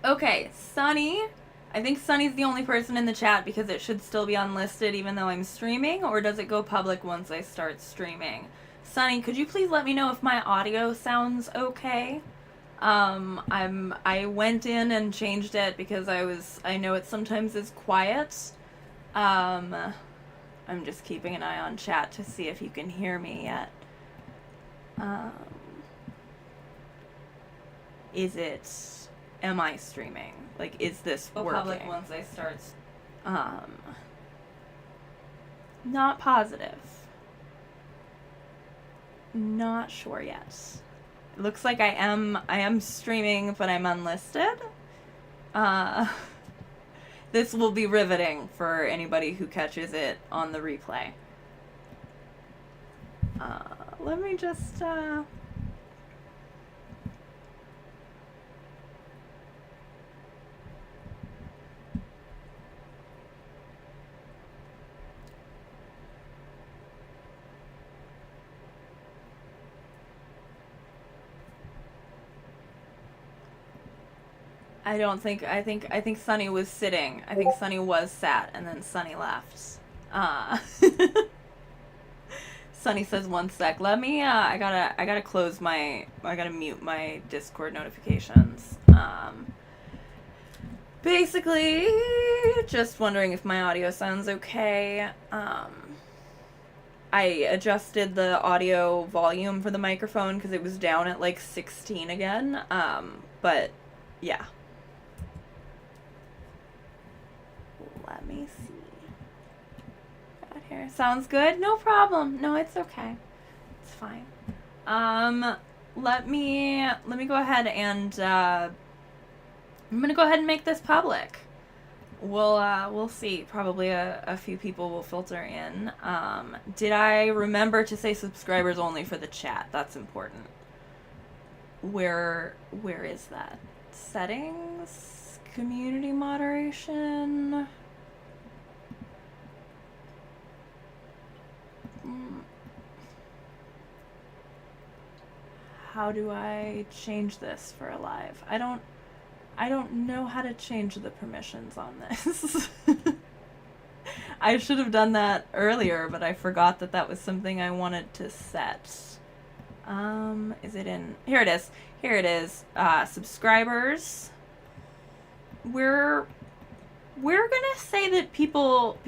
Okay, Sunny. I think Sunny's the only person in the chat because it should still be unlisted even though I'm streaming, or does it go public once I start streaming? Sunny, could you please let me know if my audio sounds okay? I went in and changed it because I know it sometimes is quiet. Um, I'm just keeping an eye on chat to see if you can hear me yet. Um, am I streaming? Like, is this working? Public once I start. Not positive. Not sure yet. It looks like I am streaming, but I'm unlisted. This will be riveting for anybody who catches it on the replay. Let me just, I think Sunny was sitting. I think Sunny was sat and then Sunny left. Sunny says 1 sec. Let me I gotta mute my Discord notifications. Basically just wondering if my audio sounds okay. I adjusted the audio volume for the microphone because it was down at like 16 again. But yeah. Let me see. Got here. Sounds good? No problem. No, it's okay. It's fine. Let me go ahead and I'm gonna go ahead and make this public. We'll see. Probably a few people will filter in. Did I remember to say subscribers only for the chat? That's important. Where is that? Settings? Community moderation? How do I change this for a live? I don't know how to change the permissions on this. I should have done that earlier, but I forgot that was something I wanted to set. Is it in? Here it is. Here it is. Subscribers. We're gonna say that people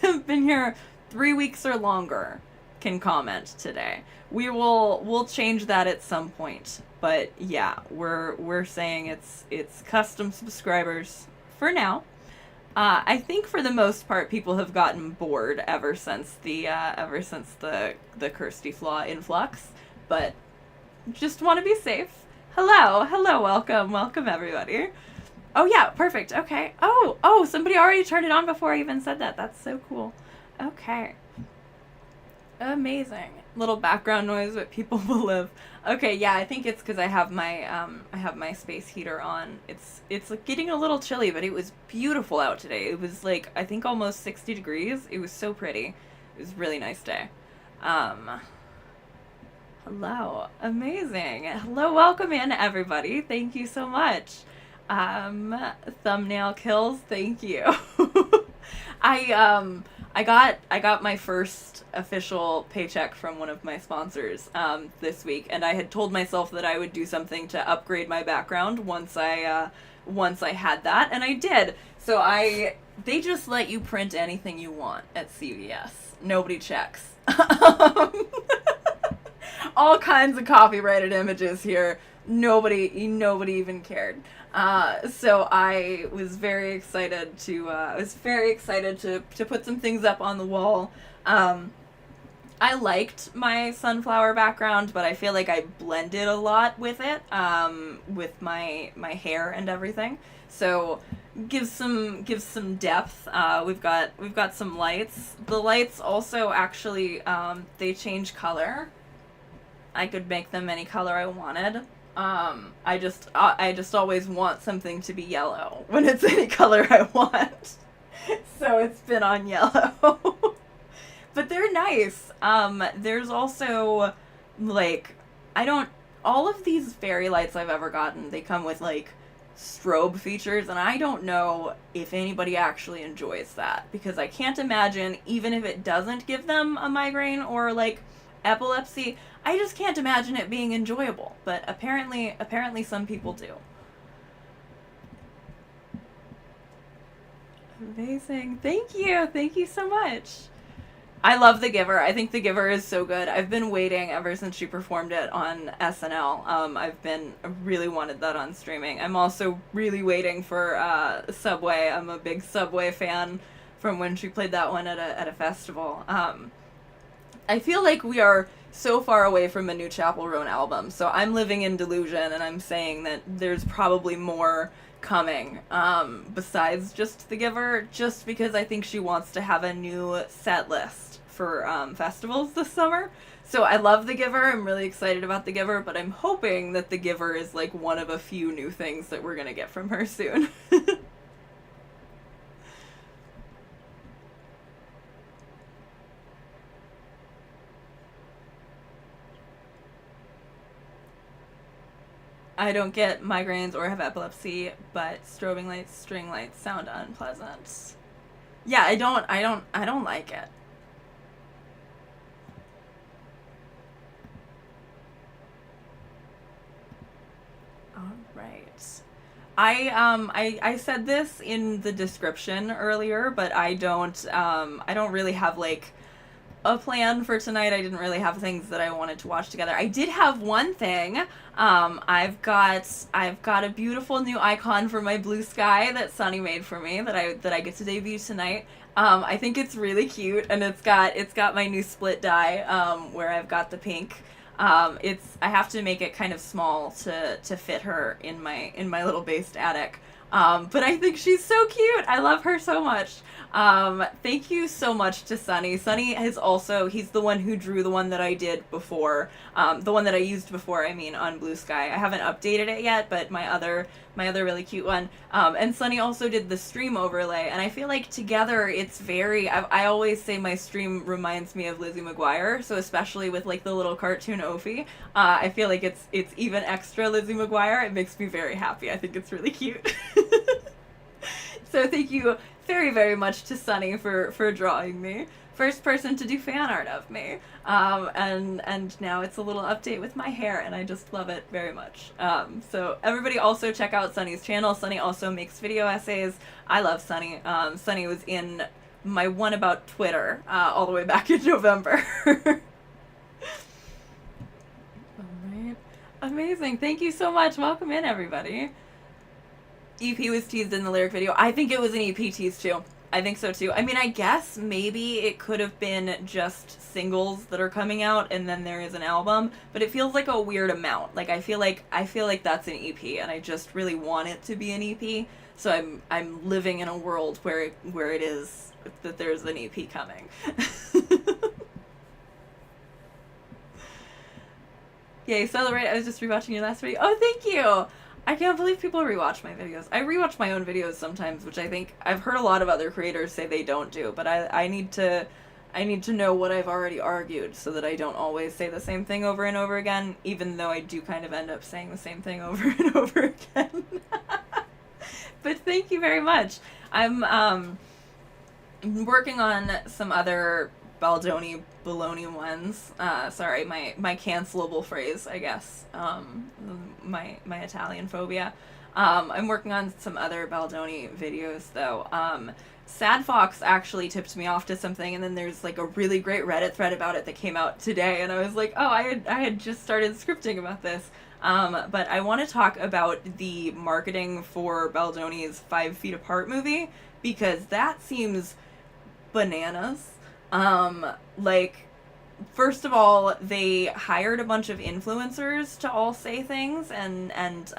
have been here 3 weeks or longer can comment today. We'll change that at some point. But yeah, we're saying it's custom subscribers for now. I think for the most part people have gotten bored ever since the Kirsty Flaw influx, but just want to be safe. Hello, welcome everybody. Oh yeah, perfect. Okay. Oh, somebody already turned it on before I even said that. That's so cool. Okay. Amazing. Little background noise, but people will live. Okay, yeah, I think it's because I have my space heater on. It's like getting a little chilly, but it was beautiful out today. It was like I think almost 60 degrees. It was so pretty. It was a really nice day. Hello. Amazing. Hello, welcome in everybody. Thank you so much. Thumbnail kills, thank you. I got my first official paycheck from one of my sponsors this week, and I had told myself that I would do something to upgrade my background once I had that, and I did. So they just let you print anything you want at CVS. Nobody checks. All kinds of copyrighted images here. Nobody even cared. So I was very excited to put some things up on the wall. I liked my sunflower background, but I feel like I blended a lot with it, with my hair and everything. So gives some depth. We've got some lights. The lights also actually they change color. I could make them any color I wanted. I just always want something to be yellow when it's any color I want. So it's been on yellow. But they're nice. There's also, like, I don't all of these fairy lights I've ever gotten, they come with like strobe features, and I don't know if anybody actually enjoys that, because I can't imagine, even if it doesn't give them a migraine or like epilepsy, I just can't imagine it being enjoyable. But apparently some people do. Amazing. Thank you so much. I love The Giver. I think The Giver is so good. I've been waiting ever since she performed it on SNL. I really wanted that on streaming. I'm also really waiting for Subway. I'm a big Subway fan from when she played that one at a festival. I feel like we are so far away from a new Chappell Roan album, so I'm living in delusion, and I'm saying that there's probably more coming besides just The Giver, just because I think she wants to have a new set list for festivals this summer. So I love The Giver. I'm really excited about The Giver, but I'm hoping that The Giver is like one of a few new things that we're gonna get from her soon. I don't get migraines or have epilepsy, but strobing lights, string lights sound unpleasant. Yeah, I don't like it. All right. I said this in the description earlier, but I don't really have like a plan for tonight. I didn't really have things that I wanted to watch together. I did have one thing. I've got a beautiful new icon for my blue sky that Sunny made for me that I get to debut tonight. I think it's really cute, and it's got my new split dye where I've got the pink. I have to make it kind of small to fit her in my little based attic. But I think she's so cute. I love her so much. Thank you so much to Sunny. Sunny he's the one who drew the one that I did before, the one that I used before, I mean, on Blue Sky. I haven't updated it yet, but my other really cute one. And Sunny also did the stream overlay, and I feel like together it's I always say my stream reminds me of Lizzie McGuire, so especially with like the little cartoon Ophi, I feel like it's even extra Lizzie McGuire. It makes me very happy. I think it's really cute. So thank you very, very much to Sunny for drawing me. First person to do fan art of me. And now it's a little update with my hair, and I just love it very much. So everybody also check out Sunny's channel. Sunny also makes video essays. I love Sunny. Sunny was in my one about Twitter all the way back in November. Alright. Amazing. Thank you so much. Welcome in, everybody. EP was teased in the lyric video. I think it was an EP tease too. I think so too. I mean, I guess maybe it could have been just singles that are coming out and then there is an album, but it feels like a weird amount. Like I feel like that's an EP, and I just really want it to be an EP. So I'm living in a world where it is that there's an EP coming. Yay, celebrate. I was just rewatching your last video. Oh, thank you. I can't believe people rewatch my videos. I rewatch my own videos sometimes, which I think I've heard a lot of other creators say they don't do, but I need to know what I've already argued so that I don't always say the same thing over and over again, even though I do kind of end up saying the same thing over and over again. But thank you very much. I'm working on some other Baldoni baloney ones. Sorry, my cancelable phrase, I guess. My Italian phobia. I'm working on some other Baldoni videos though. Sad Fox actually tipped me off to something, and then there's like a really great Reddit thread about it that came out today, and I was like, oh, I had just started scripting about this. But I want to talk about the marketing for Baldoni's 5 Feet Apart movie, because that seems bananas. Like, first of all, they hired a bunch of influencers to all say things and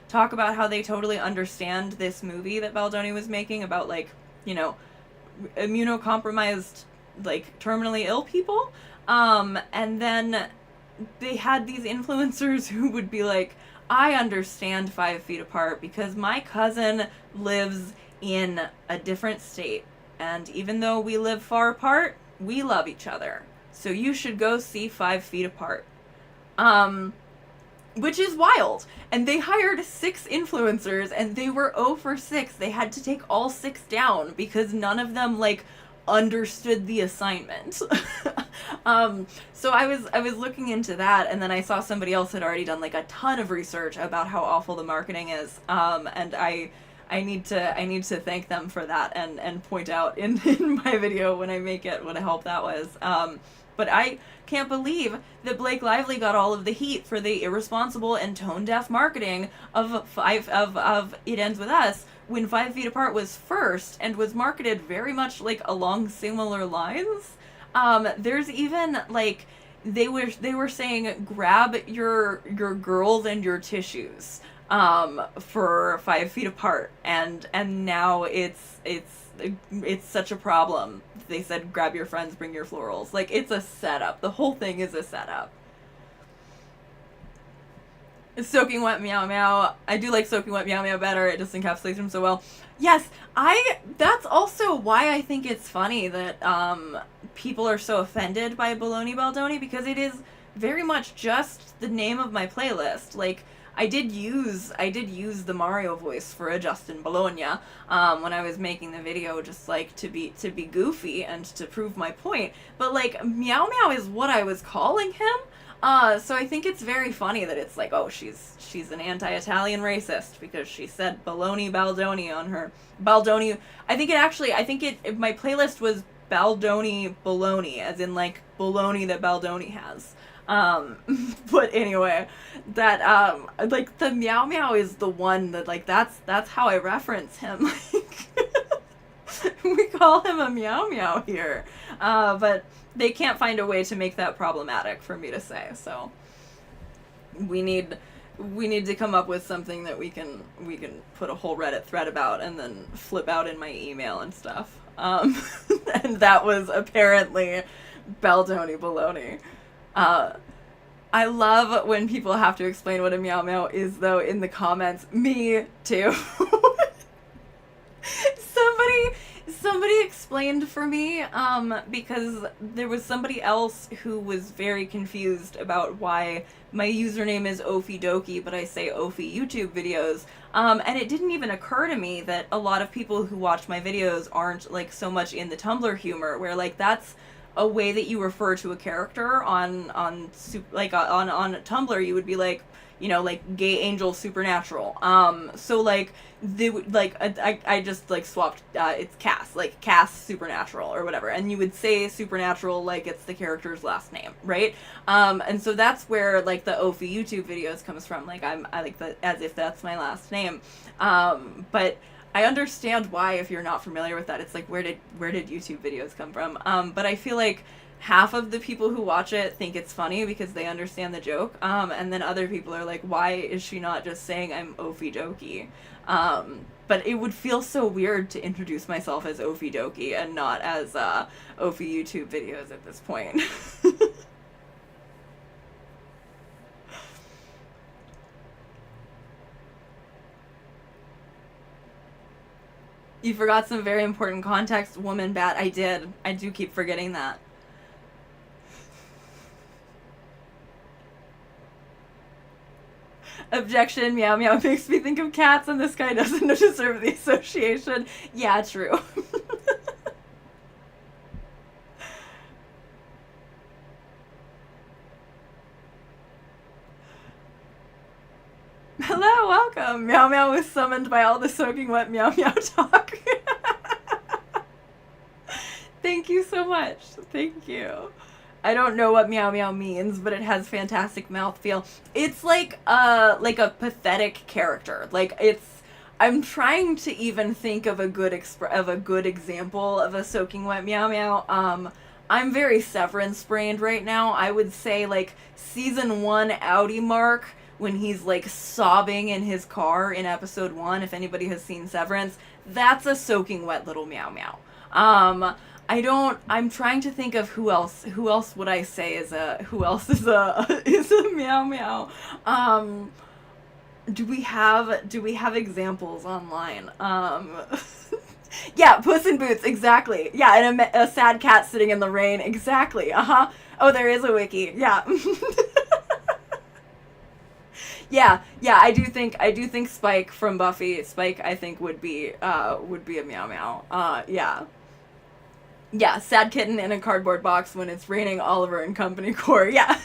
talk about how they totally understand this movie that Baldoni was making about, like, you know, immunocompromised, like, terminally ill people. And then they had these influencers who would be like, I understand 5 Feet Apart because my cousin lives in a different state. And even though we live far apart, we love each other. So you should go see 5 Feet Apart. which is wild. And they hired 6 influencers, and they were 0 for 6. They had to take all 6 down because none of them like understood the assignment. So I was looking into that, and then I saw somebody else had already done like a ton of research about how awful the marketing is. And I need to thank them for that, and point out in my video when I make it what a help that was. But I can't believe that Blake Lively got all of the heat for the irresponsible and tone-deaf marketing of It Ends With Us, when 5 Feet Apart was first and was marketed very much like along similar lines. There's even like they were saying grab your girls and your tissues for 5 Feet Apart, and now it's such a problem. They said grab your friends, bring your florals. Like, it's a setup. The whole thing is a setup. Soaking Wet Meow Meow. I do like Soaking Wet Meow Meow better. It just encapsulates them so well. Yes, that's also why I think it's funny that people are so offended by Baloney Baldoni, because it is very much just the name of my playlist. Like, I did use the Mario voice for a Justin Bologna when I was making the video, just like to be goofy and to prove my point. But like, Meow Meow is what I was calling him. So I think it's very funny that it's like, oh, she's an anti-Italian racist because she said Baloney Baldoni on her Baldoni. I think my playlist was Baldoni Baloney, as in like bologna that Baldoni has. But anyway, that, like, the Meow Meow is the one that, like, that's how I reference him. Like, we call him a Meow Meow here. But they can't find a way to make that problematic for me to say, so we need to come up with something that we can put a whole Reddit thread about and then flip out in my email and stuff. And that was apparently Baldoni Baloney. I love when people have to explain what a Meow Meow is, though, in the comments. Me too. Somebody explained for me, because there was somebody else who was very confused about why my username is Ophie Dokie, but I say Ophie YouTube videos. And it didn't even occur to me that a lot of people who watch my videos aren't, like, so much in the Tumblr humor, where, like, that's a way that you refer to a character on Tumblr. You would be like, you know, like, gay angel supernatural. So like I just like swapped, it's Cass, like Cass supernatural or whatever, and you would say supernatural like it's the character's last name, right? And so that's where like the Ophie YouTube videos comes from. Like, I like that as if that's my last name. But I understand why, if you're not familiar with that, it's like, where did YouTube videos come from? But I feel like half of the people who watch it think it's funny because they understand the joke, and then other people are like, why is she not just saying I'm Ophie Dokie? But it would feel so weird to introduce myself as Ophie Dokie and not as Ophie YouTube videos at this point. You forgot some very important context, woman bat. I did. I do keep forgetting that. Objection, Meow Meow makes me think of cats, and this guy doesn't deserve the association. Yeah, true. Hello, welcome. Meow Meow was summoned by all the soaking wet Meow Meow talk. Thank you so much. Thank you. I don't know what Meow Meow means, but it has fantastic mouthfeel. It's like a pathetic character. Like, I'm trying to even think of a good example of a soaking wet Meow Meow. I'm very Severance brained right now. I would say like season 1 Audi Mark, when he's like sobbing in his car in episode 1, if anybody has seen Severance, that's a soaking wet little Meow Meow. I'm trying to think of who else would I say is a Meow Meow. Do we have examples online? Yeah, Puss in Boots, exactly. Yeah, and a sad cat sitting in the rain, exactly. Oh, there is a wiki, yeah. Yeah, I do think Spike from Buffy, Spike I think would be a meow meow. Yeah. Yeah, sad kitten in a cardboard box when it's raining Oliver and Company core. Yeah.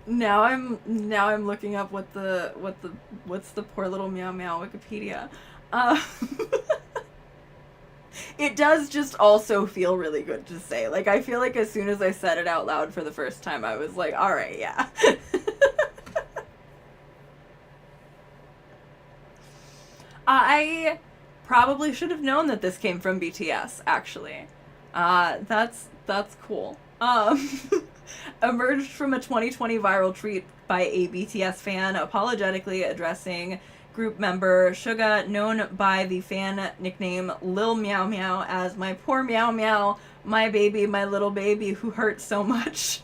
Now I'm looking up what's the poor little meow meow Wikipedia. Uh, it does just also feel really good to say. Like, I feel like as soon as I said it out loud for the first time, I was like, all right, yeah. I probably should have known that this came from BTS, actually. That's cool. Emerged from a 2020 viral tweet by a BTS fan apologetically addressing group member Suga, known by the fan nickname Lil Meow Meow, as my poor Meow Meow, my baby, my little baby who hurts so much.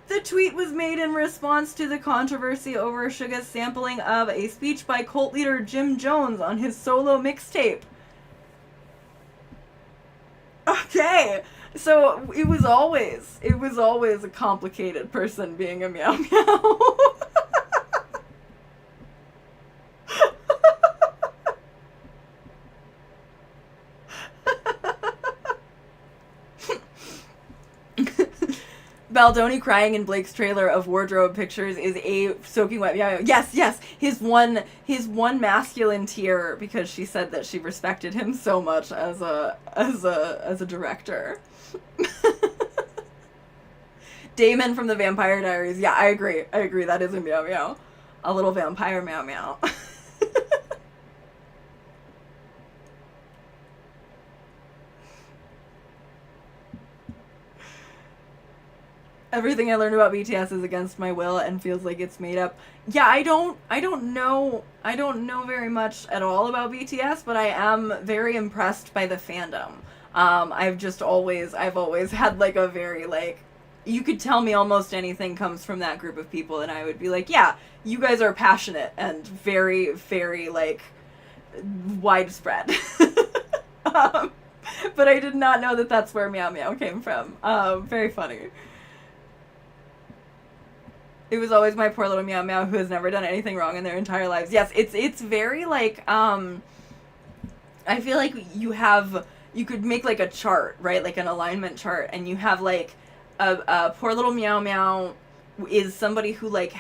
The tweet was made in response to the controversy over Suga's sampling of a speech by cult leader Jim Jones on his solo mixtape. Okay, so it was always a complicated person being a meow meow. Baldoni crying in Blake's trailer of wardrobe pictures is a soaking wet. Yeah, yes, yes. His one masculine tear because she said that she respected him so much as a director. Damon from the Vampire Diaries. Yeah, I agree. I agree. That is a meow meow. A little vampire meow meow. Everything I learned about BTS is against my will and feels like it's made up. Yeah, I don't know very much at all about BTS, but I am very impressed by the fandom. I've always had like a very like, you could tell me almost anything comes from that group of people and I would be like, yeah, you guys are passionate and very, very like widespread. um, but I did not know that that's where Meow Meow came from. Very funny. It was always my poor little Meow Meow who has never done anything wrong in their entire lives. Yes, it's very like I feel like you could make like a chart, right? Like an alignment chart, and you have like a poor little Meow Meow is somebody who like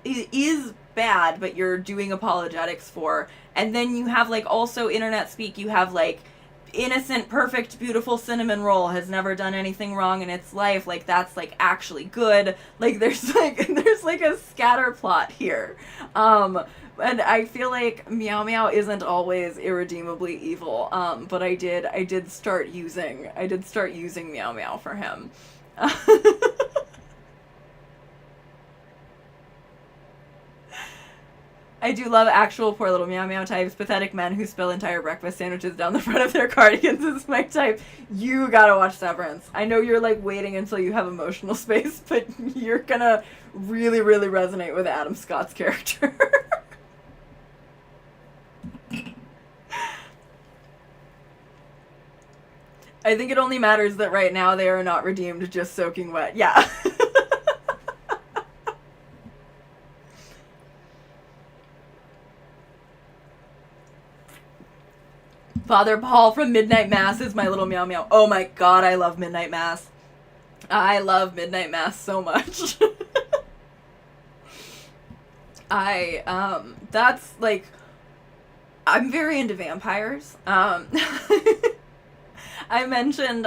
is bad, but you're doing apologetics for, and then you have like also internet speak. You have like innocent, perfect, beautiful cinnamon roll has never done anything wrong in its life. Like that's like actually good. Like there's like a scatter plot here. And I feel like Meow Meow isn't always irredeemably evil. But I did start using Meow Meow for him. I do love actual poor little Meow Meow types. Pathetic men who spill entire breakfast sandwiches down the front of their cardigans is my type. You gotta watch Severance. I know you're like waiting until you have emotional space, but you're gonna really, really resonate with Adam Scott's character. I think it only matters that right now they are not redeemed, just soaking wet. Yeah. Father Paul from Midnight Mass is my little Meow Meow. Oh my god, I love Midnight Mass. I love Midnight Mass so much. That's like, I'm very into vampires. I mentioned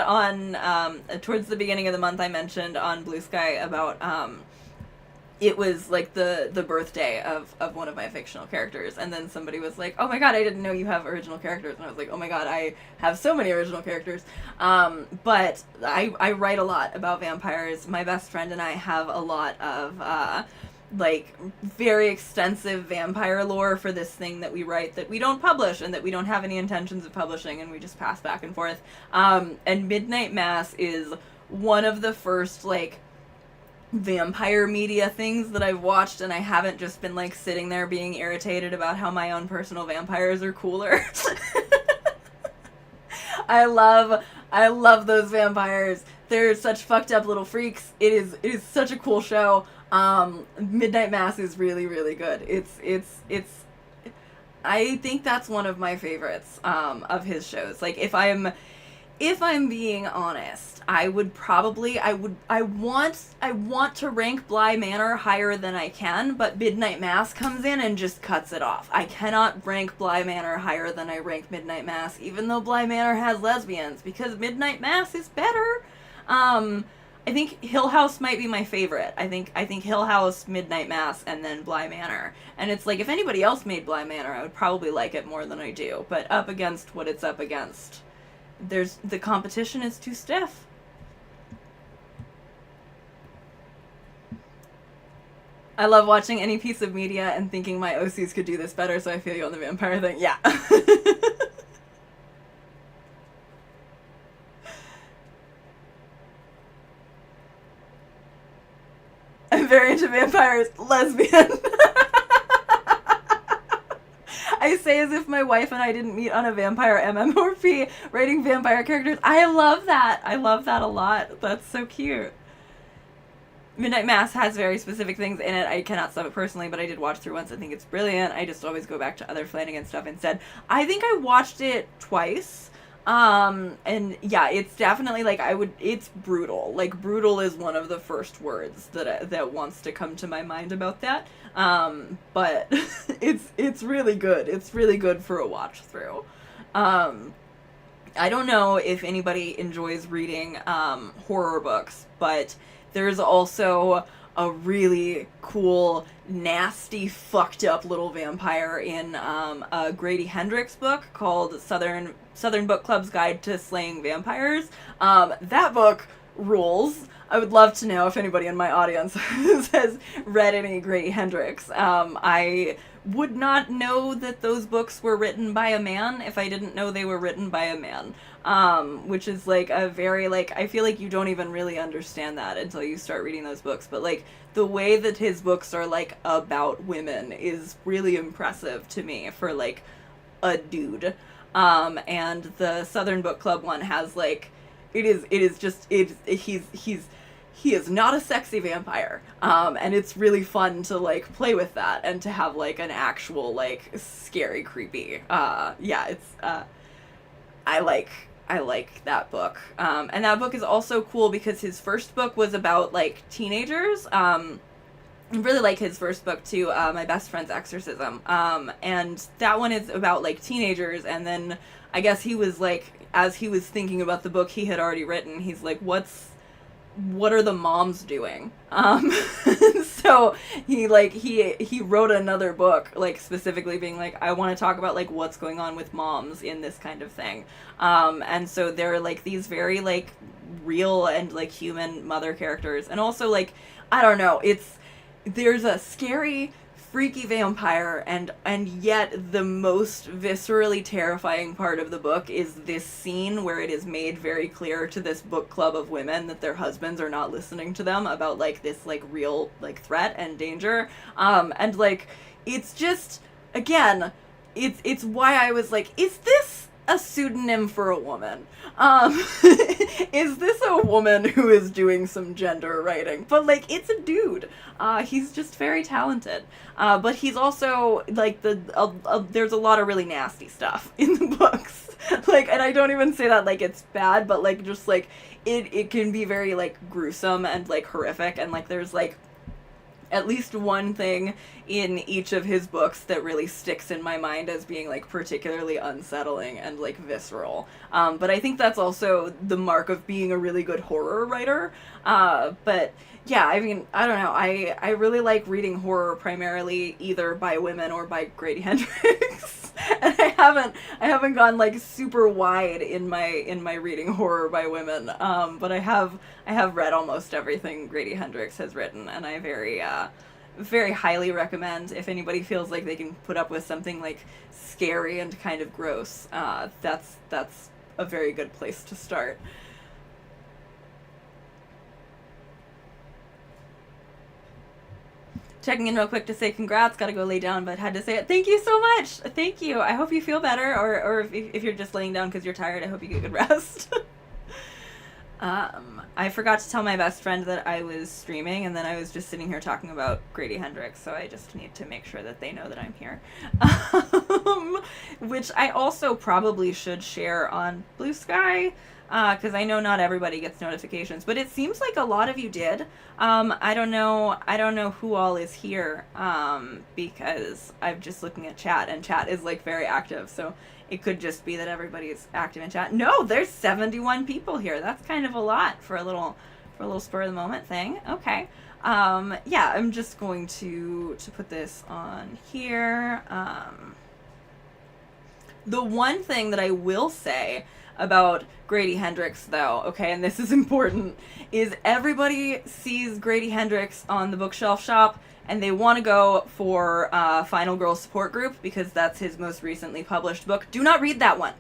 towards the beginning of the month, I mentioned on Blue Sky about, it was like the birthday of one of my fictional characters, and then somebody was like, oh my god, I didn't know you have original characters, and I was like, oh my god, I have so many original characters. But I write a lot about vampires. My best friend and I have a lot of like very extensive vampire lore for this thing that we write that we don't publish and that we don't have any intentions of publishing, and we just pass back and forth. And Midnight Mass is one of the first like vampire media things that I've watched, and I haven't just been like sitting there being irritated about how my own personal vampires are cooler. I love those vampires. They're such fucked up little freaks. It is such a cool show. Midnight Mass is really really good. It's I think that's one of my favorites of his shows. Like if I'm being honest, I want to rank Bly Manor higher than I can, but Midnight Mass comes in and just cuts it off. I cannot rank Bly Manor higher than I rank Midnight Mass, even though Bly Manor has lesbians, because Midnight Mass is better. I think Hill House might be my favorite. I think Hill House, Midnight Mass, and then Bly Manor. And it's like, if anybody else made Bly Manor, I would probably like it more than I do. But up against what it's up against, the competition is too stiff. I love watching any piece of media and thinking my OCs could do this better, so I feel you on the vampire thing. Yeah. I'm very into vampires. Lesbian. I say as if my wife and I didn't meet on a vampire MMORP writing vampire characters. I love that. I love that a lot. That's so cute. Midnight Mass has very specific things in it. I cannot sub it personally, but I did watch through once. I think it's brilliant. I just always go back to other Flanagan stuff instead. I think I watched it twice. And yeah, it's definitely like it's brutal. Like brutal is one of the first words that wants to come to my mind about that. But it's really good. It's really good for a watch through. I don't know if anybody enjoys reading horror books, but there's also a really cool, nasty, fucked up little vampire in a Grady Hendrix book called Southern Book Club's Guide to Slaying Vampires. That book rules. I would love to know if anybody in my audience has read any Grady Hendrix. I would not know that those books were written by a man if I didn't know they were written by a man. Which is like a very, like, I feel like you don't even really understand that until you start reading those books. But like the way that his books are like about women is really impressive to me for like a dude. And the Southern Book Club one has like, he is not a sexy vampire. And it's really fun to like play with that and to have like an actual like scary, creepy, yeah, it's, I like that book. And that book is also cool because his first book was about like teenagers. I really like his first book too, My Best Friend's Exorcism. And that one is about like teenagers, and then I guess he was like, as he was thinking about the book he had already written, he's like, what are the moms doing? So he wrote another book, like specifically being like, I want to talk about like what's going on with moms in this kind of thing. And so there are like these very like real and like human mother characters, and also like, I don't know, there's a scary, freaky vampire, and yet the most viscerally terrifying part of the book is this scene where it is made very clear to this book club of women that their husbands are not listening to them about like this like real like threat and danger. And like, it's just, again, it's why I was like, is this a pseudonym for a woman? Is this a woman who is doing some gender writing? But like, it's a dude. He's just very talented. But he's also like there's a lot of really nasty stuff in the books. Like, and I don't even say that like it's bad, but like just like it can be very like gruesome and like horrific, and like there's like at least one thing in each of his books that really sticks in my mind as being like particularly unsettling and like visceral. But I think that's also the mark of being a really good horror writer. But yeah, I mean, I don't know. I really like reading horror primarily either by women or by Grady Hendrix. And I haven't gone like super wide in my reading horror by women. But I have read almost everything Grady Hendrix has written, and I very highly recommend, if anybody feels like they can put up with something like scary and kind of gross, that's a very good place to start. checking in real quick to say congrats. Gotta go lay down, but had to say it. Thank you so much. Thank you. I hope you feel better, or if you're just laying down because you're tired, I hope you get good rest. I forgot to tell my best friend that I was streaming, and then I was just sitting here talking about Grady Hendrix, so I just need to make sure that they know that I'm here. Which I also probably should share on Blue Sky, because I know not everybody gets notifications, but it seems like a lot of you did. I don't know who all is here, because I'm just looking at chat, and chat is like very active, so it could just be that everybody's active in chat. No, there's 71 people here. That's kind of a lot for a little spur of the moment thing. Okay. Yeah, I'm just going to put this on here. The one thing that I will say about Grady Hendrix, though, okay, and this is important, is everybody sees Grady Hendrix on the bookshelf shop and they want to go for Final Girl Support Group because that's his most recently published book. Do not read that one.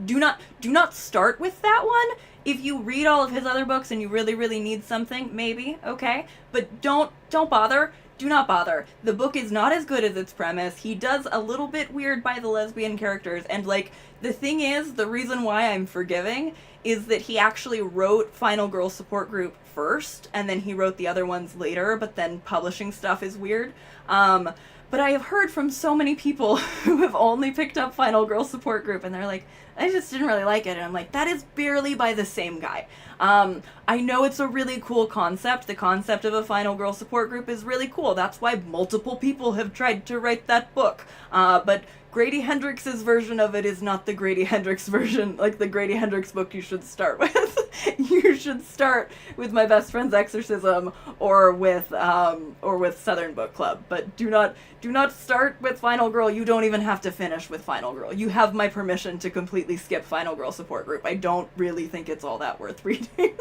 Do not start with that one. If you read all of his other books and you really, really need something, maybe, okay? But don't bother. Do not bother. The book is not as good as its premise. He does a little bit weird by the lesbian characters, and like, the thing is, the reason why I'm forgiving is that he actually wrote Final Girl Support Group first, and then he wrote the other ones later, but then publishing stuff is weird. But I have heard from so many people who have only picked up Final Girl Support Group, and they're like, I just didn't really like it. And I'm like, that is barely by the same guy. I know it's a really cool concept. The concept of a Final Girl Support Group is really cool. That's why multiple people have tried to write that book. But Grady Hendrix's version of it is not the Grady Hendrix version, like the Grady Hendrix book you should start with. You should start with My Best Friend's Exorcism or with Southern Book Club, but do not start with Final Girl. You don't even have to finish with Final Girl. You have my permission to completely skip Final Girl Support Group. I don't really think it's all that worth reading.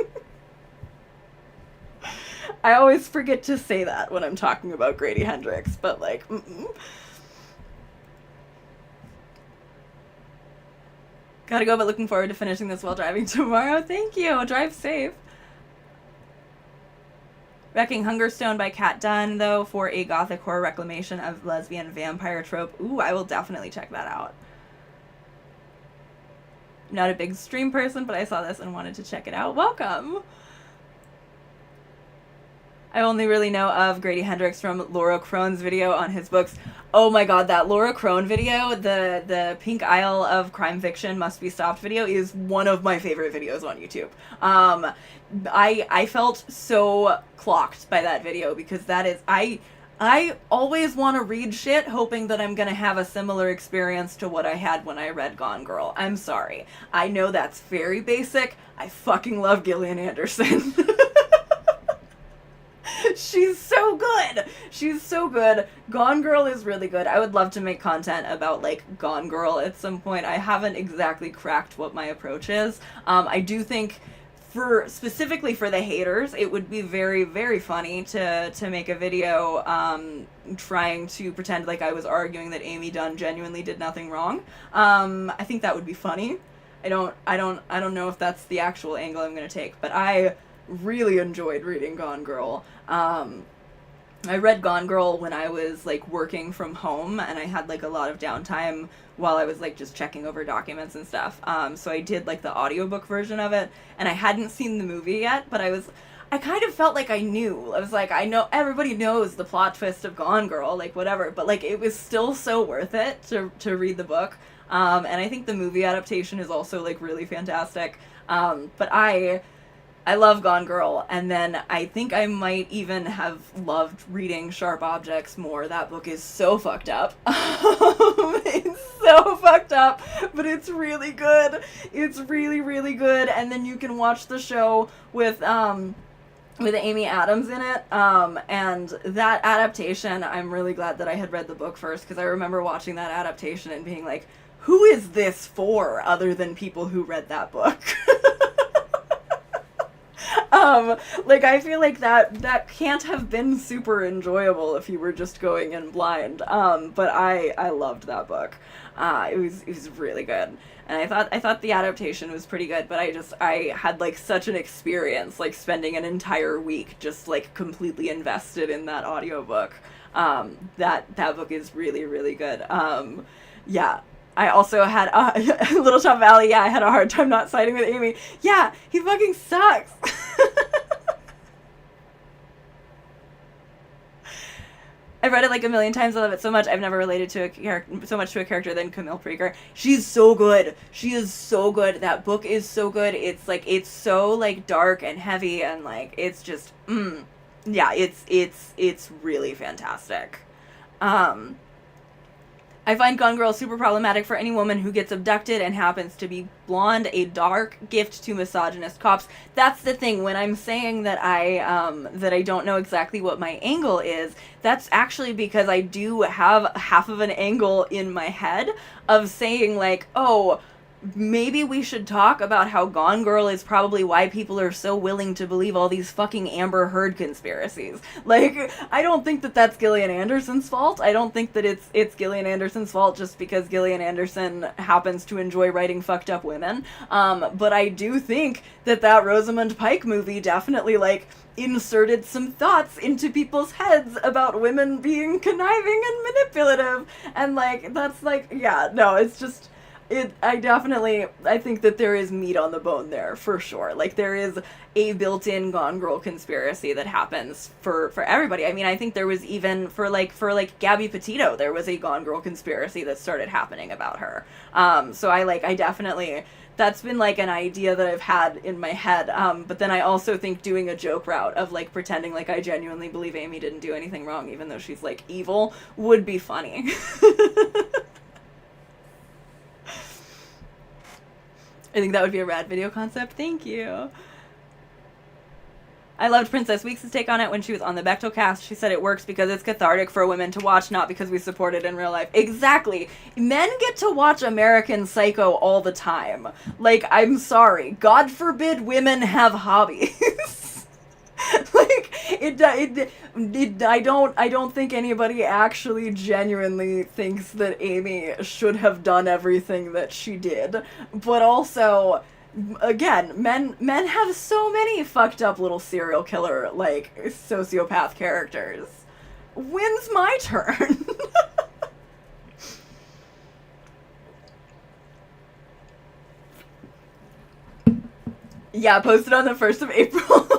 I always forget to say that when I'm talking about Grady Hendrix, but like, Gotta go, but looking forward to finishing this while driving tomorrow. Thank you. Drive safe. Wrecking Hungerstone by Kat Dunn, though, for a gothic horror reclamation of lesbian vampire trope. Ooh, I will definitely check that out. Not a big stream person, but I saw this and wanted to check it out. Welcome! I only really know of Grady Hendrix from Laura Crone's video on his books. Oh my god, that Laura Crone video, the Pink Isle of Crime Fiction Must Be Stopped video, is one of my favorite videos on YouTube. I felt so clocked by that video because that is, I always want to read shit hoping that I'm going to have a similar experience to what I had when I read Gone Girl. I'm sorry. I know that's very basic. I fucking love Gillian Anderson. She's so good. She's so good. Gone Girl is really good. I would love to make content about, like, Gone Girl at some point. I haven't exactly cracked what my approach is. I do think, specifically for the haters, it would be very, very funny to make a video trying to pretend like I was arguing that Amy Dunn genuinely did nothing wrong. I think that would be funny. I don't know if that's the actual angle I'm going to take, but I really enjoyed reading Gone Girl. I read Gone Girl when I was, like, working from home, and I had, like, a lot of downtime while I was, like, just checking over documents and stuff. So I did, like, the audiobook version of it, and I hadn't seen the movie yet, but I kind of felt like I knew. I was like, I know, everybody knows the plot twist of Gone Girl, like, whatever, but, like, it was still so worth it to read the book. And I think the movie adaptation is also, like, really fantastic. But I love Gone Girl, and then I think I might even have loved reading Sharp Objects more. That book is so fucked up. It's so fucked up, but it's really good. It's really, really good, and then you can watch the show with Amy Adams in it, and that adaptation, I'm really glad that I had read the book first, because I remember watching that adaptation and being like, who is this for, other than people who read that book? Like, I feel like that can't have been super enjoyable if you were just going in blind. But I loved that book. It was really good. And I thought the adaptation was pretty good, but I had like such an experience, like spending an entire week just like completely invested in that audiobook. That book is really, really good. Yeah. I also had Little Shop Valley. Yeah, I had a hard time not siding with Amy. Yeah, he fucking sucks. I've read it like a million times. I love it so much. I've never related to so much to a character than Camille Prager. She's so good. She is so good. That book is so good. It's like, it's so like dark and heavy, and like it's just yeah, it's really fantastic. I find Gone Girl super problematic for any woman who gets abducted and happens to be blonde, a dark gift to misogynist cops. That's the thing. When I'm saying that I don't know exactly what my angle is, that's actually because I do have half of an angle in my head of saying like, oh, maybe we should talk about how Gone Girl is probably why people are so willing to believe all these fucking Amber Heard conspiracies. Like, I don't think that that's Gillian Anderson's fault. I don't think that it's Gillian Anderson's fault just because Gillian Anderson happens to enjoy writing fucked up women. But I do think that Rosamund Pike movie definitely, like, inserted some thoughts into people's heads about women being conniving and manipulative. And, like, that's, like, yeah, no, it's just... I think that there is meat on the bone there, for sure. Like, there is a built-in Gone Girl conspiracy that happens for everybody. I mean, I think there was even, for Gabby Petito, there was a Gone Girl conspiracy that started happening about her. So I definitely, that's been, like, an idea that I've had in my head. But then I also think doing a joke route of, like, pretending like I genuinely believe Amy didn't do anything wrong, even though she's, like, evil, would be funny. I think that would be a rad video concept. Thank you. I loved Princess Weeks' take on it when she was on the Bechtel cast. She said it works because it's cathartic for women to watch, not because we support it in real life. Exactly. Men get to watch American Psycho all the time. Like, I'm sorry. God forbid women have hobbies. Like, I don't think anybody actually genuinely thinks that Amy should have done everything that she did. But also, again, men have so many fucked up little serial killer, like, sociopath characters. When's my turn? Yeah, posted on the 1st of April.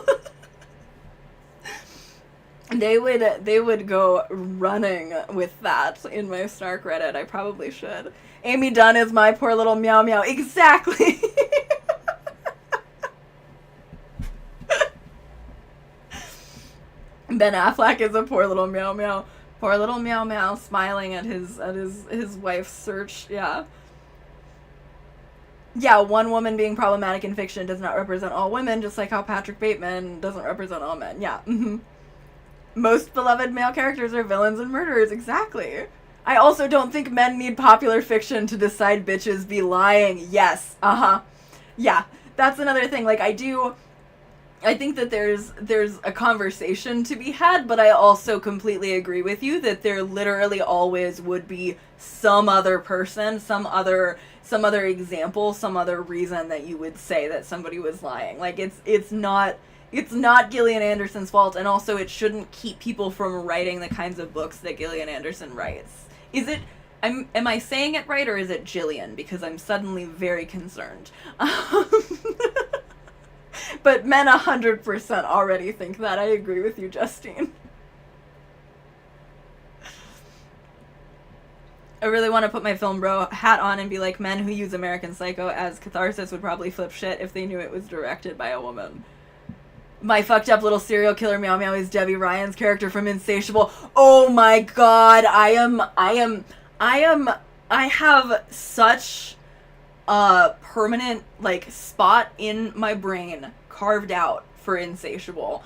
They would go running with that in my Snark Reddit. I probably should. Amy Dunn is my poor little meow meow. Exactly. Ben Affleck is a poor little meow meow. Poor little meow meow smiling at his wife's search. Yeah. Yeah, one woman being problematic in fiction does not represent all women, just like how Patrick Bateman doesn't represent all men. Yeah. Mm-hmm. Most beloved male characters are villains and murderers. Exactly. I also don't think men need popular fiction to decide bitches be lying. Yes. Uh-huh. Yeah. That's another thing. Like, I think that there's a conversation to be had, but I also completely agree with you that there literally always would be some other person, some other example, some other reason that you would say that somebody was lying. Like, it's not Gillian Anderson's fault, and also it shouldn't keep people from writing the kinds of books that Gillian Anderson writes. Is it... am I saying it right, or is it Jillian? Because I'm suddenly very concerned. But men 100% already think that. I agree with you, Justine. I really want to put my film bro hat on and be like, men who use American Psycho as catharsis would probably flip shit if they knew it was directed by a woman. My fucked up little serial killer meow meow is Debbie Ryan's character from Insatiable. Oh my god, I have such a permanent, like, spot in my brain carved out for Insatiable.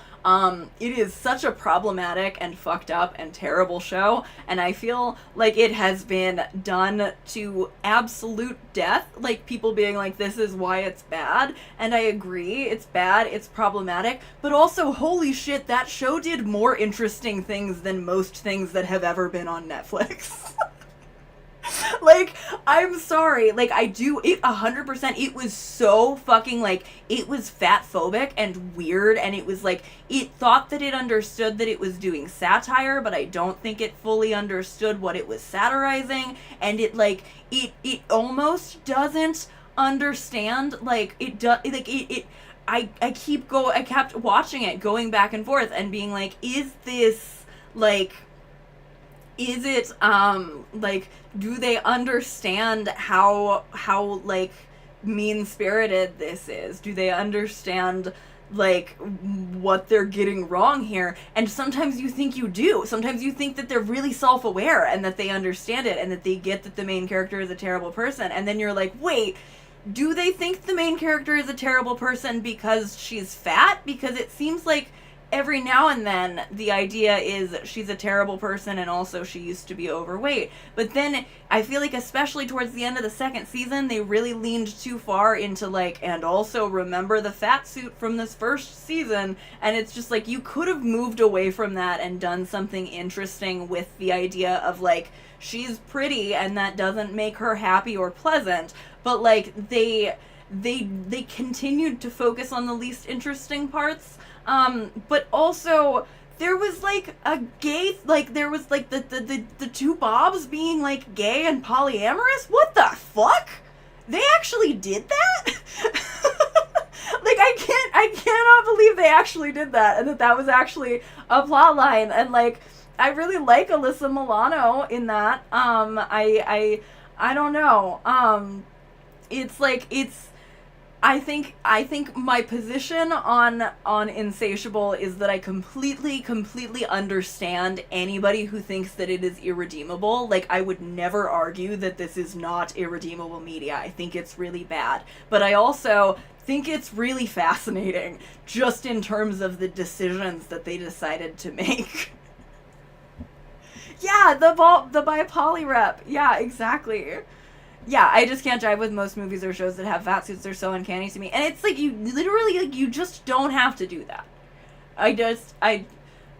It is such a problematic and fucked up and terrible show, and I feel like it has been done to absolute death, like people being like, this is why it's bad, and I agree, it's bad, it's problematic, but also, holy shit, that show did more interesting things than most things that have ever been on Netflix. Like, I'm sorry, like, I do, it 100%, it was so fucking, like, it was fat-phobic and weird, and it was, like, it thought that it understood that it was doing satire, but I don't think it fully understood what it was satirizing, and it, like, it almost doesn't understand, like, it does, like, I kept watching it, going back and forth, and being like, is this, like, is it, like, do they understand how, like, mean-spirited this is? Do they understand, like, what they're getting wrong here? And sometimes you think you do. Sometimes you think that they're really self-aware and that they understand it and that they get that the main character is a terrible person. And then you're like, wait, do they think the main character is a terrible person because she's fat? Because it seems like every now and then the idea is she's a terrible person and also she used to be overweight. But then I feel like especially towards the end of the second season, they really leaned too far into like, and also remember the fat suit from this first season. And it's just like, you could have moved away from that and done something interesting with the idea of like, she's pretty and that doesn't make her happy or pleasant. But like, they continued to focus on the least interesting parts. But also, there was, like, a gay, like, there was, like, the two Bobs being, like, gay and polyamorous? What the fuck? They actually did that? Like, I cannot believe they actually did that, and that was actually a plot line, and, like, I really like Alyssa Milano in that. I don't know. It's, like, I think my position on Insatiable is that I completely understand anybody who thinks that it is irredeemable. Like, I would never argue that this is not irredeemable media. I think it's really bad. But I also think it's really fascinating, just in terms of the decisions that they decided to make. Yeah, the bi poly rep. Yeah, exactly. Yeah, I just can't jive with most movies or shows that have fat suits. They're so uncanny to me. And it's like, you literally, like, you just don't have to do that.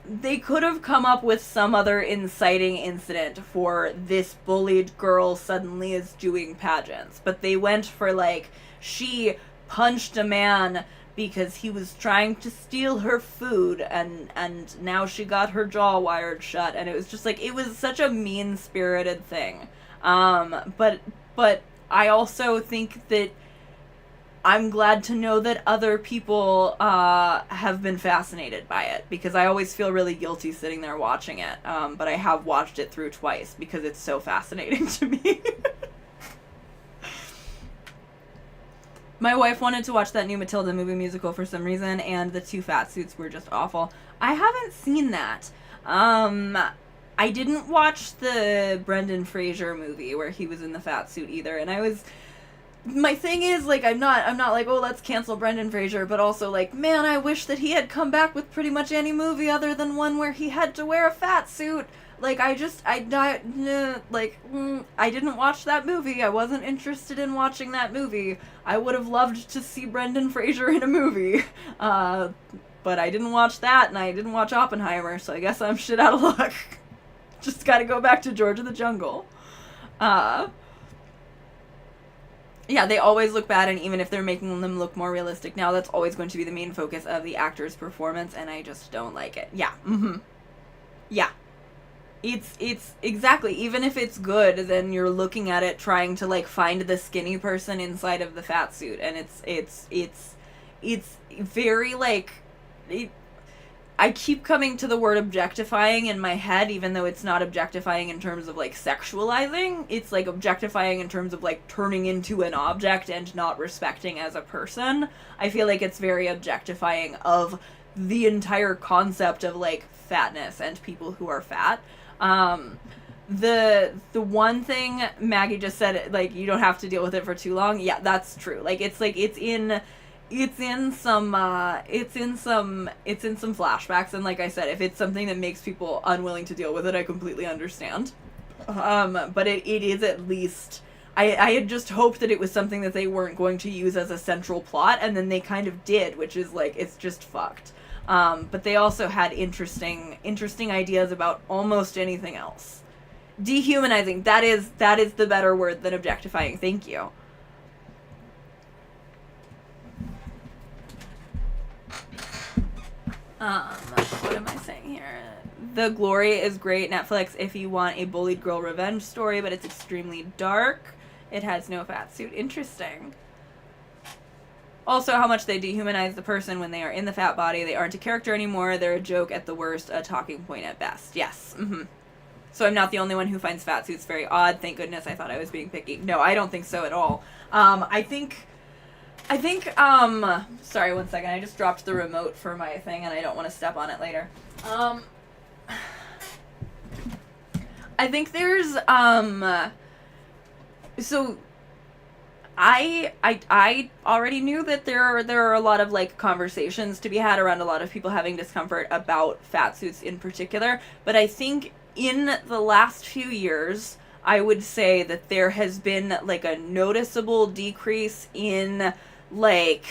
They could have come up with some other inciting incident for this bullied girl suddenly is doing pageants. But they went for, like, she punched a man because he was trying to steal her food, and now she got her jaw wired shut. And it was just, like, it was such a mean-spirited thing. But I also think that I'm glad to know that other people have been fascinated by it, because I always feel really guilty sitting there watching it. But I have watched it through twice because it's so fascinating to me. My wife wanted to watch that new Matilda movie musical for some reason, and the two fat suits were just awful. I haven't seen that. I didn't watch the Brendan Fraser movie where he was in the fat suit either, and my thing is, like, I'm not like, oh, let's cancel Brendan Fraser, but also, like, man, I wish that he had come back with pretty much any movie other than one where he had to wear a fat suit. Like, I didn't watch that movie. I wasn't interested in watching that movie. I would have loved to see Brendan Fraser in a movie. But I didn't watch that, and I didn't watch Oppenheimer, so I guess I'm shit out of luck. Just gotta go back to George of the Jungle. Yeah, they always look bad, and even if they're making them look more realistic now, that's always going to be the main focus of the actor's performance, and I just don't like it. Yeah, yeah. It's exactly, even if it's good, then you're looking at it trying to, like, find the skinny person inside of the fat suit, and it's very, like, I keep coming to the word objectifying in my head, even though it's not objectifying in terms of, like, sexualizing. It's, like, objectifying in terms of, like, turning into an object and not respecting as a person. I feel like it's very objectifying of the entire concept of, like, fatness and people who are fat. The one thing Maggie just said, like, you don't have to deal with it for too long. Yeah, that's true. Like, it's in it's in some flashbacks, and like I said, if it's something that makes people unwilling to deal with it, I completely understand. But it is at least, I had just hoped that it was something that they weren't going to use as a central plot, and then they kind of did, which is like, it's just fucked. But they also had interesting ideas about almost anything else. Dehumanizing, that is the better word than objectifying. Thank you. What am I saying here? The Glory is great, Netflix, if you want a bullied girl revenge story, but it's extremely dark. It has no fat suit. Interesting. Also, how much they dehumanize the person when they are in the fat body. They aren't a character anymore. They're a joke at the worst, a talking point at best. Yes. So I'm not the only one who finds fat suits very odd. Thank goodness. I thought I was being picky. No, I don't think so at all. I think, sorry, one second. I just dropped the remote for my thing and I don't want to step on it later. I think there's, so I already knew that there are a lot of like conversations to be had around a lot of people having discomfort about fat suits in particular, but I think in the last few years, I would say that there has been like a noticeable decrease in like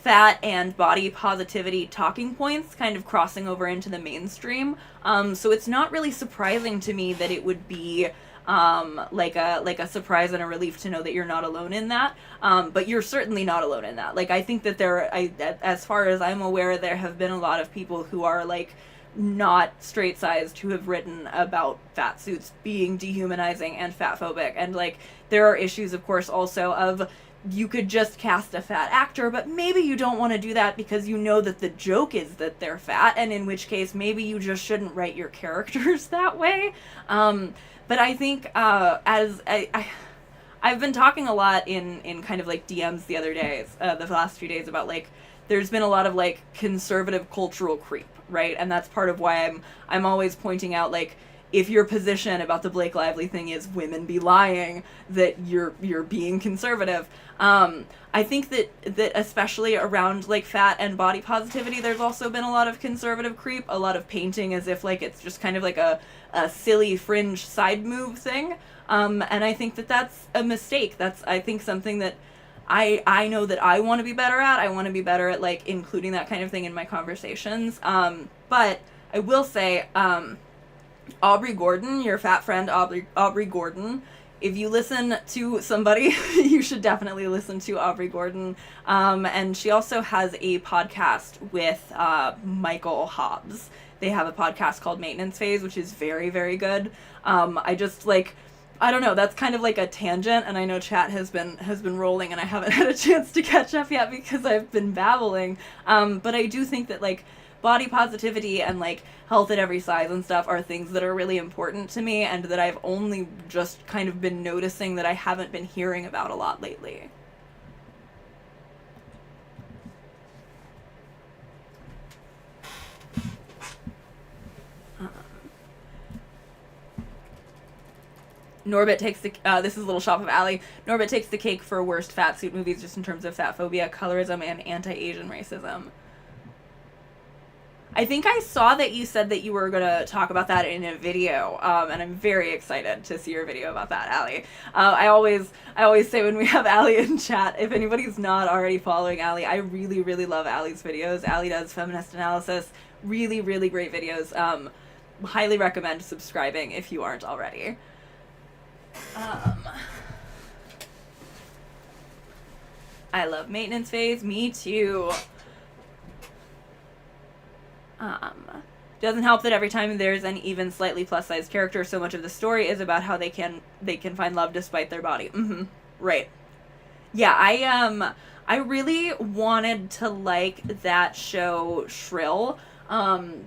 fat and body positivity talking points kind of crossing over into the mainstream. So it's not really surprising to me that it would be like a surprise and a relief to know that you're not alone in that. But you're certainly not alone in that. Like, I think that as far as I'm aware, there have been a lot of people who are like not straight sized who have written about fat suits being dehumanizing and fat phobic. And like, there are issues, of course, also of you could just cast a fat actor, but maybe you don't want to do that because you know that the joke is that they're fat, and in which case maybe you just shouldn't write your characters that way. But I think I've been talking a lot in kind of like DMs the other days, the last few days, about like there's been a lot of like conservative cultural creep, right? And that's part of why I'm always pointing out, like, if your position about the Blake Lively thing is women be lying, that you're being conservative. I think that especially around like fat and body positivity, there's also been a lot of conservative creep, a lot of painting as if like it's just kind of like a silly fringe side move thing. And I think that that's a mistake. That's, I think, something that I know that I want to be better at. I want to be better at like including that kind of thing in my conversations. But I will say, Aubrey Gordon, your fat friend Aubrey Gordon, if you listen to somebody, you should definitely listen to Aubrey Gordon. And she also has a podcast with Michael Hobbs. They have a podcast called Maintenance Phase, which is very, very good. I don't know, that's kind of like a tangent, and I know chat has been rolling and I haven't had a chance to catch up yet because I've been babbling. But I do think that like body positivity and like health at every size and stuff are things that are really important to me, and that I've only just kind of been noticing that I haven't been hearing about a lot lately. Norbit takes the, this is a little shop of Allie. Norbit takes the cake for worst fat suit movies just in terms of fat phobia, colorism, and anti-Asian racism. I think I saw that you said that you were going to talk about that in a video, and I'm very excited to see your video about that, Allie. I always say when we have Allie in chat, if anybody's not already following Allie, I really, really love Allie's videos. Allie does feminist analysis, really, really great videos. Highly recommend subscribing if you aren't already. I love Maintenance Phase. Me too. Doesn't help that every time there's an even slightly plus size character, so much of the story is about how they can find love despite their body. Right. Yeah, I really wanted to like that show Shrill,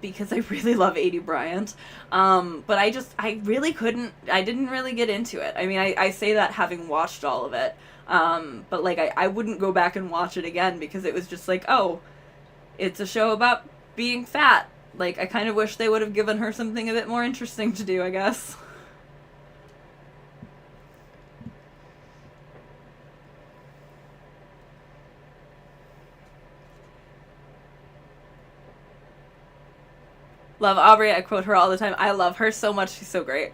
because I really love A.D. Bryant. But I really couldn't, I didn't really get into it. I mean, I say that having watched all of it. But like, I wouldn't go back and watch it again because it was just like, oh, it's a show about being fat. Like, I kind of wish they would have given her something a bit more interesting to do, I guess. Love Aubrey. I quote her all the time. I love her so much. She's so great.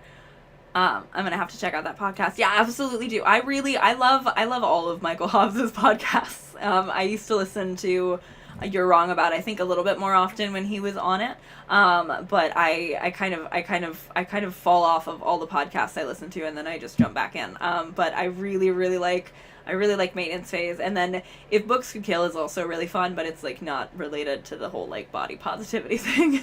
I'm gonna have to check out that podcast. Yeah, absolutely do. I love all of Michael Hobbs's podcasts. I used to listen to You're Wrong About, I think, a little bit more often when he was on it. But I kind of fall off of all the podcasts I listen to, and then I just jump back in. But I really like Maintenance Phase, and then If Books Could Kill is also really fun, but it's like not related to the whole like body positivity thing.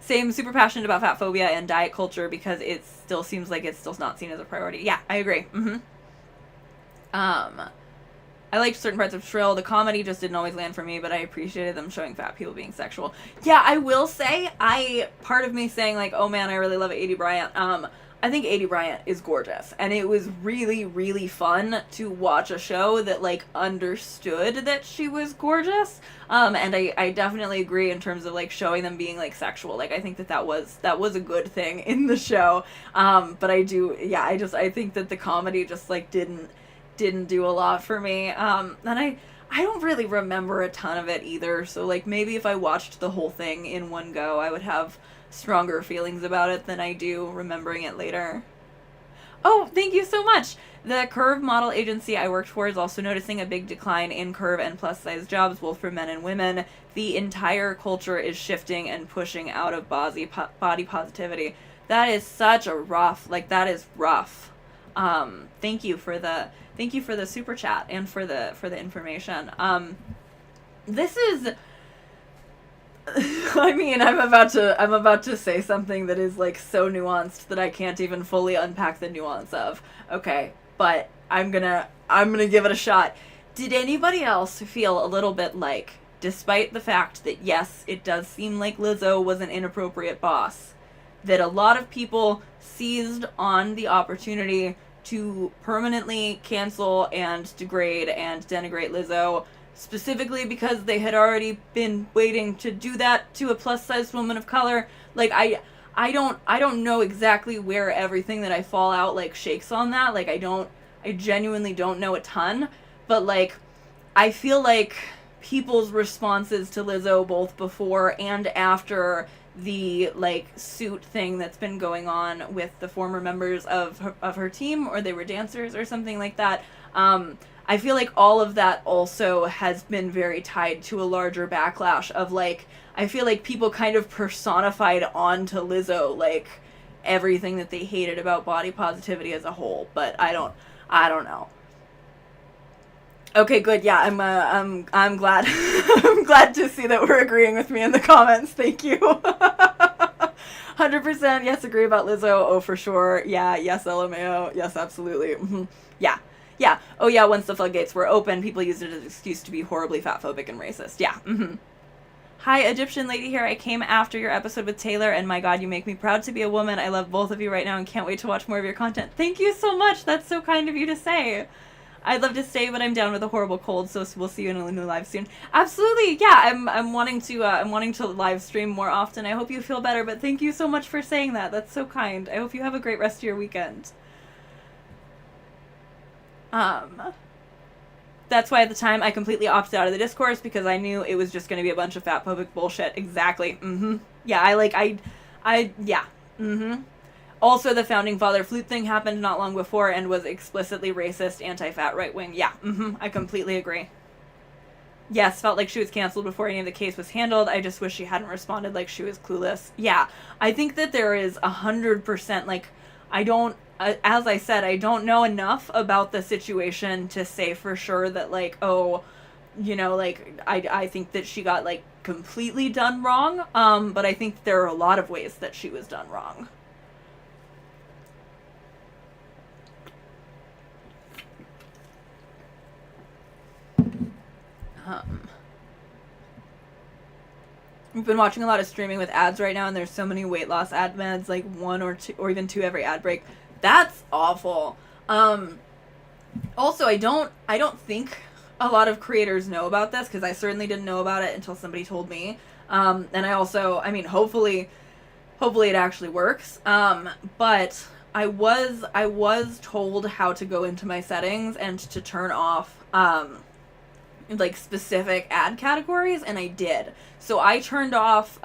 Same, super passionate about fat phobia and diet culture because it still seems like it's still not seen as a priority. Yeah, I agree. I liked certain parts of Shrill. The comedy just didn't always land for me, but I appreciated them showing fat people being sexual. Yeah, I will say, part of me saying like, oh man, I really love Adie Bryant. I think Adie Bryant is gorgeous, and it was really, really fun to watch a show that like understood that she was gorgeous. And I definitely agree in terms of like showing them being like sexual. Like I think that was a good thing in the show. But I think that the comedy just like didn't do a lot for me. And I don't really remember a ton of it either. So like maybe if I watched the whole thing in one go, I would have stronger feelings about it than I do remembering it later. Oh, thank you so much. The Curve model agency I worked for is also noticing a big decline in Curve and plus size jobs, both for men and women. The entire culture is shifting and pushing out of body positivity. That is such a rough, that is rough. Thank you for the super chat and for the information. This is, I mean, I'm about to say something that is like so nuanced that I can't even fully unpack the nuance of. Okay, but I'm gonna give it a shot. Did anybody else feel a little bit like, despite the fact that yes, it does seem like Lizzo was an inappropriate boss, that a lot of people seized on the opportunity to permanently cancel and degrade and denigrate Lizzo, specifically because they had already been waiting to do that to a plus-sized woman of color? Like, I don't know exactly where everything that I fall out, like, shakes on that. Like, I genuinely don't know a ton. But, like, I feel like people's responses to Lizzo, both before and after the, like, suit thing that's been going on with the former members of her team, or they were dancers or something like that, I feel like all of that also has been very tied to a larger backlash of, like, I feel like people kind of personified onto Lizzo, like, everything that they hated about body positivity as a whole, but I don't know. Okay, good. Yeah, I'm glad. I'm glad to see that we're agreeing with me in the comments. Thank you. 100%. Yes, agree about Lizzo. Oh, for sure. Yeah. Yes, LMAO. Yes, absolutely. Mm-hmm. Yeah. Yeah. Oh, yeah. Once the floodgates were open, people used it as an excuse to be horribly fatphobic and racist. Yeah. Mm-hmm. Hi, Egyptian lady here. I came after your episode with Taylor, and my God, you make me proud to be a woman. I love both of you right now and can't wait to watch more of your content. Thank you so much. That's so kind of you to say. I'd love to stay, but I'm down with a horrible cold, so we'll see you in a new live soon. Absolutely, yeah. I'm wanting to live stream more often. I hope you feel better, but thank you so much for saying that. That's so kind. I hope you have a great rest of your weekend. That's why at the time I completely opted out of the discourse, because I knew it was just going to be a bunch of fatphobic bullshit. Exactly. Mm-hmm. Yeah, yeah. Mm-hmm. Also, the Founding Father flute thing happened not long before and was explicitly racist, anti-fat, right-wing. Yeah, I completely agree. Yes, felt like she was canceled before any of the case was handled. I just wish she hadn't responded like she was clueless. Yeah, I think that there is 100%, like, as I said, I don't know enough about the situation to say for sure that, like, oh, you know, like, I think that she got, like, completely done wrong, but I think there are a lot of ways that she was done wrong. We've been watching a lot of streaming with ads right now, and there's so many weight loss ad meds, like one or two, or even two every ad break. That's awful. Also, I don't think a lot of creators know about this, because I certainly didn't know about it until somebody told me. And I also, I mean, hopefully it actually works. But I was told how to go into my settings and to turn off, like specific ad categories, and I did. So I turned off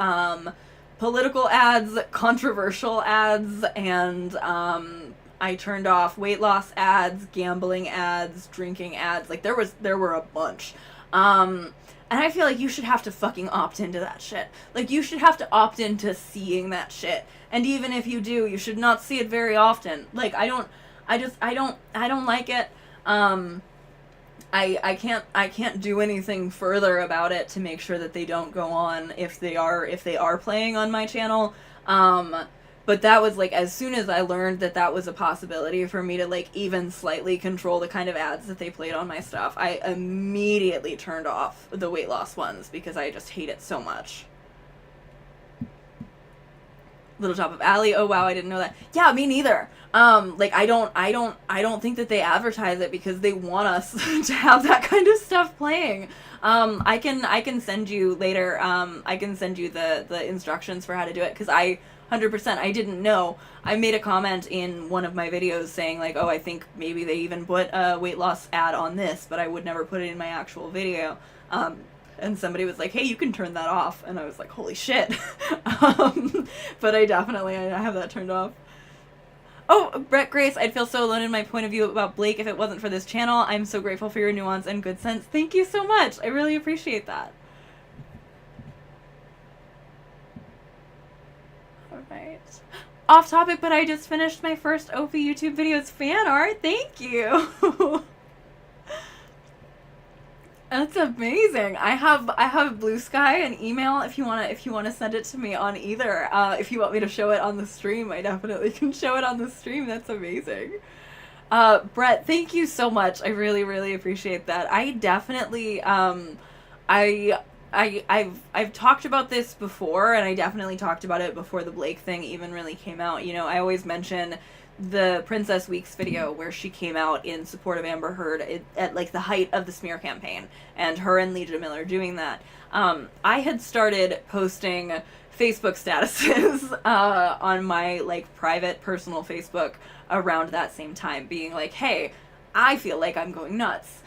political ads, controversial ads, and I turned off weight loss ads, gambling ads, drinking ads. Like there were a bunch. And I feel like you should have to fucking opt into that shit. Like you should have to opt into seeing that shit. And even if you do, you should not see it very often. Like I don't like it. I can't do anything further about it to make sure that they don't go on if they are playing on my channel. But that was like, as soon as I learned that that was a possibility for me to like even slightly control the kind of ads that they played on my stuff, I immediately turned off the weight loss ones because I just hate it so much. Little Top of Alley. Oh wow, I didn't know that. Yeah, me neither. Like I don't think that they advertise it because they want us to have that kind of stuff playing. I can send you later. I can send you the instructions for how to do it because 100%, I didn't know. I made a comment in one of my videos saying like, oh, I think maybe they even put a weight loss ad on this, but I would never put it in my actual video. And somebody was like, hey, you can turn that off. And I was like, holy shit. But I have that turned off. Oh, Brett Grace, I'd feel so alone in my point of view about Blake if it wasn't for this channel. I'm so grateful for your nuance and good sense. Thank you so much. I really appreciate that. Alright. Off topic, but I just finished my first Ophi YouTube videos fan art. Thank you. That's amazing. I have Blue Sky and email if you wanna send it to me on either. If you want me to show it on the stream, I definitely can show it on the stream. That's amazing. Brett, thank you so much. I really, really appreciate that. I definitely I've talked about this before, and I definitely talked about it before the Blake thing even really came out. You know, I always mention the Princess Weeks video where she came out in support of Amber Heard at like the height of the smear campaign, and her and Legia Miller doing that. I had started posting Facebook statuses on my like private personal Facebook around that same time, being like, hey, I feel like I'm going nuts.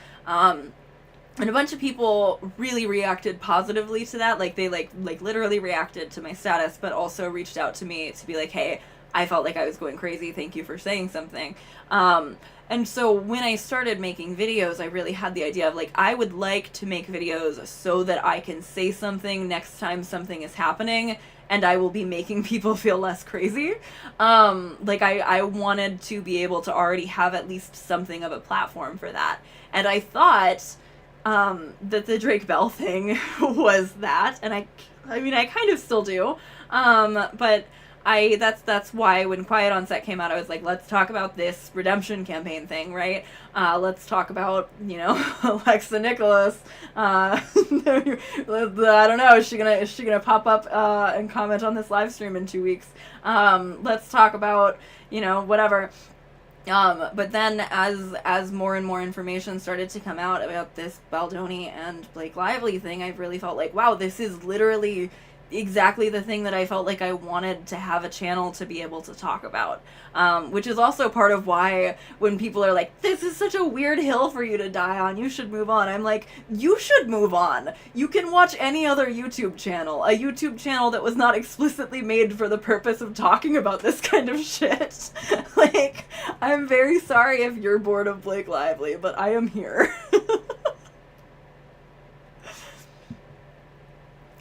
And a bunch of people really reacted positively to that. Like they like literally reacted to my status, but also reached out to me to be like, hey, I felt like I was going crazy. Thank you for saying something. And so when I started making videos, I really had the idea of like, I would like to make videos so that I can say something next time something is happening, and I will be making people feel less crazy. Like I wanted to be able to already have at least something of a platform for that. And I thought that the Drake Bell thing was that, and I mean, I kind of still do, but that's why when Quiet on Set came out, I was like, let's talk about this redemption campaign thing, right? Let's talk about, you know, Alexa Nicholas. I don't know, is she gonna pop up and comment on this live stream in 2 weeks? Let's talk about, you know, whatever. But then as more and more information started to come out about this Baldoni and Blake Lively thing, I really felt like, wow, this is literally exactly the thing that I felt like I wanted to have a channel to be able to talk about. Which is also part of why when people are like, this is such a weird hill for you to die on, you should move on. I'm like, you should move on. You can watch any other YouTube channel. A YouTube channel that was not explicitly made for the purpose of talking about this kind of shit. Like, I'm very sorry if you're bored of Blake Lively, but I am here.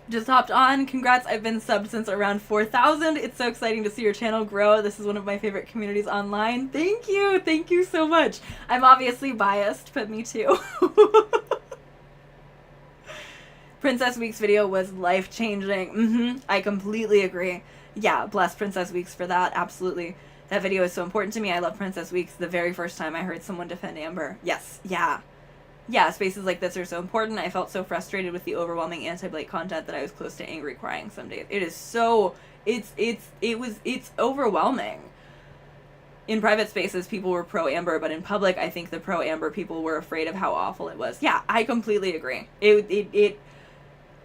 Just hopped on. Congrats, I've been subbed since around 4,000. It's so exciting to see your channel grow. This is one of my favorite communities online. Thank you. Thank you so much. I'm obviously biased, but me too. Princess Weeks video was life-changing. I completely agree. Yeah, bless Princess Weeks for that. Absolutely. That video is so important to me. I love Princess Weeks the very first time I heard someone defend Amber. Yes. Yeah. Yeah, spaces like this are so important. I felt so frustrated with the overwhelming anti-Blake content that I was close to angry crying some days. It is so, it's overwhelming. In private spaces, people were pro-Amber, but in public, I think the pro-Amber people were afraid of how awful it was. Yeah, I completely agree.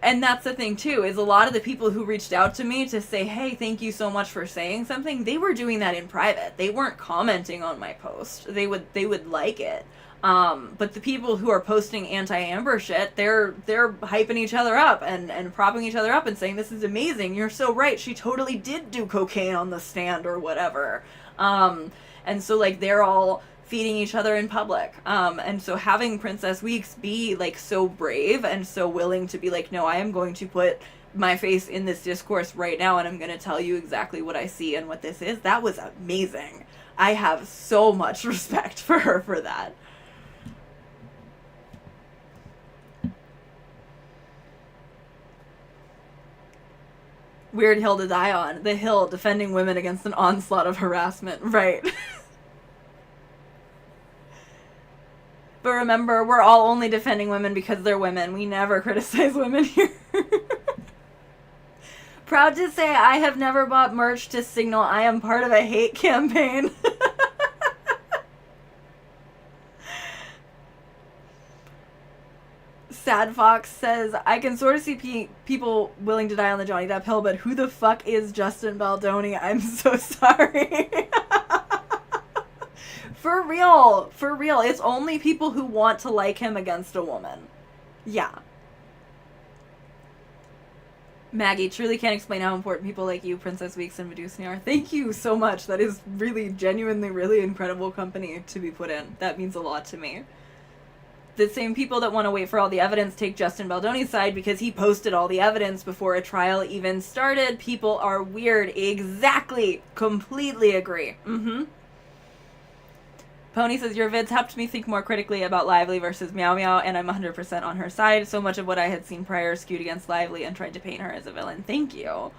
And that's the thing too, is a lot of the people who reached out to me to say, hey, thank you so much for saying something, they were doing that in private. They weren't commenting on my post. They would like it. But the people who are posting anti-Amber shit, they're hyping each other up and propping each other up and saying, this is amazing, you're so right, she totally did do cocaine on the stand or whatever. And so, like, they're all feeding each other in public. And so having Princess Weeks be, like, so brave and so willing to be like, no, I am going to put my face in this discourse right now and I'm going to tell you exactly what I see and what this is, that was amazing. I have so much respect for her for that. Weird hill to die on. The hill defending women against an onslaught of harassment. Right. But remember, we're all only defending women because they're women. We never criticize women here. Proud to say I have never bought merch to signal I am part of a hate campaign. Sad Fox says, I can sort of see people willing to die on the Johnny Depp hill, but who the fuck is Justin Baldoni? I'm so sorry. For real. For real. It's only people who want to like him against a woman. Yeah. Maggie, truly can't explain how important people like you, Princess Weeks, and Medusa are. Thank you so much. That is really, genuinely, really incredible company to be put in. That means a lot to me. The same people that want to wait for all the evidence take Justin Baldoni's side because he posted all the evidence before a trial even started. People are weird. Exactly. Completely agree. Pony says, your vids helped me think more critically about Lively versus Meow Meow, and I'm 100% on her side. So much of what I had seen prior skewed against Lively and tried to paint her as a villain. Thank you.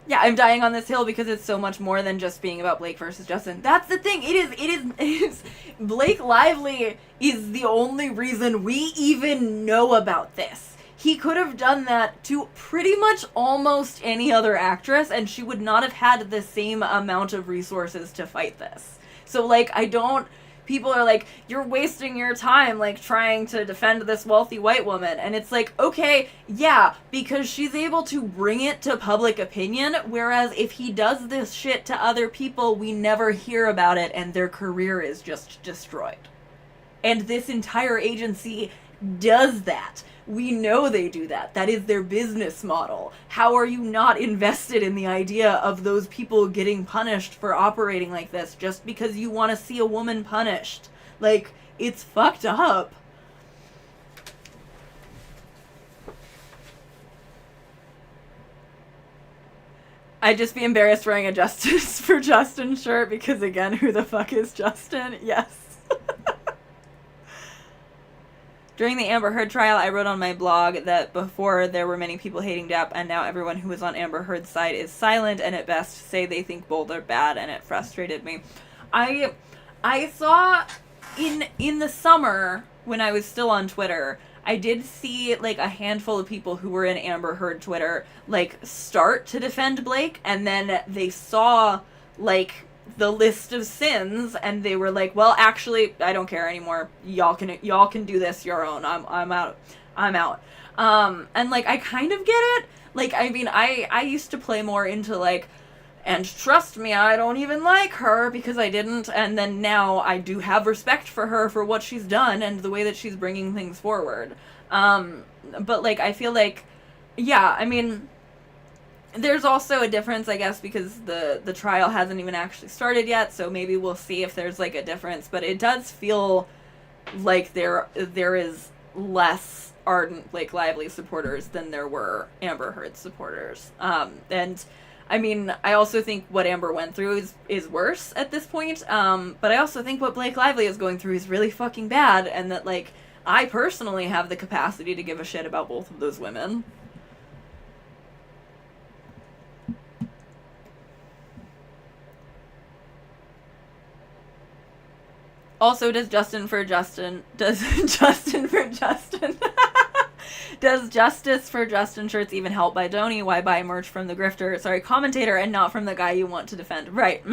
Yeah, I'm dying on this hill because it's so much more than just being about Blake versus Justin. That's the thing. It is. Blake Lively is the only reason we even know about this. He could have done that to pretty much almost any other actress, and she would not have had the same amount of resources to fight this. So, like, people are like, you're wasting your time, like, trying to defend this wealthy white woman. And it's like, okay, yeah, because she's able to bring it to public opinion, whereas if he does this shit to other people, we never hear about it and their career is just destroyed. And this entire agency does that. We know they do that. That is their business model. How are you not invested in the idea of those people getting punished for operating like this just because you want to see a woman punished? Like, it's fucked up. I'd just be embarrassed wearing a Justice for Justin shirt because, again, who the fuck is Justin? Yes. During the Amber Heard trial, I wrote on my blog that before there were many people hating Depp, and now everyone who was on Amber Heard's side is silent and at best say they think both are bad, and it frustrated me. I saw in the summer, when I was still on Twitter, I did see, like, a handful of people who were in Amber Heard Twitter, like, start to defend Blake, and then they saw, like, the list of sins, and they were like, well, actually, I don't care anymore. Y'all can do this your own. I'm out. And, like, I kind of get it. Like, I mean, I used to play more into, like, and trust me, I don't even like her because I didn't, and then now I do have respect for her for what she's done and the way that she's bringing things forward. But, like, I feel like, yeah, I mean, there's also a difference, I guess, because the trial hasn't even actually started yet, so maybe we'll see if there's, like, a difference, but it does feel like there is less ardent Blake Lively supporters than there were Amber Heard supporters. And I mean, I also think what Amber went through is worse at this point, but I also think what Blake Lively is going through is really fucking bad, and that, like, I personally have the capacity to give a shit about both of those women. Also, does Justice for Justin does Justice for Justin shirts even help by Donny? Why buy merch from the commentator and not from the guy you want to defend? Right.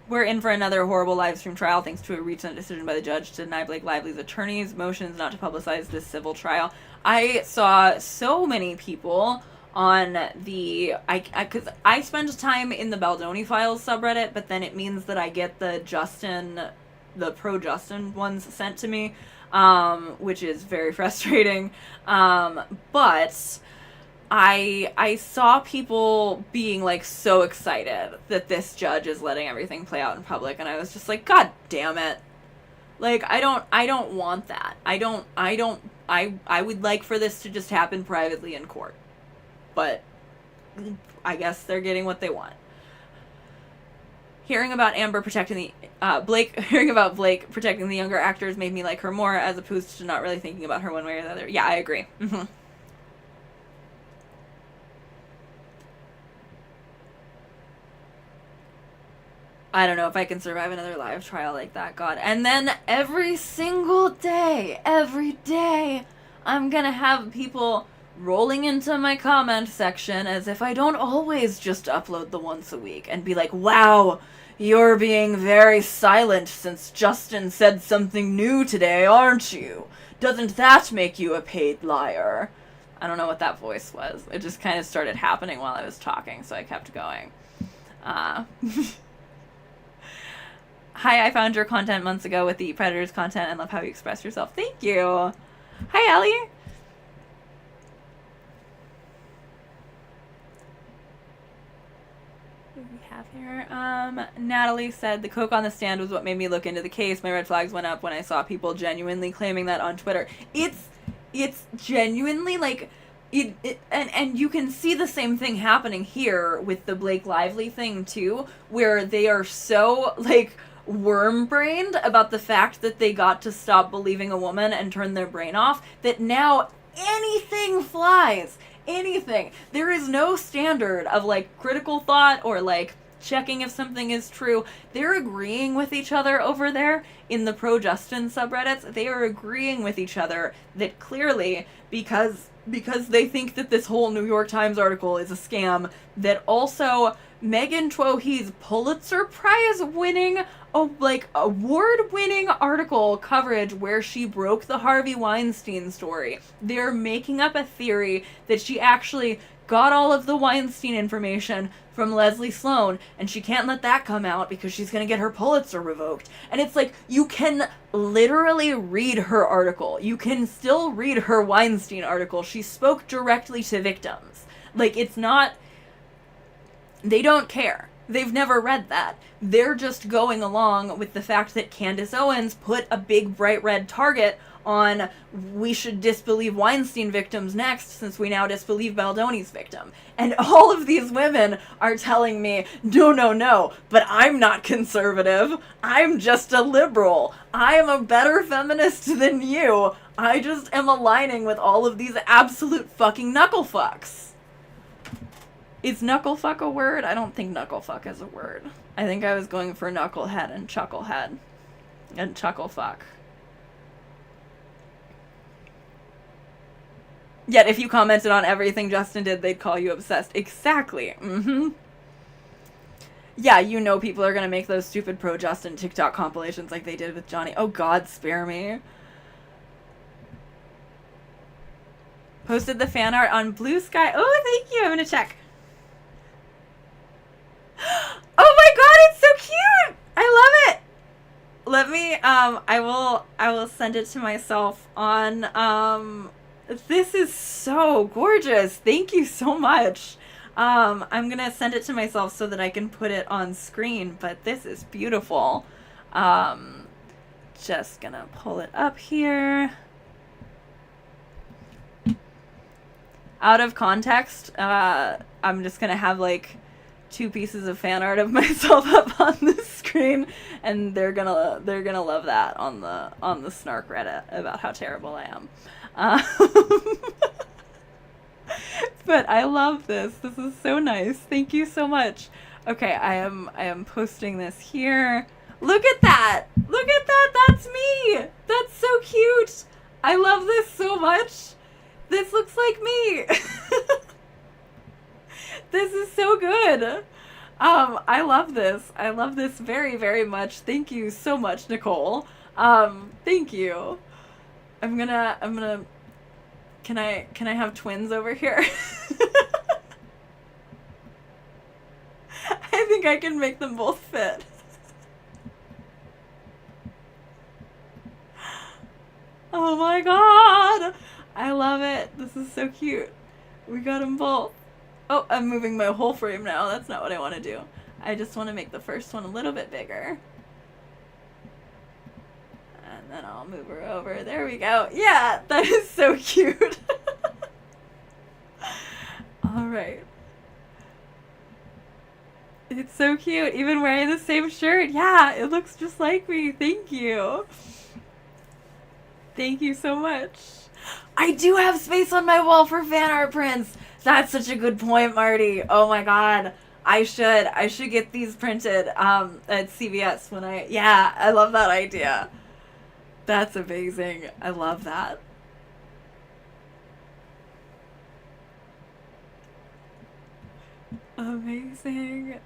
We're in for another horrible live stream trial thanks to a recent decision by the judge to deny Blake Lively's attorney's motions not to publicize this civil trial. I saw so many people on the, because I spend time in the Baldoni Files subreddit, but then it means that I get the pro-Justin ones sent to me, which is very frustrating. But I saw people being like so excited that this judge is letting everything play out in public, and I was just like, God damn it. Like, I don't want that. I would like for this to just happen privately in court. But I guess they're getting what they want. Hearing about Amber protecting hearing about Blake protecting the younger actors made me like her more, as opposed to not really thinking about her one way or the other. Yeah, I agree. Mm-hmm. I don't know if I can survive another live trial like that, God. And then every single day, every day, I'm gonna have people rolling into my comment section as if I don't always just upload the once a week and be like, wow, you're being very silent since Justin said something new today, aren't you? Doesn't that make you a paid liar? I don't know what that voice was. It just kind of started happening while I was talking, so I kept going. Hi, I found your content months ago with the Eat Predators content and love how you express yourself. Thank you. Hi, Ellie. What do we have here? Natalie said the coke on the stand was what made me look into the case. My red flags went up when I saw people genuinely claiming that on Twitter. It's genuinely like and you can see the same thing happening here with the Blake Lively thing too, where they are so like worm-brained about the fact that they got to stop believing a woman and turn their brain off, that now anything flies. Anything. There is no standard of like critical thought or like checking if something is true. They're agreeing with each other over there in the pro-Justin subreddits. They are agreeing with each other that clearly, because they think that this whole New York Times article is a scam, that also Megan Twohey's Pulitzer Prize winning, award-winning article coverage where she broke the Harvey Weinstein story. They're making up a theory that she actually got all of the Weinstein information from Leslie Sloan, and she can't let that come out because she's gonna get her Pulitzer revoked. And it's like, you can literally read her article. You can still read her Weinstein article. She spoke directly to victims. Like, it's not... They don't care. They've never read that. They're just going along with the fact that Candace Owens put a big bright red target on we should disbelieve Weinstein victims next since we now disbelieve Baldoni's victim. And all of these women are telling me, no, but I'm not conservative. I'm just a liberal. I am a better feminist than you. I just am aligning with all of these absolute fucking knucklefucks. Is knucklefuck a word? I don't think knucklefuck is a word. I think I was going for knucklehead and chucklehead and chucklefuck. Yet if you commented on everything Justin did, they'd call you obsessed. Exactly. Mm-hmm. Yeah, you know people are gonna make those stupid pro-Justin TikTok compilations like they did with Johnny. Oh God, spare me. Posted the fan art on Blue Sky. Oh, thank you. I'm gonna check. Oh my God, it's so cute. I love it. Let me, I will send it to myself on, this is so gorgeous. Thank you so much. I'm gonna send it to myself so that I can put it on screen, but this is beautiful. Just gonna pull it up here. Out of context, I'm just gonna have like 2 pieces of fan art of myself up on the screen, and they're gonna love that on the Snark Reddit about how terrible I am. But I love this. This is so nice. Thank you so much. Okay, I am posting this here. Look at that. Look at that. That's me. That's so cute. I love this so much. This looks like me. This is so good. I love this. I love this very, very much. Thank you so much, Nicole. Thank you. I'm gonna, can I have twins over here? think I can make them both fit. Oh my god! I love it. This is so cute. We got them both. Oh, I'm moving my whole frame now. That's not what I want to do. I just want to make the first one a little bit bigger. And then I'll move her over. There we go. Yeah, that is so cute. Alright. It's so cute. Even wearing the same shirt. Yeah, it looks just like me. Thank you. Thank you so much. I do have space on my wall for fan art prints. That's such a good point, Marty. Oh my god. I should get these printed at CVS when I love that idea. That's amazing. I love that. Amazing.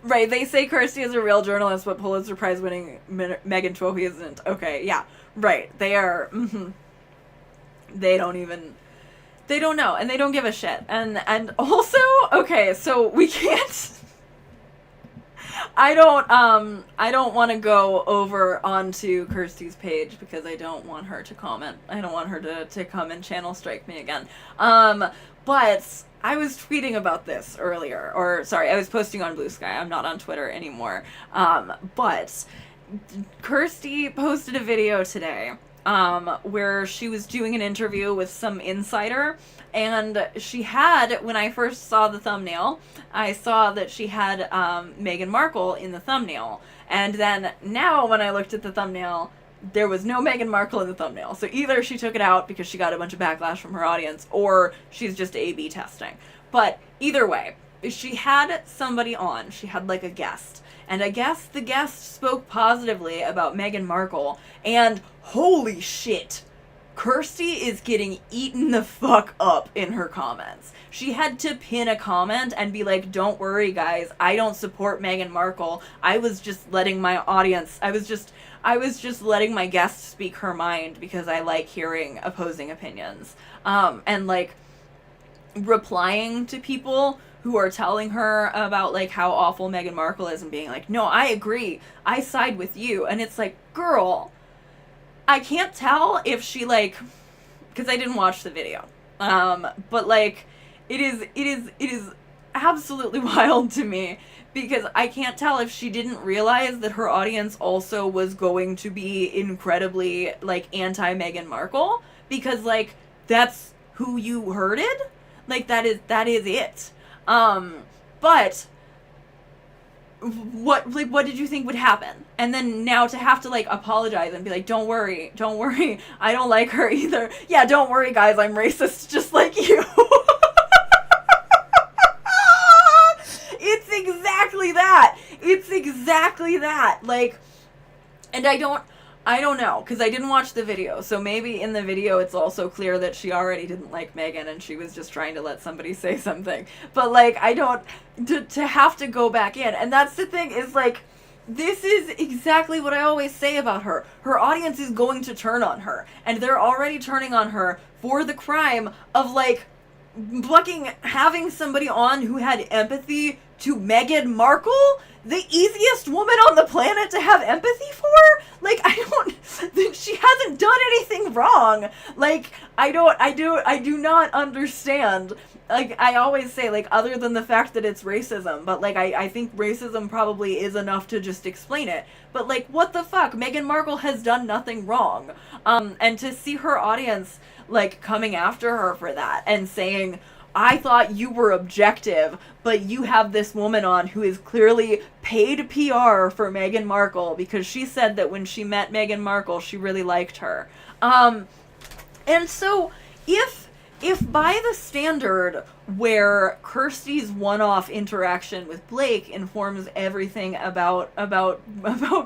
Right, they say Kirsty is a real journalist, but Pulitzer Prize winning Megan Twohy isn't. Okay, yeah, right. They are. They don't know, and they don't give a shit. And also, okay, so we can't. I don't want to go over onto Kirsty's page because I don't want her to comment. I don't want her to come and channel strike me again. But I was tweeting about this earlier, or sorry, I was posting on Blue Sky. I'm not on Twitter anymore. But Kirsty posted a video today where she was doing an interview with some insider, and she had, when I first saw the thumbnail, I saw that she had Meghan Markle in the thumbnail, and then now when I looked at the thumbnail, there was no Meghan Markle in the thumbnail. So either she took it out because she got a bunch of backlash from her audience, or she's just A/B testing. But either way, she had somebody on. She had like a guest. And I guess the guest spoke positively about Meghan Markle, and holy shit, Kirsty is getting eaten the fuck up in her comments. She had to pin a comment and be like, don't worry guys, I don't support Meghan Markle. I was just letting my audience, I was just letting my guest speak her mind because I like hearing opposing opinions. And like replying to people who are telling her about like how awful Meghan Markle is and being like, no, I agree, I side with you. And it's like, girl, I can't tell if she like, because I didn't watch the video, but like it is absolutely wild to me because I can't tell if she didn't realize that her audience also was going to be incredibly like anti Meghan Markle, because like that's who you herded, like that is it. But what did you think would happen? And then now to have to like apologize and be like, don't worry, I don't like her either. Yeah, don't worry guys, I'm racist just like you. It's exactly that. Like, and I don't know, because I didn't watch the video, so maybe in the video it's also clear that she already didn't like Meghan and she was just trying to let somebody say something. But like, I don't, to have to go back in, and that's the thing, is like, this is exactly what I always say about her. Her audience is going to turn on her, and they're already turning on her for the crime of like fucking having somebody on who had empathy to Meghan Markle, the easiest woman on the planet to have empathy for. Like, she hasn't done anything wrong. Like, I do not understand. Like, I always say, like, other than the fact that it's racism, but like, I think racism probably is enough to just explain it. But like, what the fuck? Meghan Markle has done nothing wrong. And to see her audience like coming after her for that and saying, I thought you were objective, but you have this woman on who is clearly paid PR for Meghan Markle because she said that when she met Meghan Markle, she really liked her. And so if by the standard where Kirsty's one-off interaction with Blake informs everything about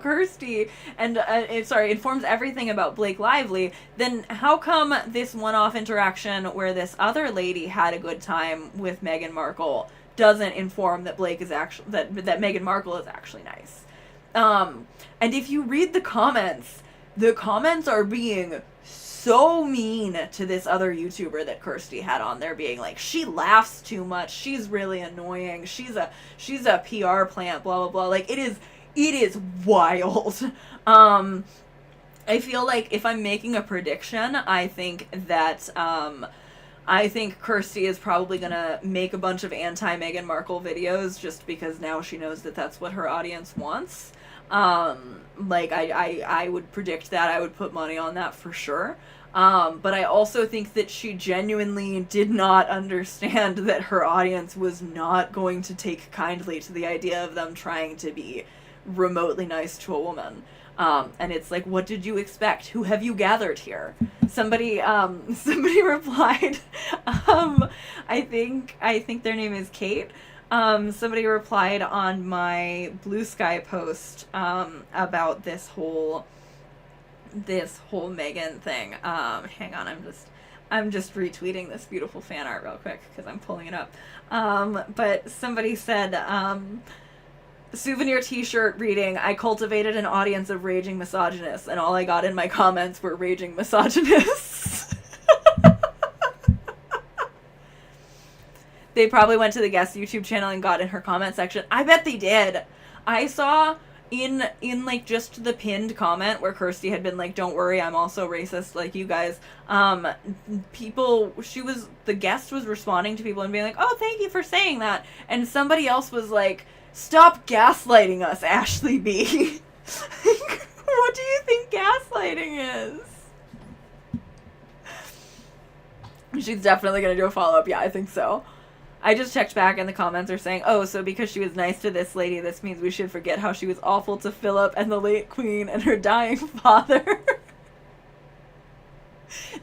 Kirsty and informs everything about Blake Lively, then how come this one-off interaction where this other lady had a good time with Meghan Markle doesn't inform that Blake is actually that Meghan Markle is actually nice? And if you read the comments are being so mean to this other YouTuber that Kirsty had on there, being like, she laughs too much, she's really annoying, she's a PR plant, blah blah blah. Like, it is wild. I feel like if I'm making a prediction, I think that I think Kirsty is probably gonna make a bunch of anti-Meghan Markle videos, just because now she knows that that's what her audience wants. Like, I would predict that. I would put money on that for sure. But I also think that she genuinely did not understand that her audience was not going to take kindly to the idea of them trying to be remotely nice to a woman. And it's like, what did you expect? Who have you gathered here? Somebody replied, I think their name is Kate. Somebody replied on my Blue Sky post, about this whole Meghan thing. Hang on, I'm just retweeting this beautiful fan art real quick because I'm pulling it up. But somebody said, souvenir t-shirt reading, I cultivated an audience of raging misogynists, and all I got in my comments were raging misogynists. They probably went to the guest YouTube channel and got in her comment section. I bet they did. I saw in like just the pinned comment where Kirsty had been like, don't worry, I'm also racist like you guys. The guest was responding to people and being like, oh, thank you for saying that. And somebody else was like, stop gaslighting us, Ashley B. What do you think gaslighting is? She's definitely going to do a follow-up. Yeah, I think so. I just checked back and the comments are saying, oh, so because she was nice to this lady, this means we should forget how she was awful to Philip and the late queen and her dying father.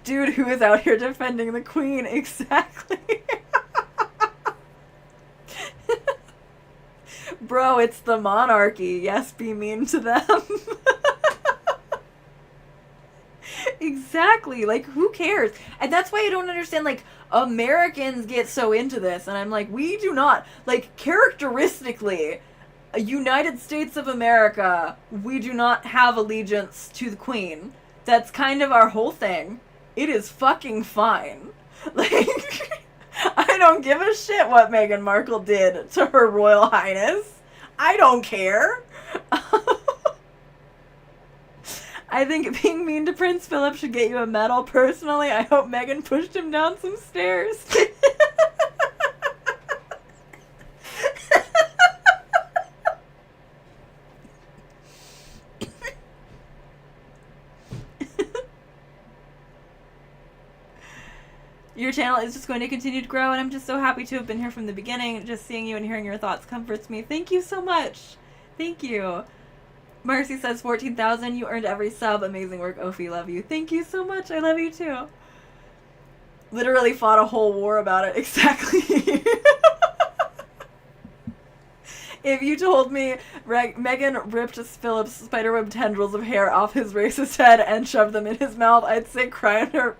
Dude, who is out here defending the queen? Exactly. Bro, it's the monarchy. Yes, be mean to them. Exactly. Like, who cares? And that's why I don't understand, like, Americans get so into this, and I'm like, we do not. Like, characteristically, United States of America, we do not have allegiance to the queen. That's kind of our whole thing. It is fucking fine. Like, I don't give a shit what Meghan Markle did to her Royal Highness. I don't care. I think being mean to Prince Philip should get you a medal. Personally, I hope Meghan pushed him down some stairs. Your channel is just going to continue to grow, and I'm just so happy to have been here from the beginning. Just seeing you and hearing your thoughts comforts me. Thank you so much. Thank you. Marcy says 14,000. You earned every sub. Amazing work, Ophi. Love you. Thank you so much. I love you too. Literally fought a whole war about it. Exactly. If you told me Meghan ripped Philip's spiderweb tendrils of hair off his racist head and shoved them in his mouth, I'd say crown her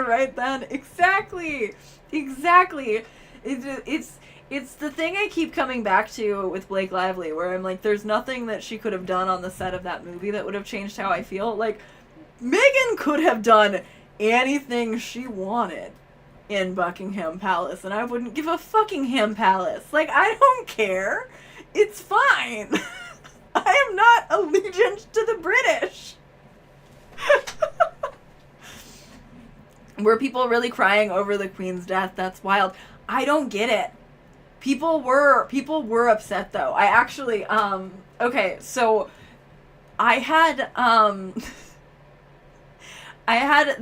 right then. Exactly. Exactly. It's the thing I keep coming back to with Blake Lively, where I'm like, there's nothing that she could have done on the set of that movie that would have changed how I feel. Like, Meghan could have done anything she wanted in Buckingham Palace, and I wouldn't give a fucking ham palace. Like, I don't care. It's fine. I am not allegiant to the British. Were people really crying over the Queen's death? That's wild. I don't get it. People were upset though. I actually, okay, so I had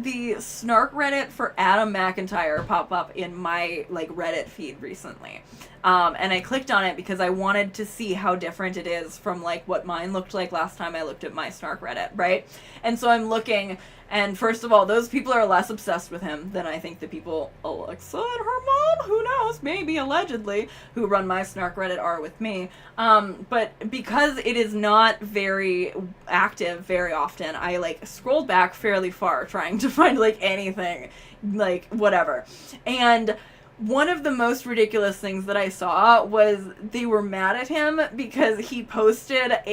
the snark Reddit for Adam McIntyre pop up in my, like, Reddit feed recently. And I clicked on it because I wanted to see how different it is from, like, what mine looked like last time I looked at my snark Reddit, right? And so I'm looking, and first of all, those people are less obsessed with him than I think the people, Alexa and her mom, who knows, maybe, allegedly, who run my snark Reddit are with me. But because it is not very active very often, I, like, scrolled back fairly far trying to find, like, anything, like, whatever. And one of the most ridiculous things that I saw was they were mad at him because he posted an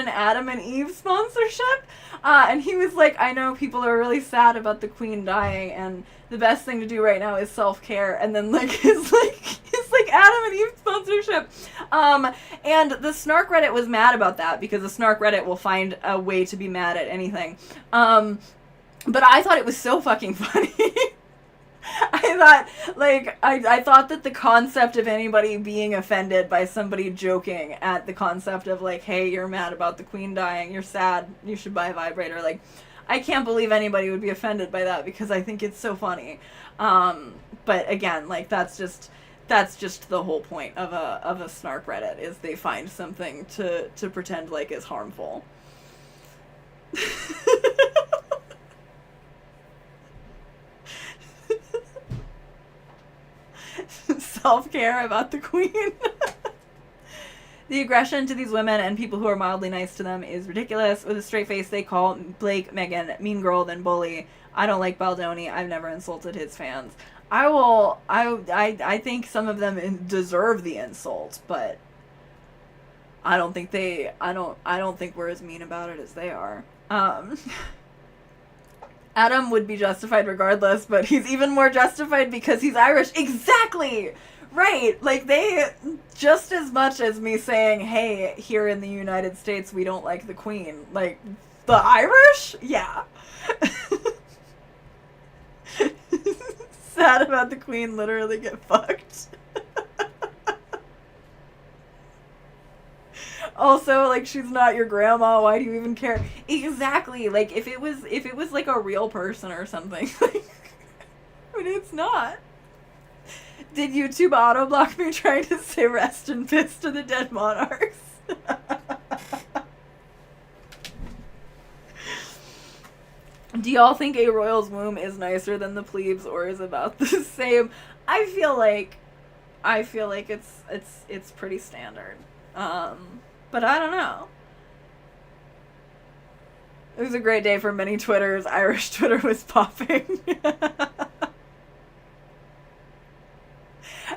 Adam and Eve sponsorship, and he was like, I know people are really sad about the Queen dying, and the best thing to do right now is self-care, and then his Adam and Eve sponsorship, and the Snark Reddit was mad about that because the Snark Reddit will find a way to be mad at anything, but I thought it was so fucking funny. I thought that the concept of anybody being offended by somebody joking at the concept of, like, hey, you're mad about the Queen dying, you're sad, you should buy a vibrator, like, I can't believe anybody would be offended by that because I think it's so funny. But again, like, that's just the whole point of a Snark Reddit, is they find something to pretend like is harmful. Self-care about the Queen. The aggression to these women and people who are mildly nice to them is ridiculous. With a straight face, they call Blake Meghan mean girl, then bully. I don't like Baldoni. I've never insulted his fans. I think some of them deserve the insult, but I don't think we're as mean about it as they are. Adam would be justified regardless, but he's even more justified because he's Irish. Exactly! Right! Like, they, just as much as me saying, hey, here in the United States we don't like the Queen, like, the Irish? Yeah. Sad about the Queen literally get fucked. Also, like, she's not your grandma, why do you even care? Exactly, like, if it was like a real person or something, like, but it's not. Did YouTube auto-block me trying to say rest in peace to the dead monarchs? Do y'all think a royal's womb is nicer than the plebes, or is about the same? I feel like it's pretty standard. But I don't know. It was a great day for many Twitters. Irish Twitter was popping.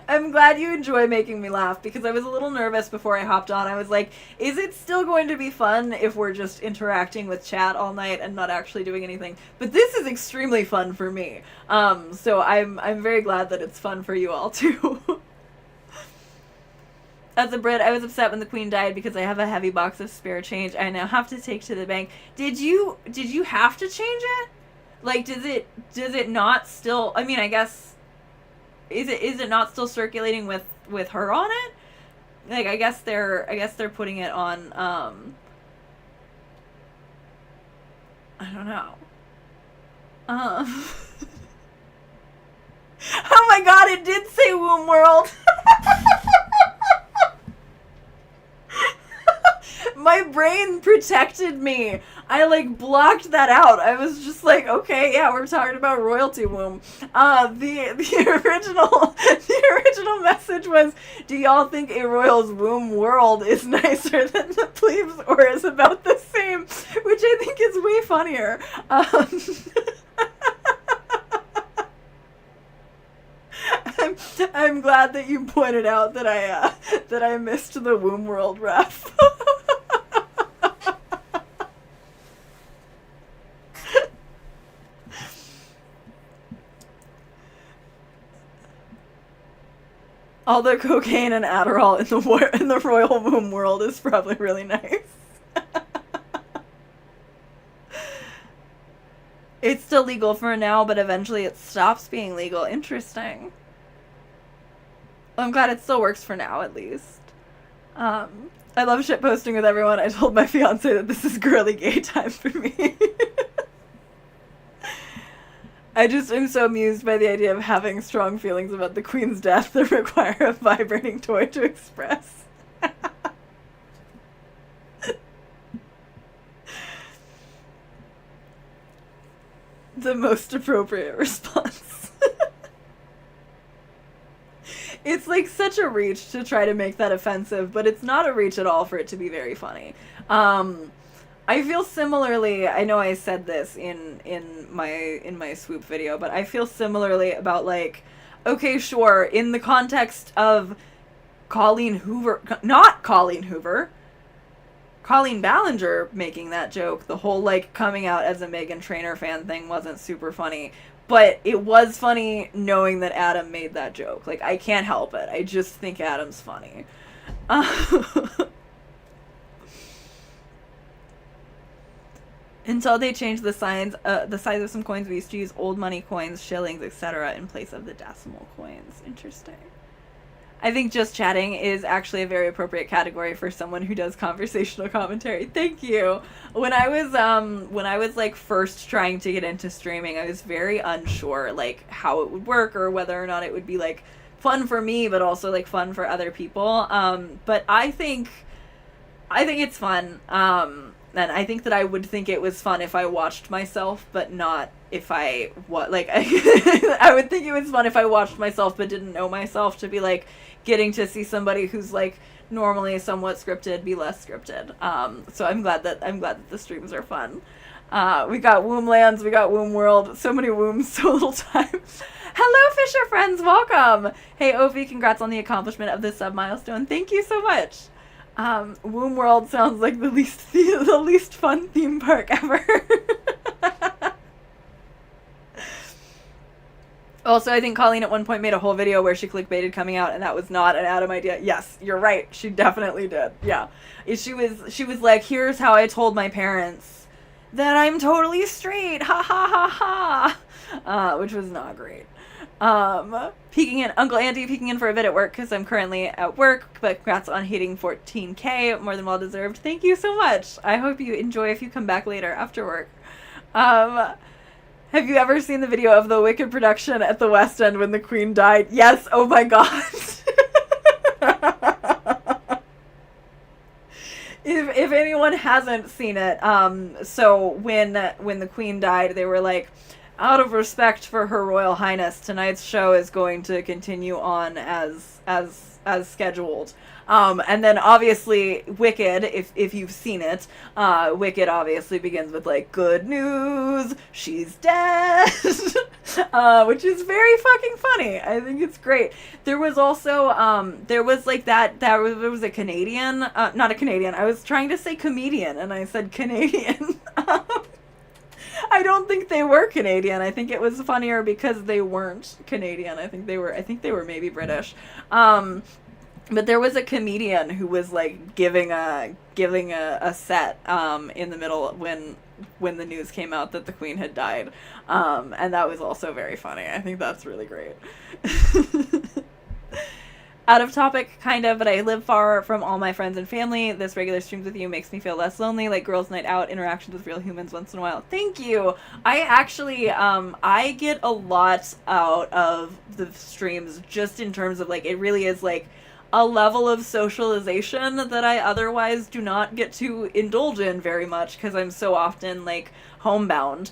I'm glad you enjoy making me laugh, because I was a little nervous before I hopped on. I was like, is it still going to be fun if we're just interacting with chat all night and not actually doing anything? But this is extremely fun for me. So I'm very glad that it's fun for you all too. As a Brit, I was upset when the Queen died because I have a heavy box of spare change I now have to take to the bank. Did you have to change it? Like, does it not still, I mean, I guess, is it not still circulating with her on it? Like, I guess they're putting it on, I don't know. Oh my god, it did say Womb World! My brain protected me. I, like, blocked that out. I was just like, okay, yeah, we're talking about royalty womb. The original message was, do y'all think a royal's womb world is nicer than the plebes, or is about the same? Which I think is way funnier. I'm glad that you pointed out that I missed the womb world ref. All the cocaine and Adderall in the royal womb world is probably really nice. It's still legal for now, but eventually it stops being legal. Interesting. Well, I'm glad it still works for now, at least. I love shitposting with everyone. I told my fiance that this is girly gay time for me. I just am so amused by the idea of having strong feelings about the Queen's death that require a vibrating toy to express. The most appropriate response. It's like such a reach to try to make that offensive, but it's not a reach at all for it to be very funny. I feel similarly, I know I said this in my swoop video, but I feel similarly about, like, okay, sure, in the context of Colleen Hoover, not Colleen Hoover, Colleen Ballinger making that joke, the whole, like, coming out as a Meghan Trainor fan thing wasn't super funny. But it was funny knowing that Adam made that joke. Like, I can't help it. I just think Adam's funny. Until they changed the signs, the size of some coins, we used to use old money coins, shillings, etc. in place of the decimal coins. Interesting. I think just chatting is actually a very appropriate category for someone who does conversational commentary. Thank you. When I was like first trying to get into streaming, I was very unsure like how it would work or whether or not it would be like fun for me, but also like fun for other people. But I think it's fun. And I think that I would think it was fun if I watched myself, but not if I I would think it was fun if I watched myself but didn't know myself, to be like getting to see somebody who's like normally somewhat scripted be less scripted. So I'm glad that the streams are fun. We got Womb Lands, we got Womb World, so many wombs, so little time. Hello, Fisher friends, welcome. Hey, Ovi, congrats on the accomplishment of this sub milestone. Thank you so much. Womb World sounds like the least fun theme park ever. Also, I think Colleen at one point made a whole video where she clickbaited coming out, and that was not an Adam idea. Yes, you're right. She definitely did. Yeah. She was like, here's how I told my parents that I'm totally straight. Ha ha ha ha. Which was not great. Peeking in, Uncle Andy peeking in for a bit at work because I'm currently at work, but congrats on hitting 14K, more than well deserved. Thank you so much. I hope you enjoy if you come back later after work. Have you ever seen the video of the Wicked production at the West End when the Queen died? Yes, oh my god. If anyone hasn't seen it, so when the Queen died, they were like, out of respect for Her Royal Highness, tonight's show is going to continue on as scheduled. And then obviously Wicked, if you've seen it, Wicked obviously begins with like, good news, she's dead, which is very fucking funny. I think it's great. There was also, there was like there was a Canadian, not a Canadian, I was trying to say comedian and I said Canadian. I don't think they were Canadian. I think it was funnier because they weren't Canadian. I think they were maybe British. But there was a comedian who was like giving a set in the middle when the news came out that the Queen had died. And that was also very funny. I think that's really great. Out of topic, kind of, but I live far from all my friends and family. This regular streams with you makes me feel less lonely, like girls' night out, interactions with real humans once in a while. Thank you! I actually, I get a lot out of the streams just in terms of, like, it really is, like, a level of socialization that I otherwise do not get to indulge in very much because I'm so often, like, homebound.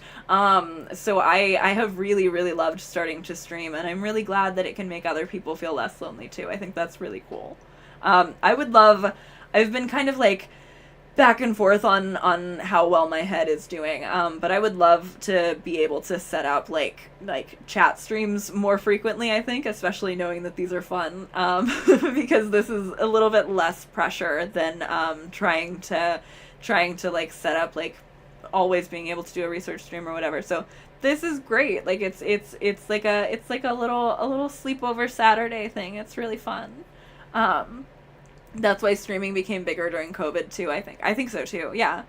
So I have really, really loved starting to stream, and I'm really glad that it can make other people feel less lonely too. I think that's really cool. I've been kind of like back and forth on how well my head is doing, but I would love to be able to set up like chat streams more frequently, I think, especially knowing that these are fun, because this is a little bit less pressure than trying to like set up like always being able to do a research stream or whatever. So this is great. Like it's like a little sleepover Saturday thing. It's really fun. That's why streaming became bigger during COVID too, I think so too. Yeah.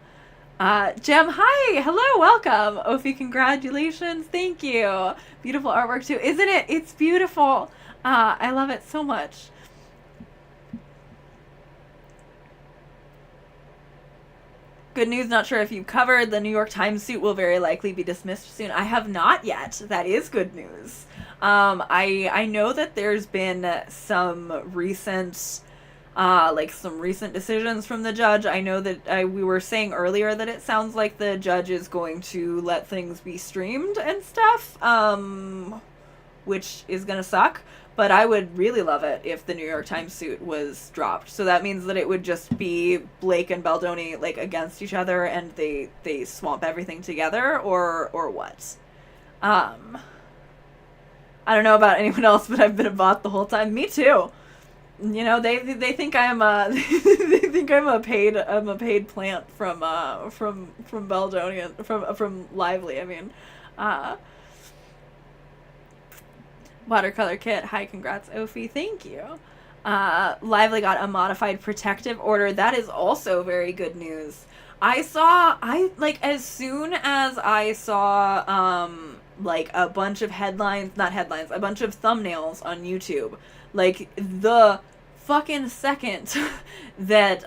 Jem, hi, hello, welcome. Ophi, congratulations. Thank you. Beautiful artwork too, isn't it? It's beautiful. I love it so much. Good news, not sure if you covered, the New York Times suit will very likely be dismissed soon. I have not yet. That is good news. I know that there's been some recent decisions from the judge. I know that we were saying earlier that it sounds like the judge is going to let things be streamed and stuff, which is gonna suck. But I would really love it if the New York Times suit was dropped. So that means that it would just be Blake and Baldoni like against each other, and they swamp everything together, or what? I don't know about anyone else, but I've been a bot the whole time. Me too. You know, they think I'm they think I'm a paid plant from Beldonian from Lively. I mean, watercolor kit. Hi, congrats, Ophi. Thank you. Lively got a modified protective order. That is also very good news. I like, as soon as I saw like a bunch of headlines, not headlines, a bunch of thumbnails on YouTube, like the fucking second that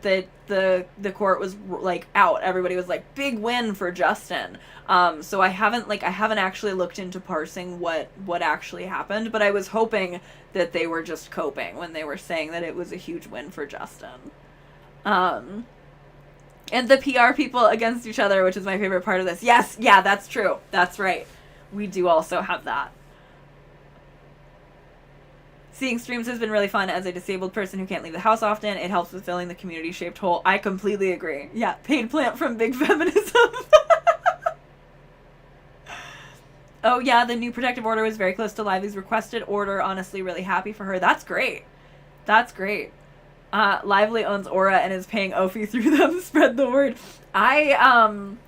that the court was like out, everybody was like, big win for Justin. So I haven't actually looked into parsing what actually happened, but I was hoping that they were just coping when they were saying that it was a huge win for Justin. And the PR people against each other, which is my favorite part of this. Yes, yeah, that's true. That's right. We do also have that. Seeing streams has been really fun as a disabled person who can't leave the house often. It helps with filling the community-shaped hole. I completely agree. Yeah, paid plant from big feminism. Oh yeah, the new protective order was very close to Lively's requested order. Honestly, really happy for her. That's great. That's great. Lively owns Aura and is paying Ophi through them to spread the word. I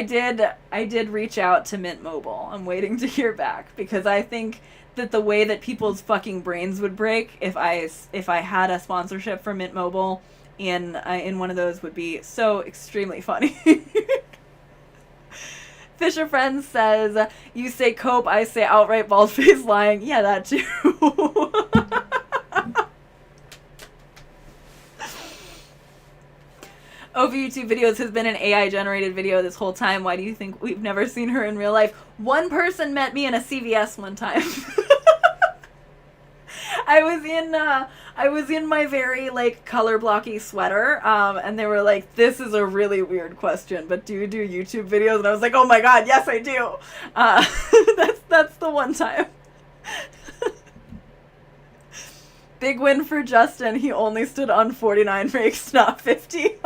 did reach out to Mint Mobile. I'm waiting to hear back, because I think that the way that people's fucking brains would break if I had a sponsorship for Mint Mobile in one of those would be so extremely funny. Fisher Friends says, you say cope, I say outright bald-faced lying. Yeah, that too. Over YouTube videos has been an AI-generated video this whole time. Why do you think we've never seen her in real life? One person met me in a CVS one time. I was in my very, like, color blocky sweater, and they were like, this is a really weird question, but do you do YouTube videos? And I was like, oh my god, yes I do. That's the one time. Big win for Justin. He only stood on 49 rakes, not 50.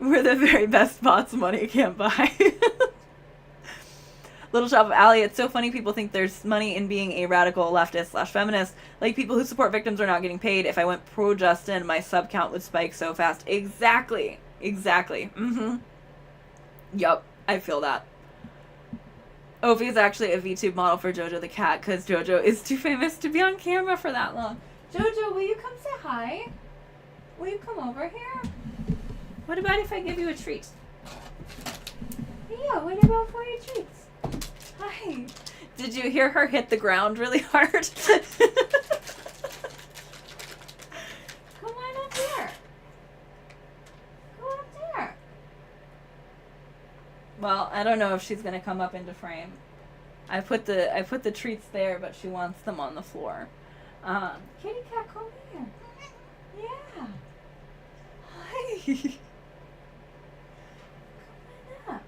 We're the very best bots money can't buy. Little Shop of Alley, it's so funny people think there's money in being a radical leftist / feminist. Like, people who support victims are not getting paid. If I went pro Justin, my sub count would spike so fast. Exactly. Exactly. Mm-hmm. Yup. I feel that. Ophi is actually a VTube model for Jojo the cat, because Jojo is too famous to be on camera for that long. Jojo, will you come say hi? Will you come over here? What about if I give you a treat? Yeah, what about for your treats? Hi. Did you hear her hit the ground really hard? Come on up here. Go up there. Well, I don't know if she's gonna come up into frame. I put the treats there, but she wants them on the floor. Kitty cat, come here. Yeah. Hi. Come on up.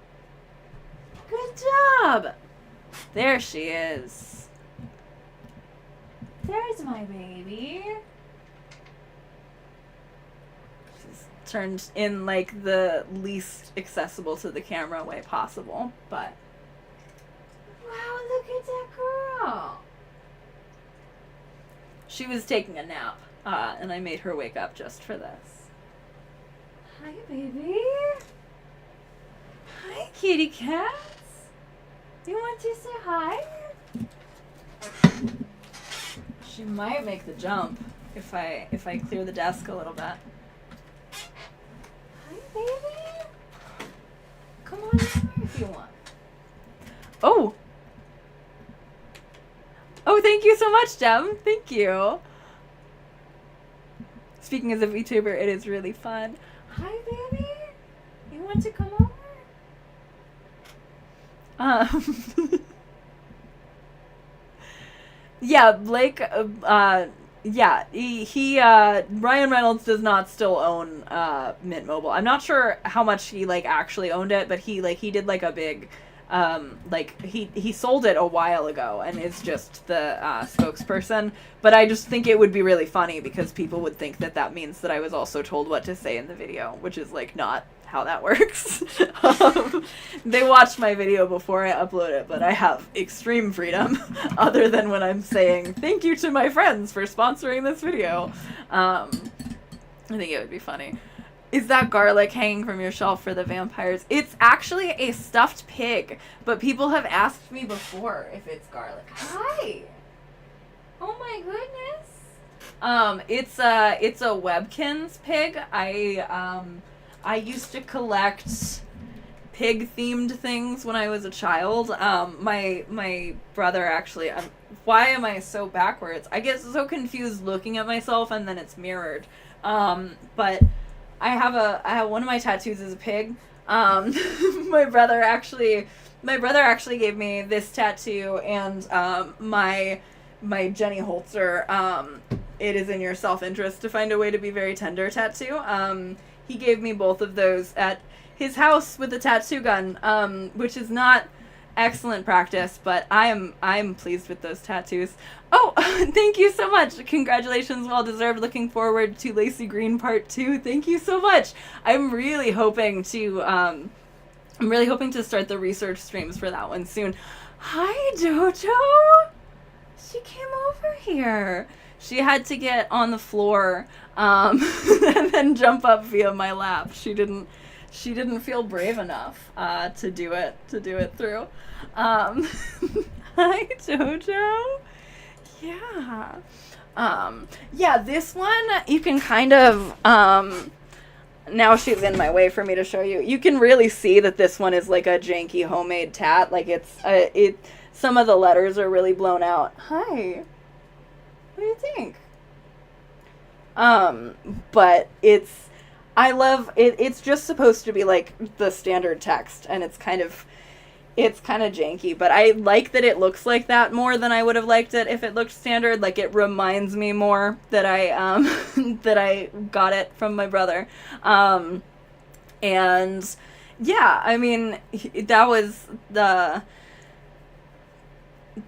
Good job. There she is. There's my baby. She's turned in like the least accessible to the camera way possible, but wow, look at that girl. She was taking a nap, and I made her wake up just for this. Hi, baby. Hi, kitty cats. You want to say hi? She might make the jump if I clear the desk a little bit. Hi, baby. Come on over if you want. Oh. Oh, thank you so much, Jem. Thank you. Speaking as a VTuber, it is really fun. Hi, baby. You want to come over? Yeah, Blake, yeah, he Ryan Reynolds does not still own, Mint Mobile. I'm not sure how much he, like, actually owned it, but he did, like, a big like he sold it a while ago and is just the spokesperson. But I just think it would be really funny because people would think that that means that I was also told what to say in the video, which is like not how that works. They watched my video before I upload it, but I have extreme freedom other than when I'm saying thank you to my friends for sponsoring this video. I think it would be funny. Is that garlic hanging from your shelf for the vampires? It's actually a stuffed pig, but people have asked me before if it's garlic. Hi! Oh my goodness! It's a Webkinz pig. I used to collect pig-themed things when I was a child. My brother actually... why am I so backwards? I get so confused looking at myself and then it's mirrored. But I have one of my tattoos is a pig. My brother actually gave me this tattoo and my Jenny Holzer it is in your self-interest to find a way to be very tender tattoo. He gave me both of those at his house with a tattoo gun, which is not excellent practice, but I'm pleased with those tattoos. Oh, thank you so much. Congratulations, well deserved. Looking forward to Lacey Green Part 2. Thank you so much. I'm really hoping to start the research streams for that one soon. Hi, Jojo. She came over here. She had to get on the floor and then jump up via my lap. She didn't feel brave enough to do it through. Hi, Jojo. Yeah. Yeah, this one you can kind of now she's in my way for me to show you. You can really see that this one is like a janky homemade tat. Like it's some of the letters are really blown out. Hi. What do you think? But I love it. It's just supposed to be like the standard text, and it's kind of janky, but I like that it looks like that more than I would have liked it if it looked standard. Like, it reminds me more that I that I got it from my brother. And yeah, I mean,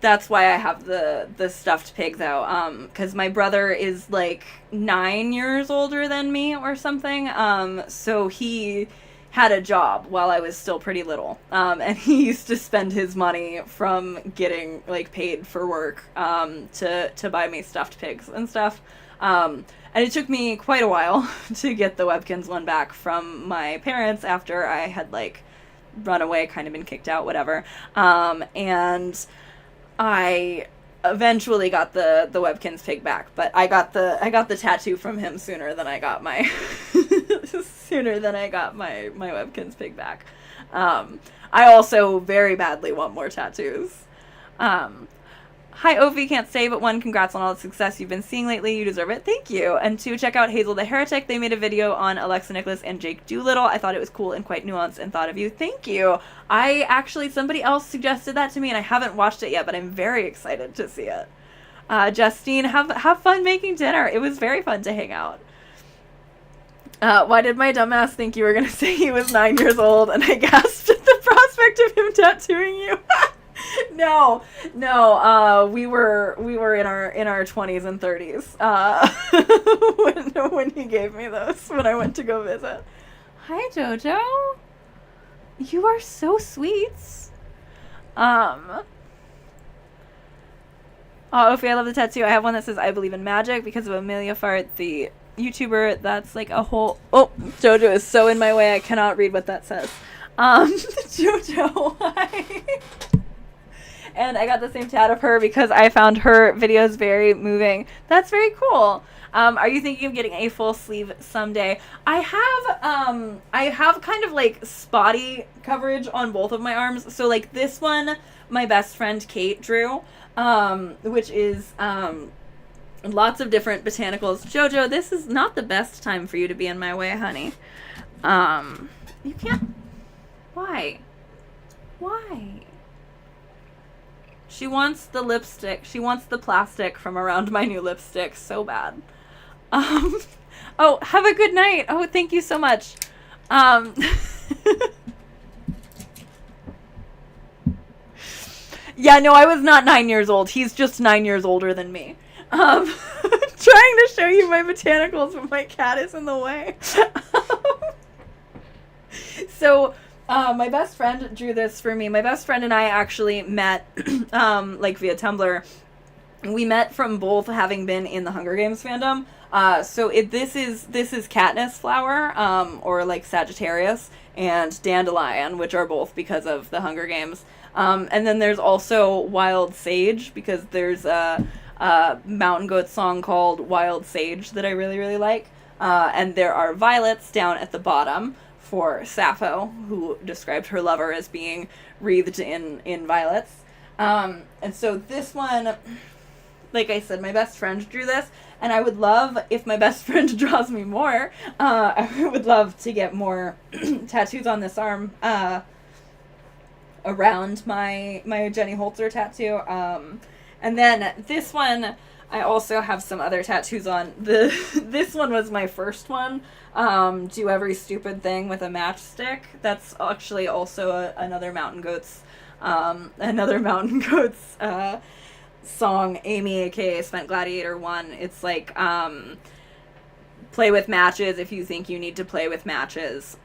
that's why I have the stuffed pig, though, because my brother is like 9 years older than me or something, so he had a job while I was still pretty little, and he used to spend his money from getting like paid for work to buy me stuffed pigs and stuff, and it took me quite a while to get the Webkinz one back from my parents after I had like run away, kind of been kicked out, whatever, and I eventually got the Webkinz pig back, but I got the tattoo from him sooner than I got my my Webkinz pig back. I also very badly want more tattoos. Hi, Ovi, can't say but one, congrats on all the success you've been seeing lately. You deserve it. Thank you. And two, check out Hazel the Heretic. They made a video on Alexa Nicholas and Jake Doolittle. I thought it was cool and quite nuanced and thought of you. Thank you. Somebody else suggested that to me, and I haven't watched it yet, but I'm very excited to see it. Justine, have fun making dinner. It was very fun to hang out. Why did my dumbass think you were going to say he was 9 years old, and I gasped at the prospect of him tattooing you? No, we were in our 20s and 30s when he gave me those when I went to go visit. Hi, Jojo. You are so sweet. Oh, Ophi, I love the tattoo. I have one that says I believe in magic because of Amelia Fart, the YouTuber. That's like a whole... Oh, Jojo is so in my way I cannot read what that says. Jojo, hi. And I got the same tat of her because I found her videos very moving. That's very cool. Are you thinking of getting a full sleeve someday? I have kind of like spotty coverage on both of my arms. So like this one, my best friend Kate drew, which is lots of different botanicals. Jojo, this is not the best time for you to be in my way, honey. You can't. Why? She wants the lipstick. She wants the plastic from around my new lipstick so bad. Oh, have a good night. Oh, thank you so much. Yeah, no, I was not 9 years old. He's just 9 years older than me. Trying to show you my botanicals, but my cat is in the way. So, my best friend drew this for me. My best friend and I actually met, like, via Tumblr. We met from both having been in the Hunger Games fandom. So this is Katniss flower, or like Sagittarius, and Dandelion, which are both because of the Hunger Games. And then there's also Wild Sage, because there's a Mountain Goat song called Wild Sage that I really, really like. And there are violets down at the bottom for Sappho, who described her lover as being wreathed in violets. And so this one, like I said, my best friend drew this, and I would love, if my best friend draws me more, I would love to get more tattoos on this arm, around my Jenny Holzer tattoo. And then this one, I also have some other tattoos on. This one was my first one, do every stupid thing with a matchstick. That's actually also another Mountain Goats, song, Amy, aka Spent Gladiator 1. It's like, play with matches if you think you need to play with matches.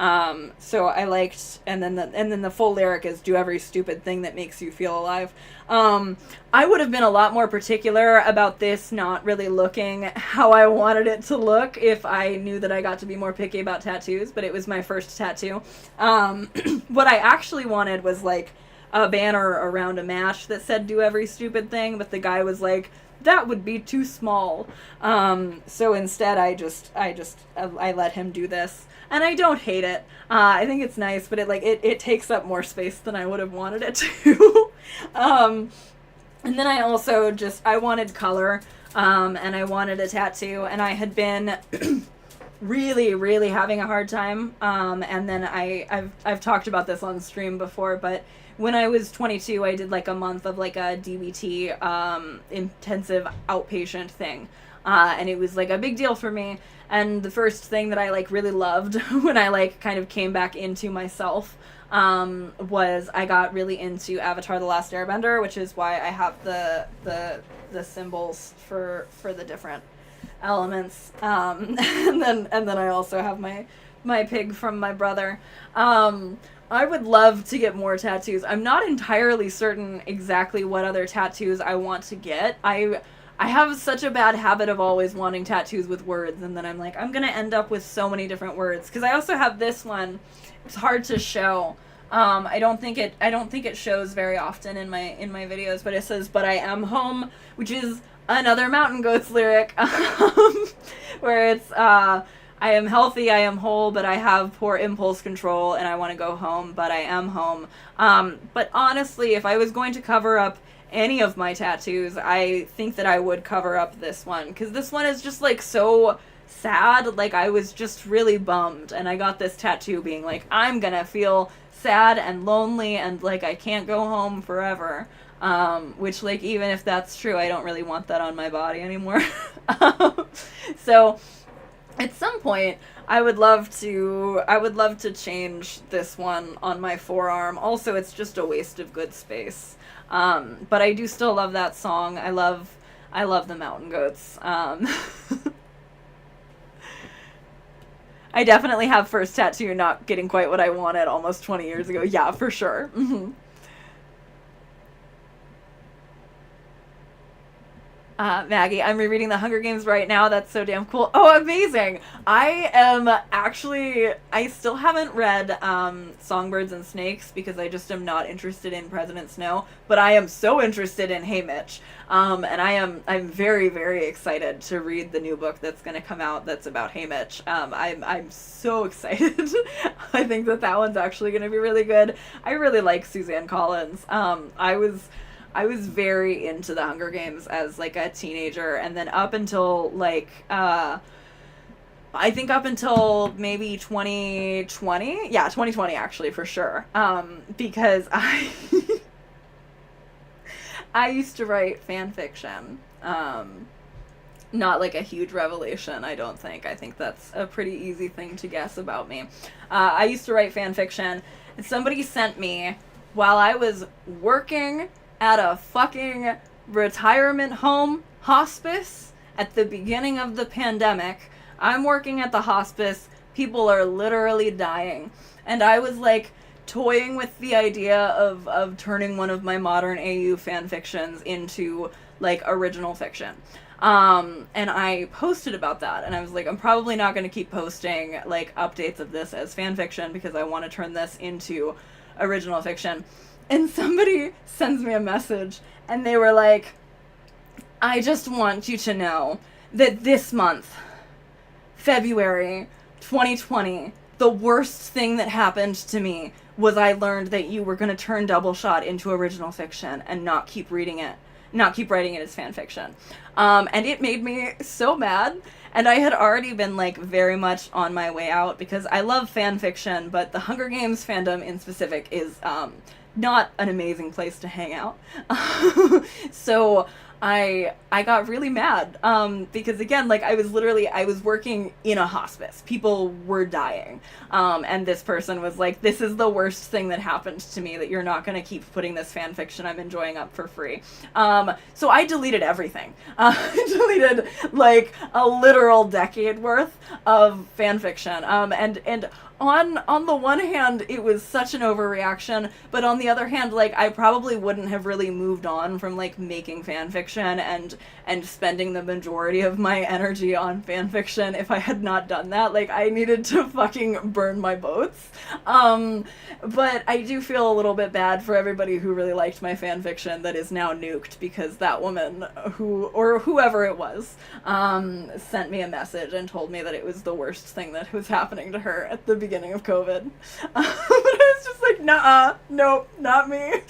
So I liked, and then the full lyric is do every stupid thing that makes you feel alive. I would have been a lot more particular about this not really looking how I wanted it to look if I knew that I got to be more picky about tattoos, but it was my first tattoo. What I actually wanted was like a banner around a match that said do every stupid thing, but the guy was like, that would be too small. So instead I let him do this, and I don't hate it. I think it's nice, but it takes up more space than I would have wanted it to. And then I also I wanted color, and I wanted a tattoo, and I had been really, really having a hard time. And then I've talked about this on stream before, but when I was 22, I did like a month of like a DBT, intensive outpatient thing. And it was like a big deal for me. And the first thing that I like really loved when I like kind of came back into myself, was I got really into Avatar: The Last Airbender, which is why I have the symbols for the different elements. And then I also have my pig from my brother. I would love to get more tattoos. I'm not entirely certain exactly what other tattoos I want to get. I have such a bad habit of always wanting tattoos with words, and then I'm like, I'm gonna end up with so many different words. Because I also have this one. It's hard to show. I don't think it shows very often in my videos, but it says, "But I am home," which is another Mountain Goats lyric, where it's I am healthy, I am whole, but I have poor impulse control, and I want to go home, but I am home. But honestly, if I was going to cover up any of my tattoos, I think that I would cover up this one, because this one is just like so sad. Like, I was just really bummed, and I got this tattoo being like, I'm gonna feel sad and lonely, and like I can't go home forever. Which, like, even if that's true, I don't really want that on my body anymore. So at some point, I would love to change this one on my forearm. Also, it's just a waste of good space. But I do still love that song. I love the Mountain Goats. I definitely have first tattoo not getting quite what I wanted almost 20 years ago. Yeah, for sure. Mm-hmm. Maggie, I'm rereading The Hunger Games right now. That's so damn cool. Oh, amazing! I still haven't read Songbirds and Snakes because I just am not interested in President Snow, but I am so interested in Hey Mitch. And I'm very, very excited to read the new book that's going to come out that's about Hey Mitch. I'm so excited. I think that one's actually going to be really good. I really like Suzanne Collins. I was very into the Hunger Games as like a teenager, and then up until like I think up until maybe 2020. Yeah, 2020 actually, for sure. Because I used to write fan fiction. Not like a huge revelation, I don't think. I think that's a pretty easy thing to guess about me. I used to write fan fiction, and somebody sent me, while I was working at a fucking retirement home hospice at the beginning of the pandemic. I'm working at the hospice. People are literally dying. And I was like toying with the idea of turning one of my modern AU fan fictions into like original fiction. And I posted about that, and I was like, I'm probably not going to keep posting like updates of this as fan fiction because I want to turn this into original fiction. And somebody sends me a message, and they were like, I just want you to know that this month, February 2020, the worst thing that happened to me was I learned that you were going to turn Double Shot into original fiction and not keep writing it as fan fiction. And it made me so mad. And I had already been like very much on my way out because I love fan fiction, but the Hunger Games fandom in specific is not an amazing place to hang out. So I got really mad because again, like I was working in a hospice. People were dying. And this person was like, this is the worst thing that happened to me, that you're not going to keep putting this fan fiction I'm enjoying up for free. So I deleted everything. I deleted like a literal decade worth of fan fiction. And on the one hand, it was such an overreaction, but on the other hand, like, I probably wouldn't have really moved on from, like, making fan fiction and spending the majority of my energy on fan fiction if I had not done that. Like, I needed to fucking burn my boats. But I do feel a little bit bad for everybody who really liked my fan fiction that is now nuked because that woman or whoever it was, sent me a message and told me that it was the worst thing that was happening to her at the beginning of COVID. But I was just like, nuh-uh, nope, not me.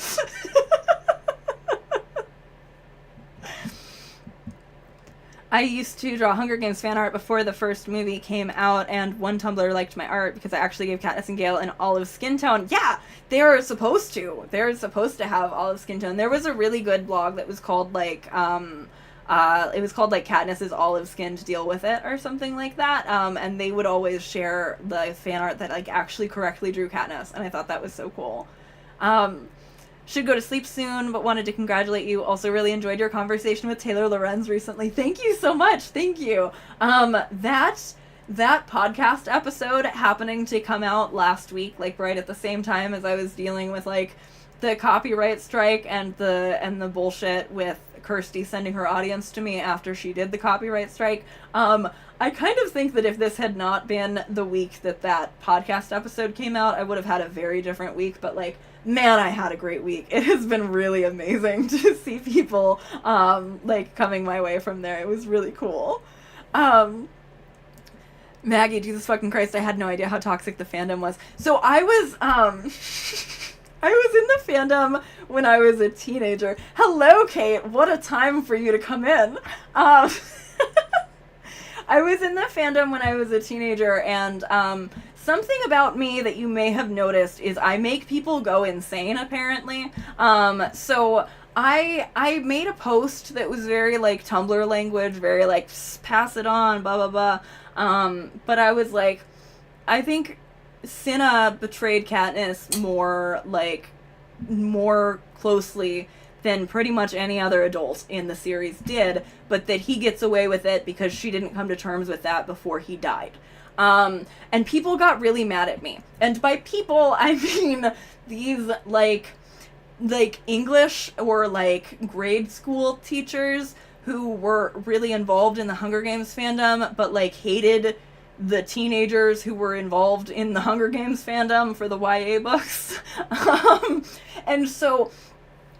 I used to draw Hunger Games fan art before the first movie came out, and one Tumblr liked my art because I actually gave Katniss and Gale an olive skin tone. Yeah, they were supposed to. They were supposed to have olive skin tone. There was a really good blog that was called, like, it was called, like, Katniss's Olive Skin to Deal With It, or something like that, and they would always share the fan art that, like, actually correctly drew Katniss, and I thought that was so cool. Should go to sleep soon, but wanted to congratulate you. Also really enjoyed your conversation with Taylor Lorenz recently. Thank you so much. Thank you. That podcast episode happening to come out last week, like right at the same time as I was dealing with like the copyright strike and the bullshit with Kirsty sending her audience to me after she did the copyright strike. I kind of think that if this had not been the week that podcast episode came out, I would have had a very different week, but like, man, I had a great week. It has been really amazing to see people, like, coming my way from there. It was really cool. Maggie, Jesus fucking Christ, I had no idea how toxic the fandom was. So I was, I was in the fandom when I was a teenager. Hello, Kate. What a time for you to come in. I was in the fandom when I was a teenager, and something about me that you may have noticed is I make people go insane, apparently. So I made a post that was very, like, Tumblr language, very, like, pass it on, blah, blah, blah. But I was like, I think Cinna betrayed Katniss more closely than pretty much any other adult in the series did, but that he gets away with it because she didn't come to terms with that before he died. And people got really mad at me. And by people, I mean these, like English or, like, grade school teachers who were really involved in the Hunger Games fandom, but, like, hated the teenagers who were involved in the Hunger Games fandom for the YA books. And so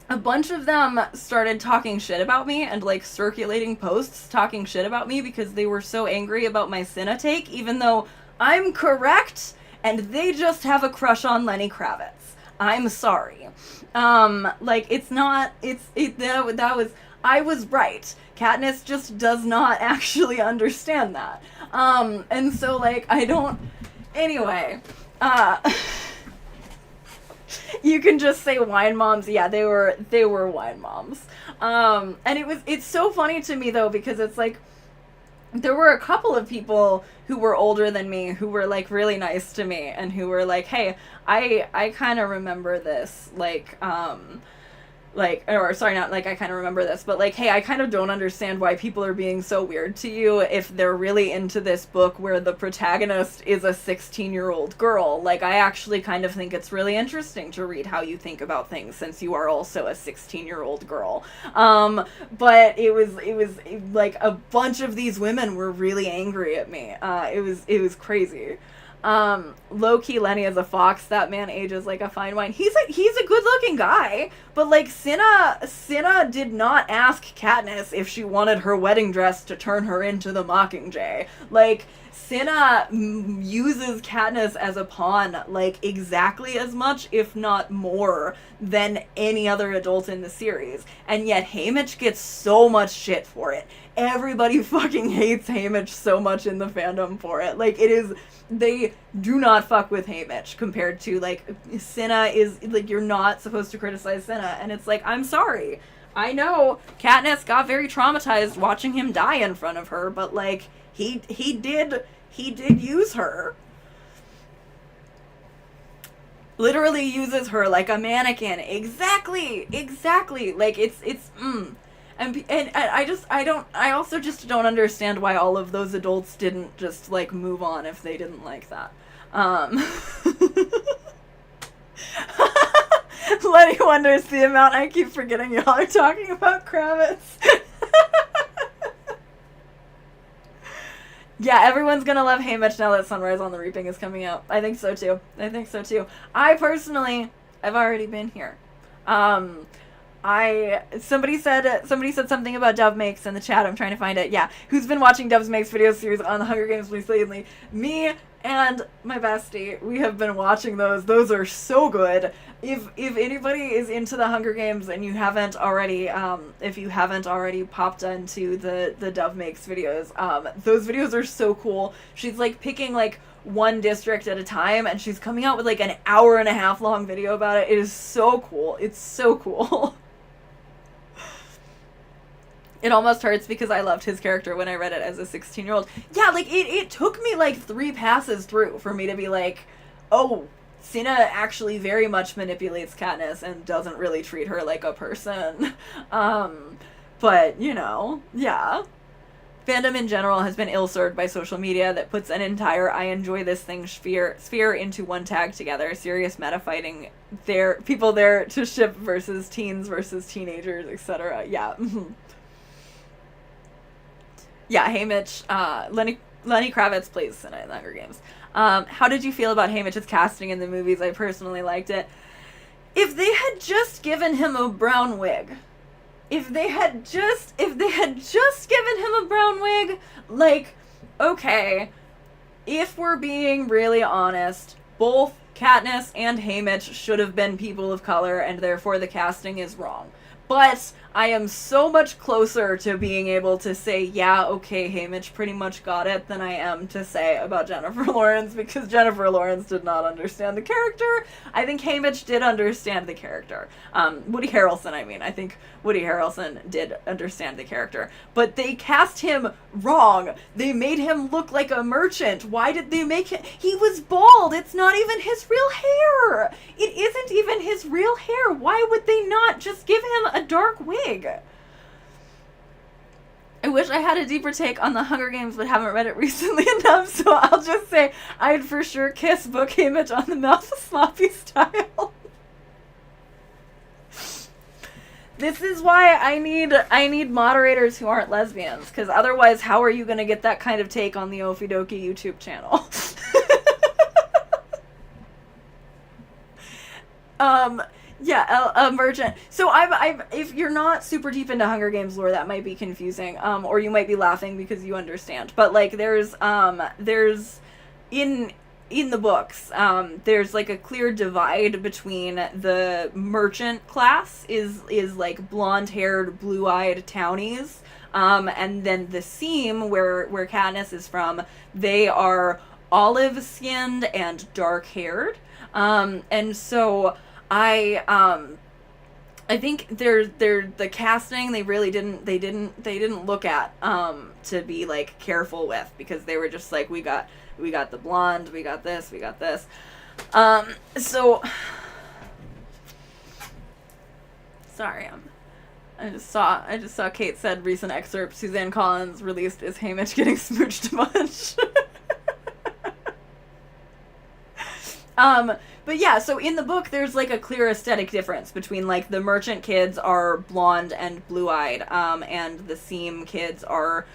a bunch of them started talking shit about me and, like, circulating posts talking shit about me because they were so angry about my Cinna take, even though I'm correct and they just have a crush on Lenny Kravitz. I'm sorry. Like, I was right. Katniss just does not actually understand that. And so, like, anyway, you can just say wine moms. Yeah, they were wine moms. And it's so funny to me, though, because it's like, there were a couple of people who were older than me who were, like, really nice to me and who were like, hey, I kind of remember this, like, like, or sorry, not like I kind of remember this, but like, hey, I kind of don't understand why people are being so weird to you if they're really into this book where the protagonist is a 16-year-old girl. Like, I actually kind of think it's really interesting to read how you think about things since you are also a 16-year-old girl. But it was like a bunch of these women were really angry at me. It was crazy. Low-key Lenny as a fox, that man ages like a fine wine. He's a good-looking guy, but like Cinna did not ask Katniss if she wanted her wedding dress to turn her into the Mockingjay. Like, Cinna uses Katniss as a pawn, like, exactly as much, if not more, than any other adult in the series. And yet Haymitch gets so much shit for it. Everybody fucking hates Haymitch so much in the fandom for it. Like, it is... They do not fuck with Haymitch compared to, like, Cinna is, like, you're not supposed to criticize Cinna. And it's like, I'm sorry. I know Katniss got very traumatized watching him die in front of her, but, like, he did use her. Literally uses her like a mannequin. Exactly. Like, And I also just don't understand why all of those adults didn't just, like, move on if they didn't like that. Letty wonders the amount I keep forgetting y'all are talking about Kravitz. Yeah, everyone's gonna love Haymitch now that Sunrise on the Reaping is coming out. I think so too. I personally, I've already been here. Somebody said something about Dove Makes in the chat. I'm trying to find it. Yeah. Who's been watching Dove Makes video series on the Hunger Games recently? Me and my bestie. We have been watching those. Those are so good. If anybody is into the Hunger Games and you haven't already, if you haven't already popped into the Dove Makes videos, those videos are so cool. She's like picking like one district at a time, and she's coming out with like an hour-and-a-half long video about it. It is so cool. It's so cool. It almost hurts because I loved his character when I read it as a 16-year-old. Yeah, like, it took me, like, 3 passes through for me to be like, oh, Cinna actually very much manipulates Katniss and doesn't really treat her like a person. But, you know, yeah. Fandom in general has been ill-served by social media that puts an entire I enjoy this thing sphere into one tag together. Serious meta fighting there, people there to ship versus teens versus teenagers, etc. Yeah. Yeah, Haymitch, Lenny Kravitz plays Cinna in the Hunger Games. How did you feel about Haymitch's casting in the movies? I personally liked it. If they had just given him a brown wig, if they had just given him a brown wig, like, okay, if we're being really honest, both Katniss and Haymitch should have been people of color, and therefore the casting is wrong. But I am so much closer to being able to say, yeah, okay, Haymitch pretty much got it, than I am to say about Jennifer Lawrence, because Jennifer Lawrence did not understand the character. I think Haymitch did understand the character. Woody Harrelson, I mean. I think Woody Harrelson did understand the character. But they cast him wrong. They made him look like a merchant. Why did they make him... He was bald. It's not even his real hair. It isn't even his real hair. Why would they not just give him a dark wig? I wish I had a deeper take on the Hunger Games, but haven't read it recently enough, so I'll just say I'd for sure kiss Book Haymitch on the mouth sloppy style. This is why I need moderators who aren't lesbians, because otherwise how are you going to get that kind of take on the Okie Dokie YouTube channel? Yeah, a merchant. So if you're not super deep into Hunger Games lore, that might be confusing, or you might be laughing because you understand. But like, there's in the books, there's like a clear divide between the merchant class is like blonde-haired, blue-eyed townies, and then the seam where Katniss is from, they are olive-skinned and dark-haired, and so. I think they're the casting they really didn't look at to be like careful with, because they were just like, we got the blonde, we got this. Sorry, I just saw Kate said recent excerpt Suzanne Collins released is Haymitch getting smooched a bunch. But yeah, so in the book there's like a clear aesthetic difference between like the merchant kids are blonde and blue-eyed, and the seam kids are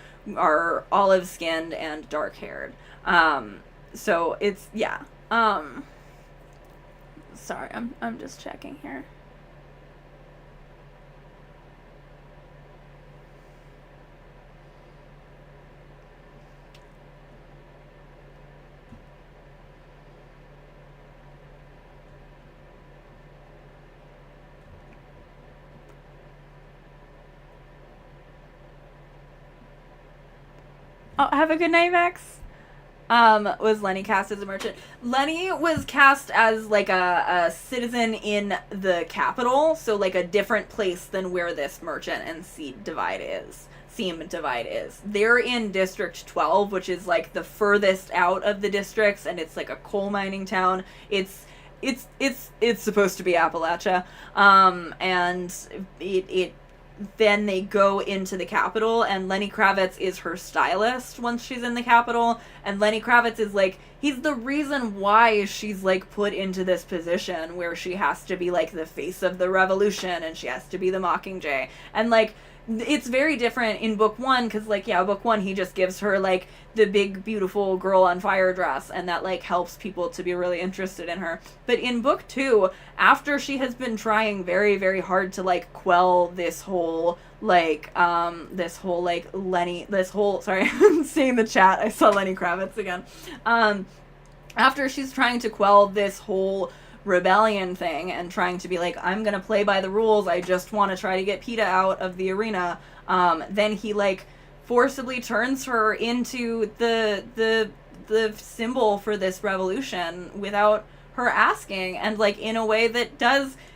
olive-skinned and dark-haired. So it's yeah. Sorry, I'm just checking here. Oh, have a good night, Max. Was Lenny cast as a merchant? Lenny was cast as like a citizen in the capital, so like a different place than where this merchant and seam divide is. They're in District 12, which is like the furthest out of the districts, and it's like a coal mining town. It's supposed to be Appalachia, and it then they go into the capital, and Lenny Kravitz is her stylist once she's in the capital, and Lenny Kravitz is like, he's the reason why she's like put into this position where she has to be like the face of the revolution and she has to be the Mockingjay. And like, it's very different in book one, because like, yeah, book one he just gives her like the big beautiful girl on fire dress, and that like helps people to be really interested in her. But in book two, after she has been trying very, very hard to like quell this whole sorry, I'm seeing the chat, I saw Lenny Kravitz again. After she's trying to quell this whole rebellion thing and trying to be like, I'm gonna play by the rules, I just want to try to get PETA out of the arena, then he like forcibly turns her into the symbol for this revolution without her asking, and like in a way that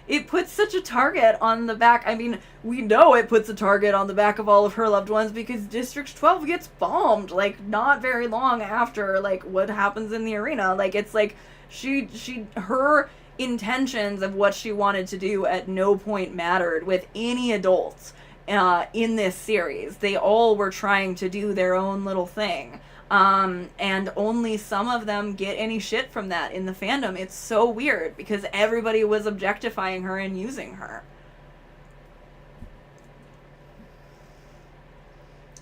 it puts such a target on the back. I mean, we know it puts a target on the back of all of her loved ones, because District 12 gets bombed like not very long after like what happens in the arena. Like, it's like her intentions of what she wanted to do at no point mattered with any adults in this series. They all were trying to do their own little thing, and only some of them get any shit from that in the fandom. It's so weird because everybody was objectifying her and using her.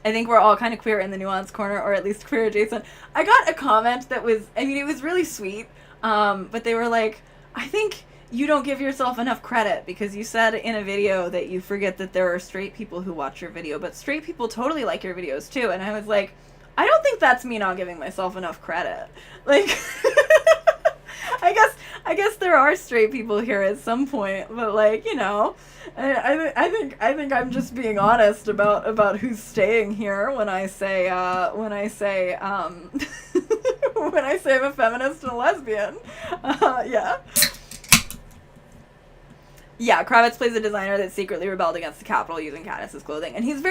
I think we're all kind of queer in the nuance corner, or at least queer adjacent. I got a comment that was, I mean, it was really sweet, but they were like, I think you don't give yourself enough credit because you said in a video that you forget that there are straight people who watch your video, but straight people totally like your videos too. And I was like, I don't think that's me not giving myself enough credit. Like, I guess there are straight people here at some point, but like, you know, I think I'm just being honest about who's staying here when I say when I say I'm a feminist and a lesbian. Yeah. Yeah, Kravitz plays a designer that secretly rebelled against the Capitol using Katniss's clothing, and he's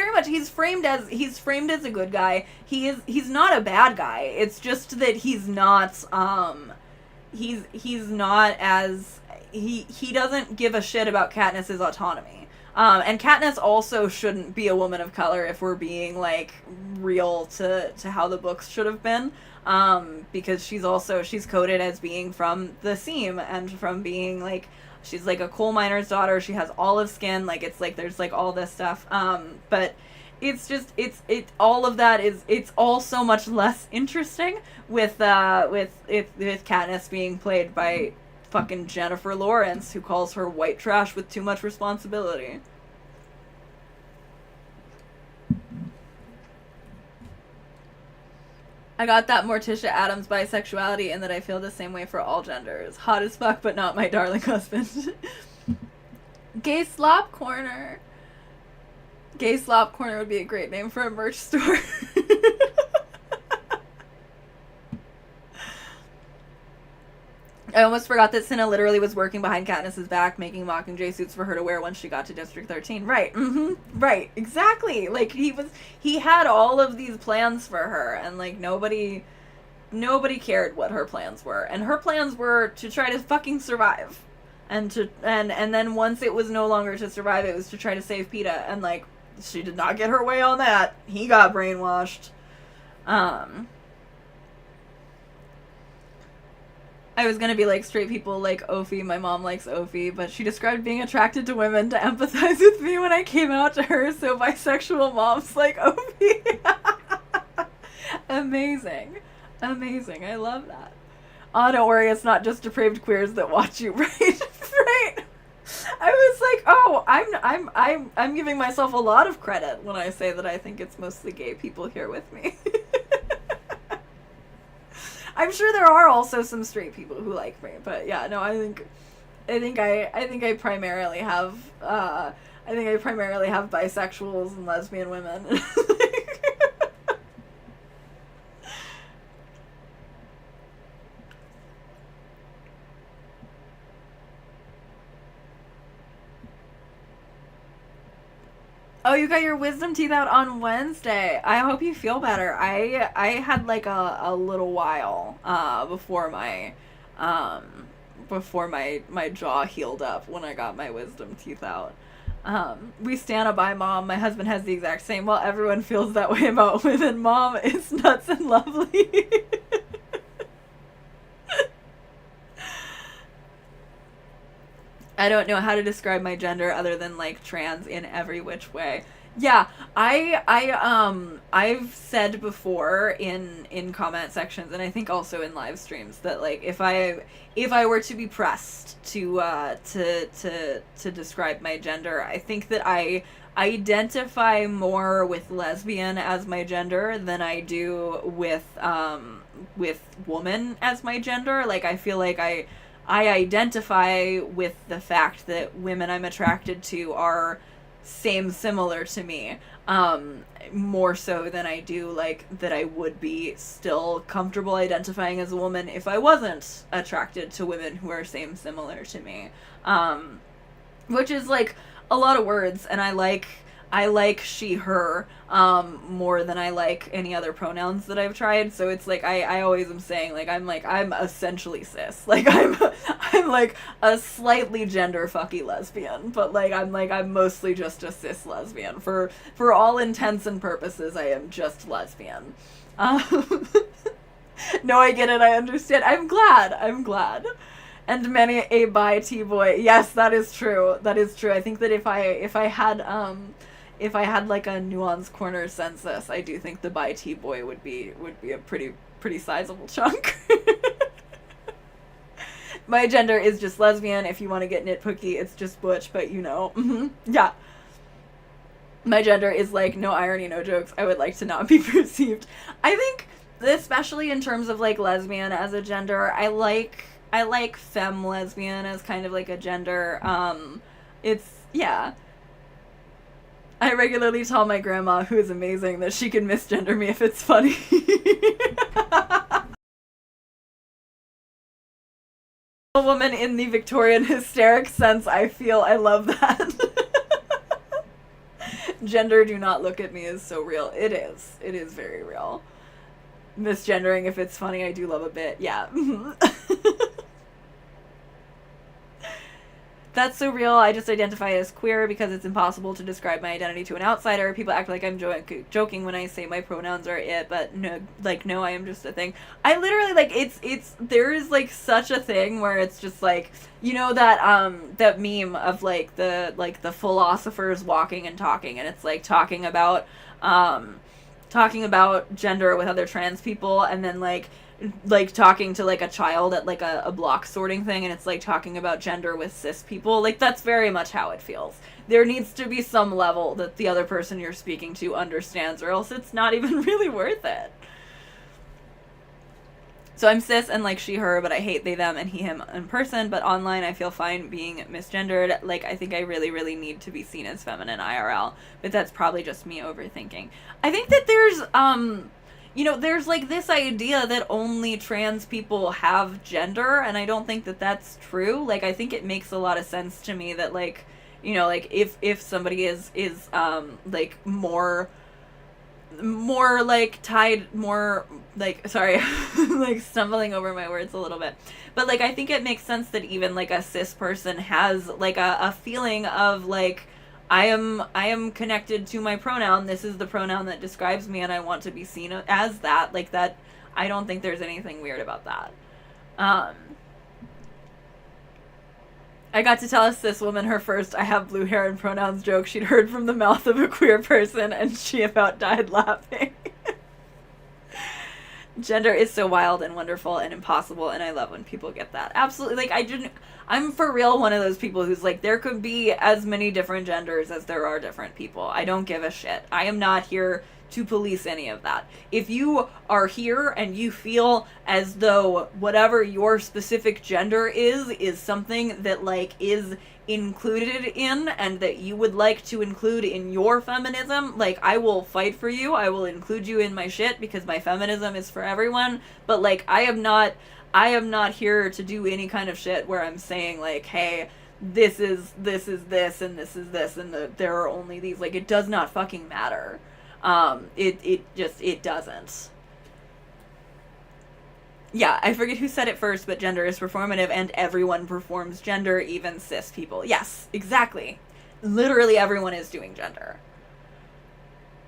framed as a good guy. He's not a bad guy. It's just that he doesn't give a shit about Katniss's autonomy. And Katniss also shouldn't be a woman of color if we're being like real to how the books should have been. Because she's coded as being from the seam and from being like, she's like a coal miner's daughter. She has olive skin. Like, it's like there's like all this stuff. But it's all of that it's all so much less interesting with Katniss being played by fucking Jennifer Lawrence, who calls her white trash with too much responsibility. I got that Morticia Adams bisexuality, and that I feel the same way for all genders. Hot as fuck, but not my darling husband. Gay Slop Corner. Gay Slop Corner would be a great name for a merch store. I almost forgot that Cinna literally was working behind Katniss's back, making Mockingjay suits for her to wear once she got to District 13. Right, right, exactly. Like, he had all of these plans for her, and, like, nobody cared what her plans were. And her plans were to try to fucking survive. and then once it was no longer to survive, it was to try to save PETA, and like she did not get her way on that. He got brainwashed. I was gonna be like, straight people like Ophi. My mom likes Ophi, but she described being attracted to women to empathize with me when I came out to her, so bisexual moms like Ophi. Amazing. Amazing. I love that. Oh, don't worry, it's not just depraved queers that watch you, right? Right. I was like, oh, I'm giving myself a lot of credit when I say that I think it's mostly gay people here with me. I'm sure there are also some straight people who like me, but yeah, no, I think I primarily have bisexuals and lesbian women. Oh, you got your wisdom teeth out on Wednesday. I hope you feel better. I had like a little while before my jaw healed up when I got my wisdom teeth out. We stand by mom. My husband has the exact same. Well, everyone feels that way about women. Mom is nuts and lovely. I don't know how to describe my gender other than like trans in every which way. Yeah, I've said before in comment sections, and I think also in live streams, that like if I were to be pressed to describe my gender, I think that I identify more with lesbian as my gender than I do with woman as my gender. Like I feel like I identify with the fact that women I'm attracted to are similar to me, more so than I do like that I would be still comfortable identifying as a woman if I wasn't attracted to women who are similar to me, which is like a lot of words, and I like she, her, more than I like any other pronouns that I've tried. So it's like, I always am saying, I'm essentially cis. Like, I'm like a slightly gender fucky lesbian, but I'm mostly just a cis lesbian. For all intents and purposes, I am just lesbian. No, I get it, I understand. I'm glad. And many a bi T-boy. Yes, that is true. I think that if I had like a nuance corner census, I do think the bi T-boy would be a pretty sizable chunk. My gender is just lesbian. If you want to get nitpicky, it's just butch, but you know. Yeah. My gender is like, no irony, no jokes. I would like to not be perceived. I think, especially in terms of like lesbian as a gender, I like femme lesbian as kind of like a gender. Yeah. I regularly tell my grandma, who is amazing, that she can misgender me if it's funny. A woman in the Victorian hysteric sense, I love that. Gender, do not look at me, is so real. It is very real. Misgendering if it's funny, I do love a bit. Yeah. That's so real. I just identify as queer because it's impossible to describe my identity to an outsider. People act like I'm joking when I say my pronouns are it, but no, I am just a thing. I literally, like, there is, like, such a thing where it's just, like, you know that meme of, like, the philosophers walking and talking, and it's, like, talking about gender with other trans people, and then, like talking to like a child at like a block sorting thing, and it's like talking about gender with cis people. Like, that's very much how it feels. There needs to be some level that the other person you're speaking to understands, or else it's not even really worth it. So I'm cis and like she, her, but I hate they, them, and he, him in person, but online I feel fine being misgendered. Like, I think I really, really need to be seen as feminine IRL, but that's probably just me overthinking. I think that there's, there's like this idea that only trans people have gender, and I don't think that that's true. Like, I think it makes a lot of sense to me that, like, you know, like if somebody is like more more like tied more like sorry like stumbling over my words a little bit, but like I think it makes sense that even like a cis person has like a feeling of like I am connected to my pronoun. This is the pronoun that describes me and I want to be seen as that. Like that, I don't think there's anything weird about that. I got to tell a cis woman her first "I have blue hair and pronouns" joke she'd heard from the mouth of a queer person, and she about died laughing. Gender is so wild and wonderful and impossible, and I love when people get that. Absolutely. Like, I'm for real one of those people who's like, there could be as many different genders as there are different people. I don't give a shit. I am not here to police any of that. If you are here and you feel as though whatever your specific gender is something that like is included in and that you would like to include in your feminism, like I will fight for you. I will include you in my shit because my feminism is for everyone. But like I am not here to do any kind of shit where I'm saying like, hey, this is this and this is this and there are only these. Like, it does not fucking matter. It doesn't. Yeah, I forget who said it first, but gender is performative and everyone performs gender, even cis people. Yes, exactly. Literally everyone is doing gender.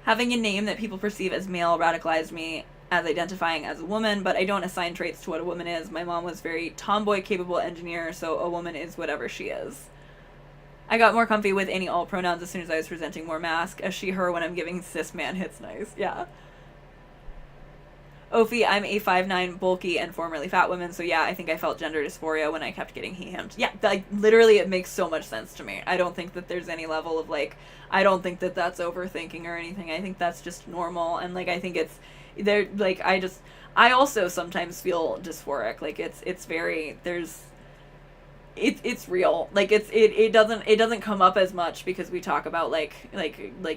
Having a name that people perceive as male radicalized me as identifying as a woman, but I don't assign traits to what a woman is. My mom was very tomboy, capable engineer, so a woman is whatever she is. I got more comfy with any all pronouns as soon as I was presenting more mask. A she, her when I'm giving cis man hits nice. Yeah. Ophi, I'm a 5'9", bulky, and formerly fat woman, so yeah, I think I felt gender dysphoria when I kept getting he-himmed. Yeah, like, literally, it makes so much sense to me. I don't think that there's any level of, like, I don't think that that's overthinking or anything. I think that's just normal, and, like, I think it's, there, like, I also sometimes feel dysphoric. Like, it's very, there's, it's real. Like it doesn't come up as much because we talk about like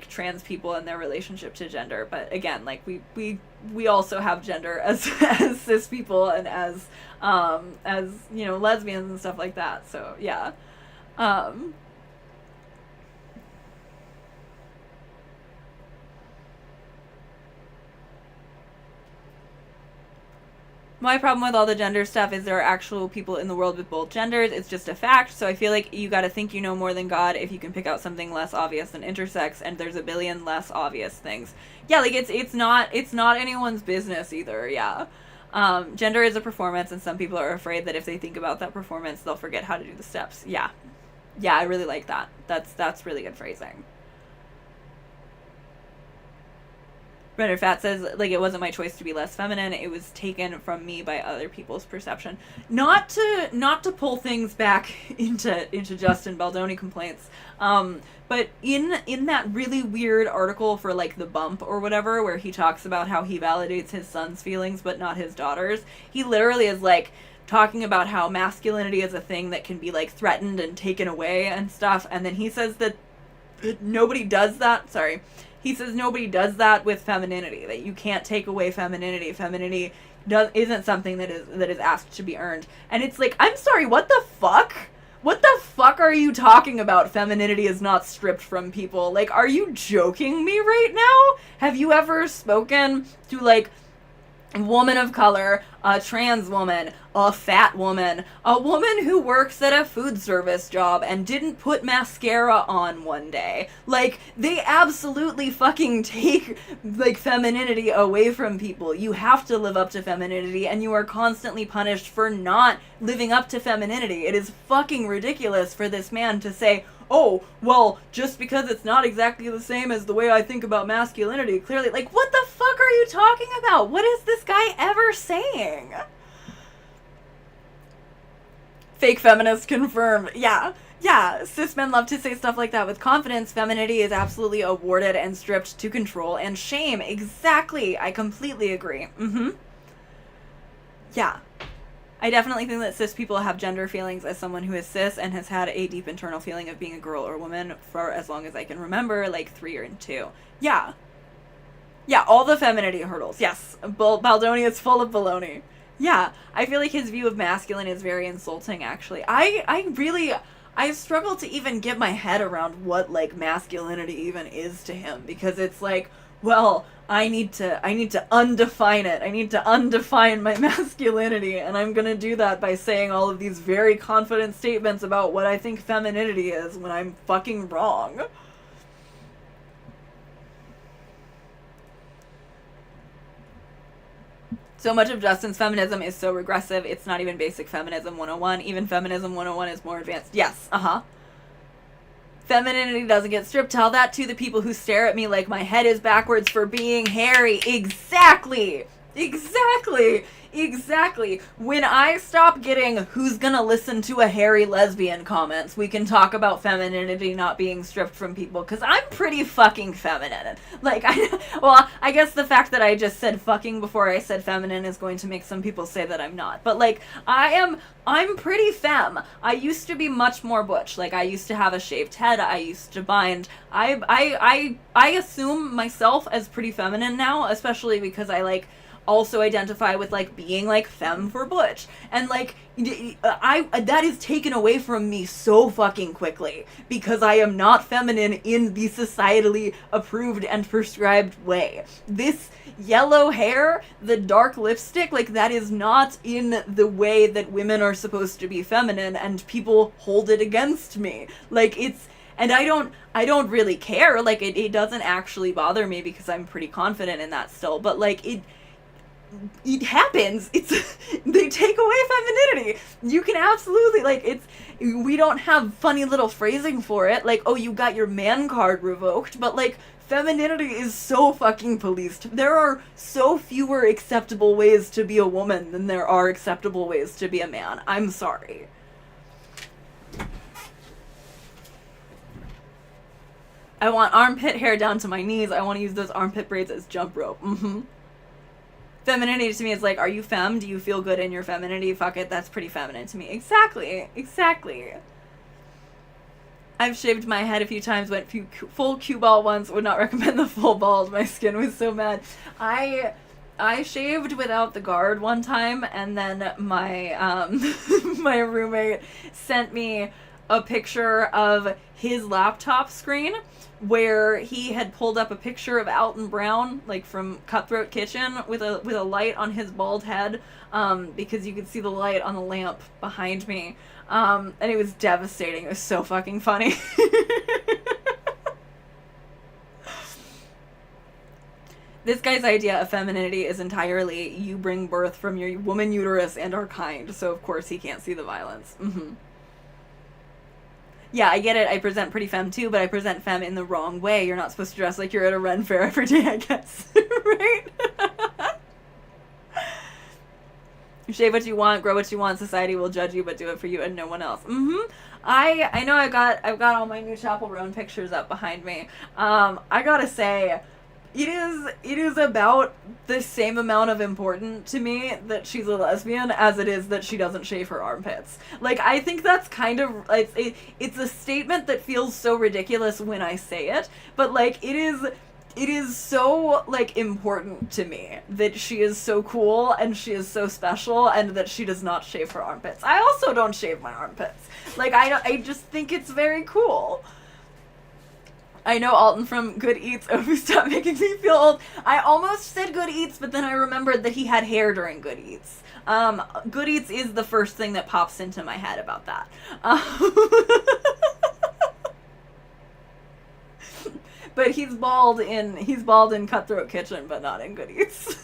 trans people and their relationship to gender, but again, like we also have gender as as cis people and as you know, lesbians and stuff like that. So yeah. My problem with all the gender stuff is there are actual people in the world with both genders. It's just a fact. So I feel like you gotta think you know more than God if you can pick out something less obvious than intersex, and there's a billion less obvious things. Yeah, like it's not anyone's business either. Yeah. Gender is a performance, and some people are afraid that if they think about that performance, they'll forget how to do the steps. Yeah. Yeah, I really like that. That's really good phrasing. Brenda Fat says, like, it wasn't my choice to be less feminine. It was taken from me by other people's perception. Not to pull things back into Justin Baldoni complaints, but in that really weird article for, like, The Bump or whatever, where he talks about how he validates his son's feelings but not his daughter's, he literally is, like, talking about how masculinity is a thing that can be, like, threatened and taken away and stuff, and then he says that nobody does that. He says nobody does that with femininity, that you can't take away femininity. Femininity isn't something that is asked to be earned. And it's like, I'm sorry, what the fuck? What the fuck are you talking about? Femininity is not stripped from people. Like, are you joking me right now? Have you ever spoken to, like, a woman of color, a trans woman, a fat woman, a woman who works at a food service job and didn't put mascara on one day? Like, they absolutely fucking take, like, femininity away from people. You have to live up to femininity, and you are constantly punished for not living up to femininity. It is fucking ridiculous for this man to say, oh, well, just because it's not exactly the same as the way I think about masculinity, clearly, like, what the fuck are you talking about? What is this guy ever saying? Fake feminist confirmed. Yeah, cis men love to say stuff like that with confidence. Femininity is absolutely awarded and stripped to control and shame. Exactly. I completely agree. Yeah. I definitely think that cis people have gender feelings as someone who is cis and has had a deep internal feeling of being a girl or woman for as long as I can remember, like 3 or 2. Yeah. Yeah, all the femininity hurdles. Yes. Baldoni is full of baloney. Yeah, I feel like his view of masculine is very insulting, actually. I struggle to even get my head around what, like, masculinity even is to him, because it's like, well, I need to undefine it. I need to undefine my masculinity, and I'm gonna do that by saying all of these very confident statements about what I think femininity is when I'm fucking wrong. So much of Justin's feminism is so regressive, it's not even basic feminism 101. Even feminism 101 is more advanced. Yes, Femininity doesn't get stripped. Tell that to the people who stare at me like my head is backwards for being hairy. Exactly. Exactly. Exactly. When I stop getting who's gonna listen to a hairy lesbian comments, we can talk about femininity not being stripped from people, because I'm pretty fucking feminine. Like, I guess the fact that I just said fucking before I said feminine is going to make some people say that I'm not. But, like, I'm pretty femme. I used to be much more butch. Like, I used to have a shaved head. I used to bind. I assume myself as pretty feminine now, especially because I, like, also identify with, like, being, like, femme for butch. And, like, that is taken away from me so fucking quickly, because I am not feminine in the societally approved and prescribed way. This yellow hair, the dark lipstick, like, that is not in the way that women are supposed to be feminine, and people hold it against me. Like, it's... And I don't really care. Like, it doesn't actually bother me, because I'm pretty confident in that still. But, like, it happens. They take away femininity. You can absolutely, like, we don't have funny little phrasing for it, like, oh, you got your man card revoked, but, like, femininity is so fucking policed. There are so fewer acceptable ways to be a woman than there are acceptable ways to be a man. I'm sorry. I want armpit hair down to my knees. I want to use those armpit braids as jump rope. Femininity to me is like, are you femme? Do you feel good in your femininity? Fuck it, that's pretty feminine to me. Exactly. Exactly. I've shaved my head a few times, went full cue ball once, would not recommend the full bald. My skin was so mad. I shaved without the guard one time, and then my my roommate sent me a picture of his laptop screen where he had pulled up a picture of Alton Brown, like from Cutthroat Kitchen, with a light on his bald head, because you could see the light on the lamp behind me, and it was devastating. It was so fucking funny. This guy's idea of femininity is entirely you bring birth from your woman uterus and are kind, so of course he can't see the violence. Yeah, I get it. I present pretty femme too, but I present femme in the wrong way. You're not supposed to dress like you're at a Ren fair every day, I guess. Right? You shave what you want, grow what you want. Society will judge you, but do it for you and no one else. I know I've got all my new Chapel Roan pictures up behind me. I gotta say, it is about the same amount of important to me that she's a lesbian as it is that she doesn't shave her armpits. Like, I think that's kind of, it's a statement that feels so ridiculous when I say it, but, like, it is so, like, important to me that she is so cool and she is so special and that she does not shave her armpits. I also don't shave my armpits. Like, I just think it's very cool. I know Alton from Good Eats. Oh, stop making me feel old. I almost said Good Eats, but then I remembered that he had hair during Good Eats. Good Eats is the first thing that pops into my head about that. But he's bald in Cutthroat Kitchen, but not in Good Eats.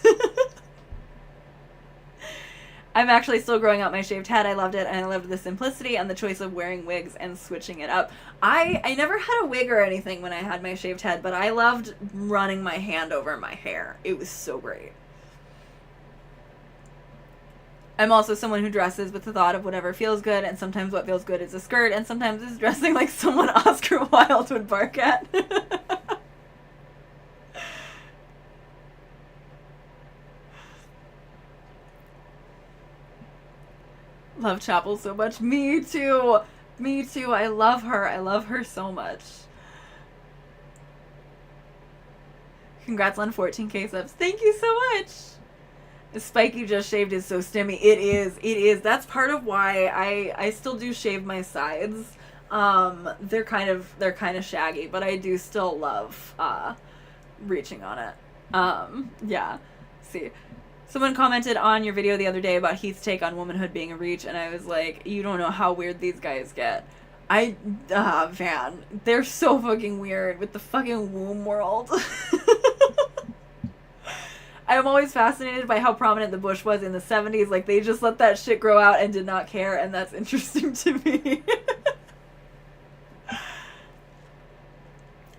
I'm actually still growing out my shaved head. I loved it, and I loved the simplicity and the choice of wearing wigs and switching it up. I never had a wig or anything when I had my shaved head, but I loved running my hand over my hair. It was so great. I'm also someone who dresses with the thought of whatever feels good, and sometimes what feels good is a skirt, and sometimes it's dressing like someone Oscar Wilde would bark at. Love Chapel so much. Me too. Me too. I love her. I love her so much. Congrats on 14k subs. Thank you so much. The spike you just shaved is so stimmy. It is. It is. That's part of why I still do shave my sides. They're kind of shaggy, but I do still love reaching on it. Yeah. See. Someone commented on your video the other day about Heath's take on womanhood being a reach, and I was like, you don't know how weird these guys get. Man, they're so fucking weird with the fucking womb world. I'm always fascinated by how prominent the bush was in the 70s. Like, they just let that shit grow out and did not care, and that's interesting to me.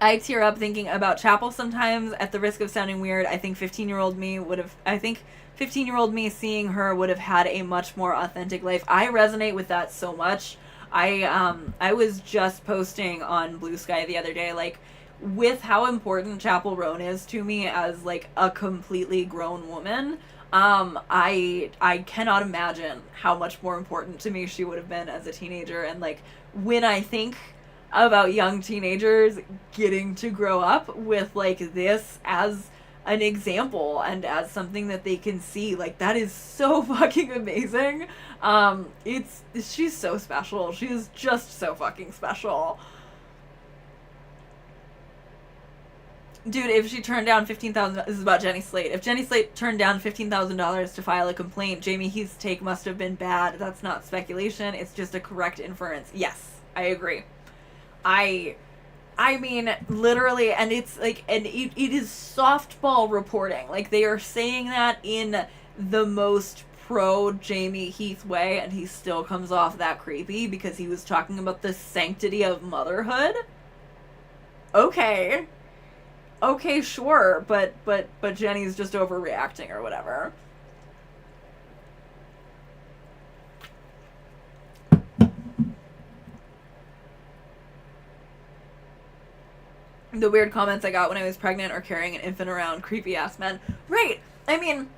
I tear up thinking about chapel sometimes. At the risk of sounding weird, I think 15-year-old me seeing her would have had a much more authentic life. I resonate with that so much. I was just posting on Blue Sky the other day, like, with how important Chapel Roan is to me as, like, a completely grown woman, I cannot imagine how much more important to me she would have been as a teenager. And, like, when I think about young teenagers getting to grow up with, like, this as an example and as something that they can see, like, that is so fucking amazing. She's so special. She is just so fucking special. Dude, if she turned down $15,000, this is about Jenny Slate. If Jenny Slate turned down $15,000 to file a complaint, Jamie Heath's take must have been bad. That's not speculation. It's just a correct inference. Yes, I agree. I mean, literally, and it's like, and it is softball reporting. Like, they are saying that in the most pro Jamie Heath way, and he still comes off that creepy because he was talking about the sanctity of motherhood. Okay, sure, but Jenny's just overreacting or whatever. The weird comments I got when I was pregnant or carrying an infant around, creepy ass men. Right. I mean,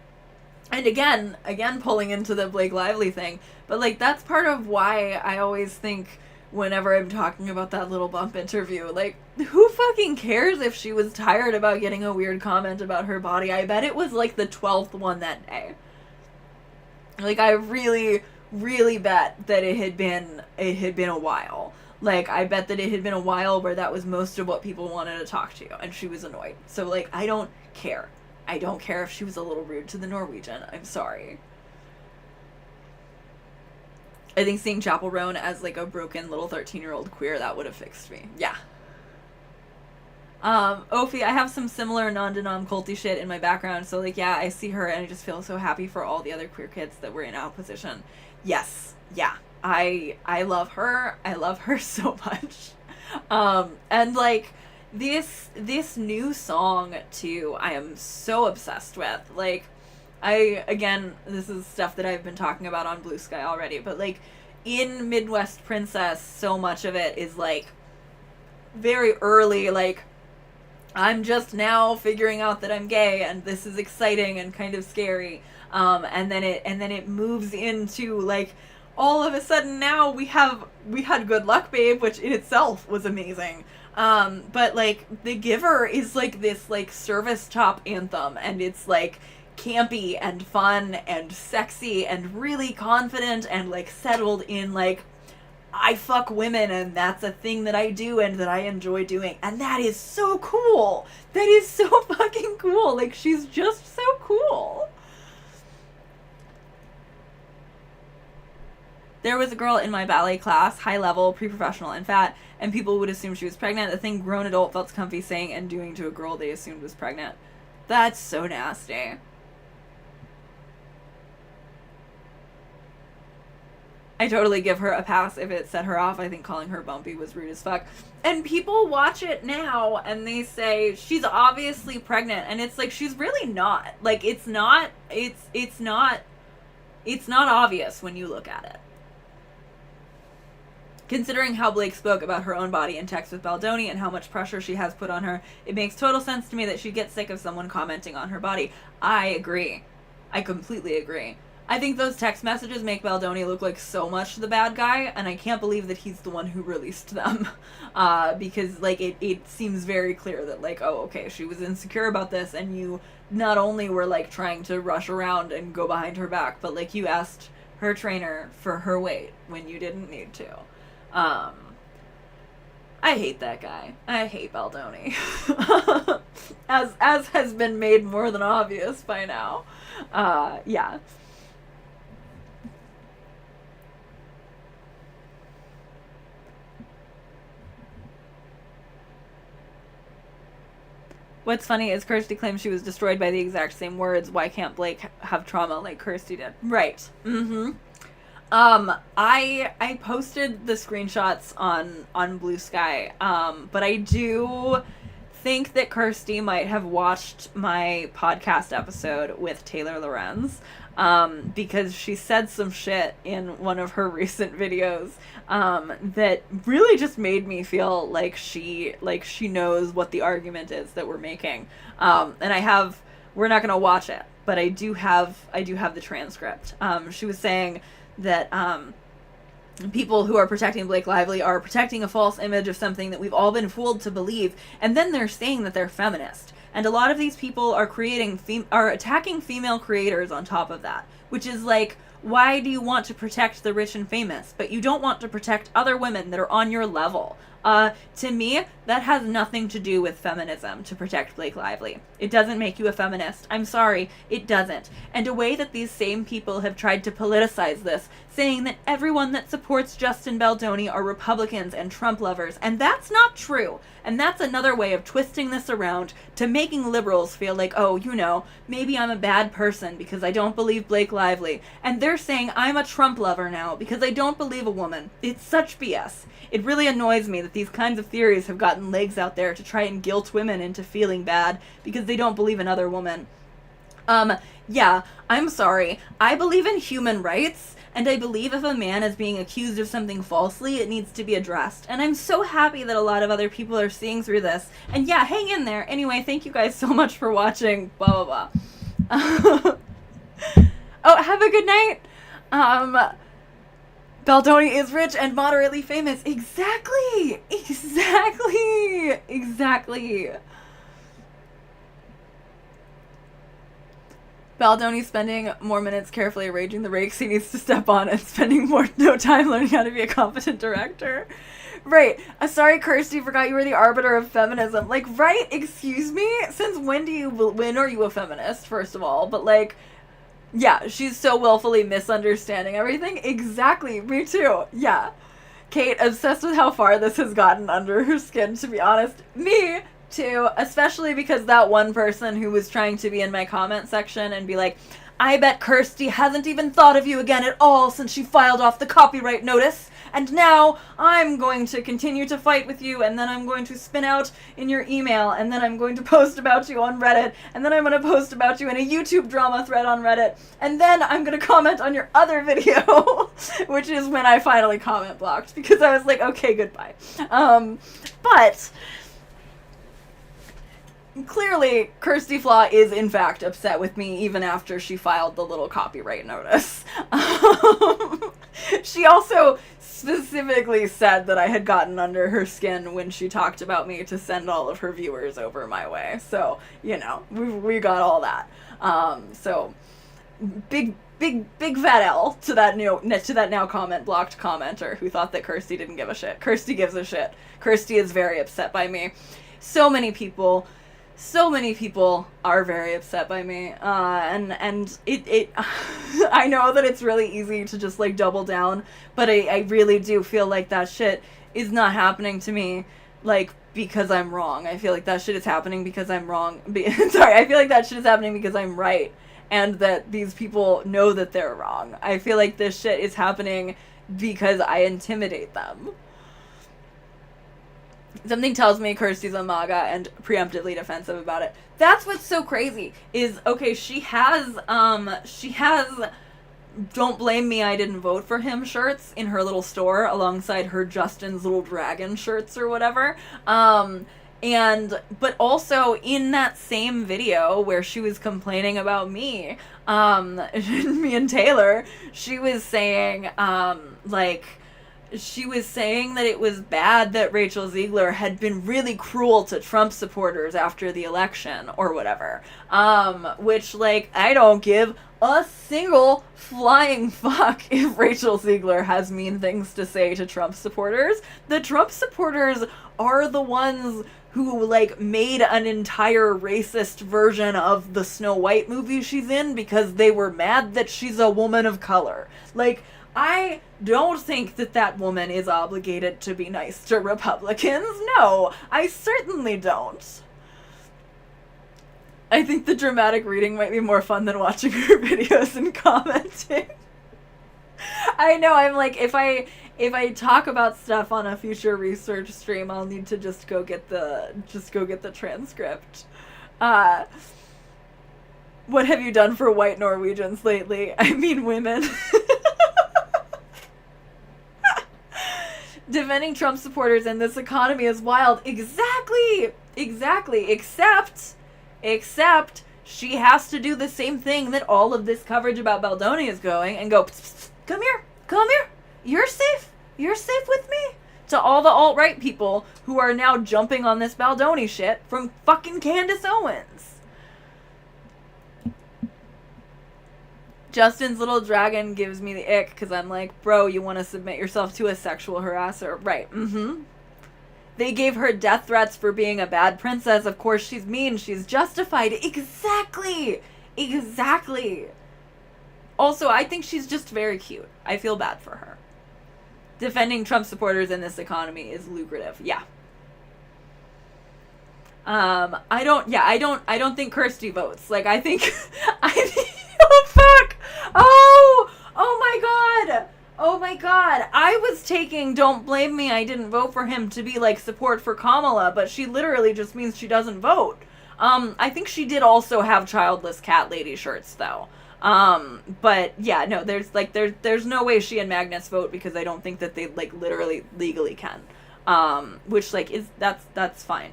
and again pulling into the Blake Lively thing, but, like, that's part of why I always think whenever I'm talking about that little bump interview, like, who fucking cares if she was tired about getting a weird comment about her body? I bet it was, like, the 12th one that day. Like, I really, really bet that it had been a while. Like, I bet that it had been a while where that was most of what people wanted to talk to, and she was annoyed. So, like, I don't care. I don't care if she was a little rude to the Norwegian. I'm sorry. I think seeing Chapel Roan as, like, a broken little 13-year-old queer, that would have fixed me. Yeah. Ophi, I have some similar non-denom culty shit in my background, so, like, yeah, I see her and I just feel so happy for all the other queer kids that were in our position. Yes. Yeah. I love her. I love her so much. And, like, this new song, too, I am so obsessed with. Like, again, this is stuff that I've been talking about on Blue Sky already, but, like, in Midwest Princess, so much of it is, like, very early, like, I'm just now figuring out that I'm gay, and this is exciting and kind of scary. And then it moves into, like, all of a sudden now we had Good Luck Babe, which in itself was amazing. But, like, The Giver is, like, this, like, service top anthem, and it's, like, campy and fun and sexy and really confident and, like, settled in, like, I fuck women and that's a thing that I do and that I enjoy doing. And that is so cool. That is so fucking cool. Like, she's just so cool. There was a girl in my ballet class, high level, pre-professional, and fat, and people would assume she was pregnant. The thing grown adult felt comfy saying and doing to a girl they assumed was pregnant. That's so nasty. I totally give her a pass if it set her off. I think calling her bumpy was rude as fuck. And people watch it now and they say she's obviously pregnant, and it's like, she's really not. Like, it's not obvious when you look at it. Considering how Blake spoke about her own body in text with Baldoni and how much pressure she has put on her, it makes total sense to me that she'd get sick of someone commenting on her body. I agree. I completely agree. I think those text messages make Baldoni look like so much the bad guy, and I can't believe that he's the one who released them. Because, like, it seems very clear that, like, oh, okay, she was insecure about this, and you not only were, like, trying to rush around and go behind her back, but, like, you asked her trainer for her weight when you didn't need to. I hate that guy. I hate Baldoni. As has been made more than obvious by now. Yeah. What's funny is Kirsty claims she was destroyed by the exact same words. Why can't Blake have trauma like Kirsty did? Right. Mm-hmm. I posted the screenshots on Blue Sky, but I do think that Kirsty might have watched my podcast episode with Taylor Lorenz, because she said some shit in one of her recent videos, that really just made me feel like she knows what the argument is that we're making. And we're not gonna watch it, but I do have the transcript. She was saying that people who are protecting Blake Lively are protecting a false image of something that we've all been fooled to believe, and then they're saying that they're feminist. And a lot of these people are are attacking female creators on top of that, which is like, why do you want to protect the rich and famous, but you don't want to protect other women that are on your level? To me, that has nothing to do with feminism, to protect Blake Lively. It doesn't make you a feminist. I'm sorry, it doesn't. And a way that these same people have tried to politicize this, saying that everyone that supports Justin Baldoni are Republicans and Trump lovers, and that's not true. And that's another way of twisting this around to making liberals feel like, oh, maybe I'm a bad person because I don't believe Blake Lively. And they're saying I'm a Trump lover now because I don't believe a woman. It's such BS. It really annoys me that these kinds of theories have gotten legs out there to try and guilt women into feeling bad because they don't believe another woman. Yeah, I'm sorry. I believe in human rights, and I believe if a man is being accused of something falsely, it needs to be addressed. And I'm so happy that a lot of other people are seeing through this. And yeah, hang in there. Anyway, thank you guys so much for watching. Blah, blah, blah. Oh, have a good night. Baldoni is rich and moderately famous. Exactly. Baldoni spending more minutes carefully arranging the rakes he needs to step on and spending no time learning how to be a competent director. Right. Sorry, Kirsty, forgot you were the arbiter of feminism. Like, right? Excuse me? Since when are you a feminist, first of all? But, like, yeah, she's so willfully misunderstanding everything. Exactly. Me too. Yeah. Kate, obsessed with how far this has gotten under her skin, to be honest. Me too. Especially because that one person who was trying to be in my comment section and be like, I bet Kirsty hasn't even thought of you again at all since she filed off the copyright notice. And now I'm going to continue to fight with you, and then I'm going to spin out in your email, and then I'm going to post about you on Reddit, and then I'm going to post about you in a YouTube drama thread on Reddit, and then I'm going to comment on your other video, which is when I finally comment blocked, because I was like, okay, goodbye. But clearly, Kirsty Flaw is in fact upset with me even after she filed the little copyright notice. She also specifically said that I had gotten under her skin when she talked about me to send all of her viewers over my way. So, we got all that. So big fat L to that now comment blocked commenter who thought that Kirsty didn't give a shit. Kirsty gives a shit. Kirsty is very upset by me. So many people are very upset by me, and I know that it's really easy to just like double down, but I really do feel like that shit is not happening to me like because I'm wrong. I feel like that shit is happening because I'm wrong. I feel like that shit is happening because I'm right, and that these people know that they're wrong. I feel like this shit is happening because I intimidate them. Something tells me Kirsty's a MAGA and preemptively defensive about it. That's what's so crazy is, okay, she has Don't Blame Me I Didn't Vote for Him shirts in her little store alongside her Justin's Little Dragon shirts or whatever. But also in that same video where she was complaining about me, me and Taylor, she was saying, she was saying that it was bad that Rachel Ziegler had been really cruel to Trump supporters after the election or whatever. Which, like, I don't give a single flying fuck if Rachel Ziegler has mean things to say to Trump supporters. The Trump supporters are the ones who, like, made an entire racist version of the Snow White movie she's in because they were mad that she's a woman of color. Like, I don't think that that woman is obligated to be nice to Republicans. No, I certainly don't. I think the dramatic reading might be more fun than watching her videos and commenting. I know, I'm like, if I talk about stuff on a future research stream, I'll need to just go get the transcript. What have you done for white Norwegians lately? I mean women. Defending Trump supporters in this economy is wild. Exactly. Except she has to do the same thing that all of this coverage about Baldoni is going and go, come here. You're safe with me. To all the alt-right people who are now jumping on this Baldoni shit from fucking Candace Owens. Justin's little dragon gives me the ick because I'm like, bro, you want to submit yourself to a sexual harasser. Right, They gave her death threats for being a bad princess. Of course she's mean. She's justified. Exactly. Also, I think she's just very cute. I feel bad for her. Defending Trump supporters in this economy is lucrative. Yeah. I don't think Kirsty votes. Like, I think, oh fuck! Oh my god! I was taking "Don't blame me, I didn't vote for him" to be like support for Kamala, but she literally just means she doesn't vote. I think she did also have childless cat lady shirts though. But yeah, no, there's no way she and Magnus vote because I don't think that they like literally legally can. Which like that's fine.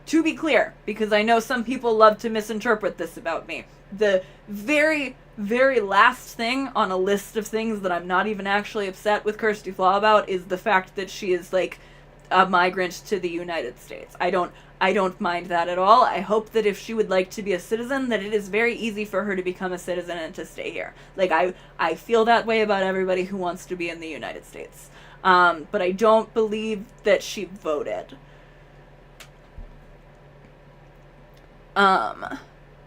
To be clear, because I know some people love to misinterpret this about me, the very, very last thing on a list of things that I'm not even actually upset with Kirsty Flaw about is the fact that she is like a migrant to the United States. I don't mind that at all. I hope that if she would like to be a citizen, that it is very easy for her to become a citizen and to stay here. Like, I feel that way about everybody who wants to be in the United States. But I don't believe that she voted. I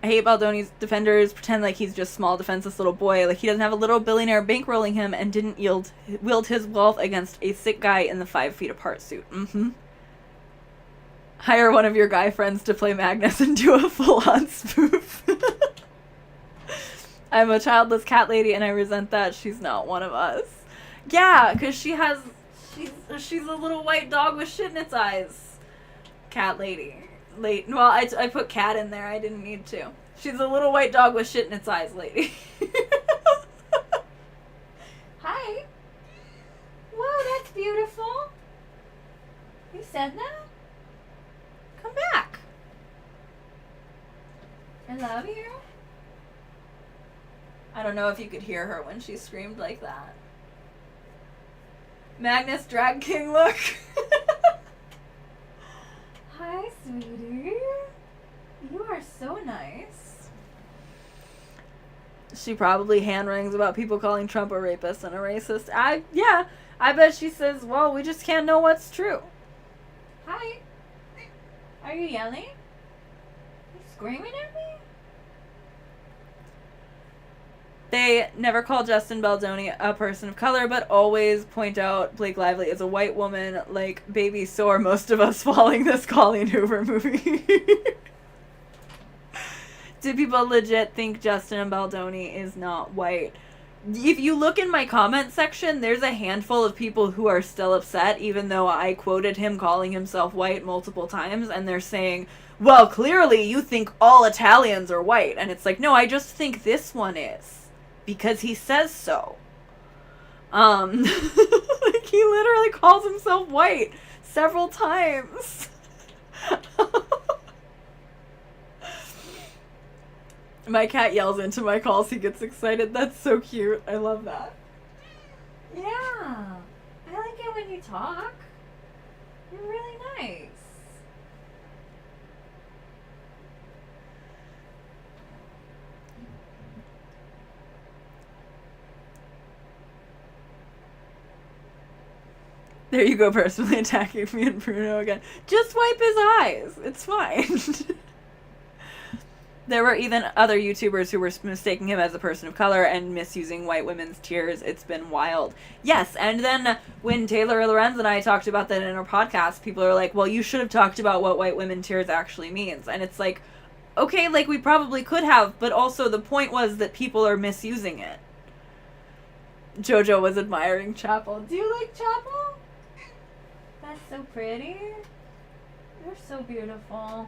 hate Baldoni's defenders pretend like he's just small defenseless little boy, like he doesn't have a little billionaire bankrolling him and didn't wield his wealth against a sick guy in the 5 feet apart suit. Hire one of your guy friends to play Magnus and do a full-on spoof. I'm a childless cat lady and I resent that she's not one of us. Yeah, because she's a little white dog with shit in its eyes. Cat lady. Well, I put cat in there. I didn't need to. She's a little white dog with shit in its eyes, lady. Hi. Whoa, that's beautiful. You said that? Come back. I love you. I don't know if you could hear her when she screamed like that. Magnus Drag King look. Hi, sweetie. You are so nice. She probably hand wrings about people calling Trump a rapist and a racist. I bet she says, well, we just can't know what's true. Hi. Are you yelling? Are you screaming at me? They never call Justin Baldoni a person of color, but always point out Blake Lively is a white woman. Like, baby, so are most of us following this Colleen Hoover movie. Do people legit think Justin Baldoni is not white? If you look in my comment section, there's a handful of people who are still upset, even though I quoted him calling himself white multiple times, and they're saying, well, clearly you think all Italians are white. And it's like, no, I just think this one is. Because he says so. Like, he literally calls himself white several times. My cat yells into my calls. He gets excited. That's so cute. I love that. Yeah. I like it when you talk. You're really nice. There you go, personally attacking me and Bruno again. Just wipe his eyes. It's fine. There were even other YouTubers who were mistaking him as a person of color and misusing white women's tears. It's been wild. Yes, and then when Taylor Lorenz and I talked about that in our podcast, people are like, well, you should have talked about what white women tears actually means. And it's like, okay, like, we probably could have, but also the point was that people are misusing it. Jojo was admiring Chapel. Do you like Chapel? That's so pretty. You're so beautiful.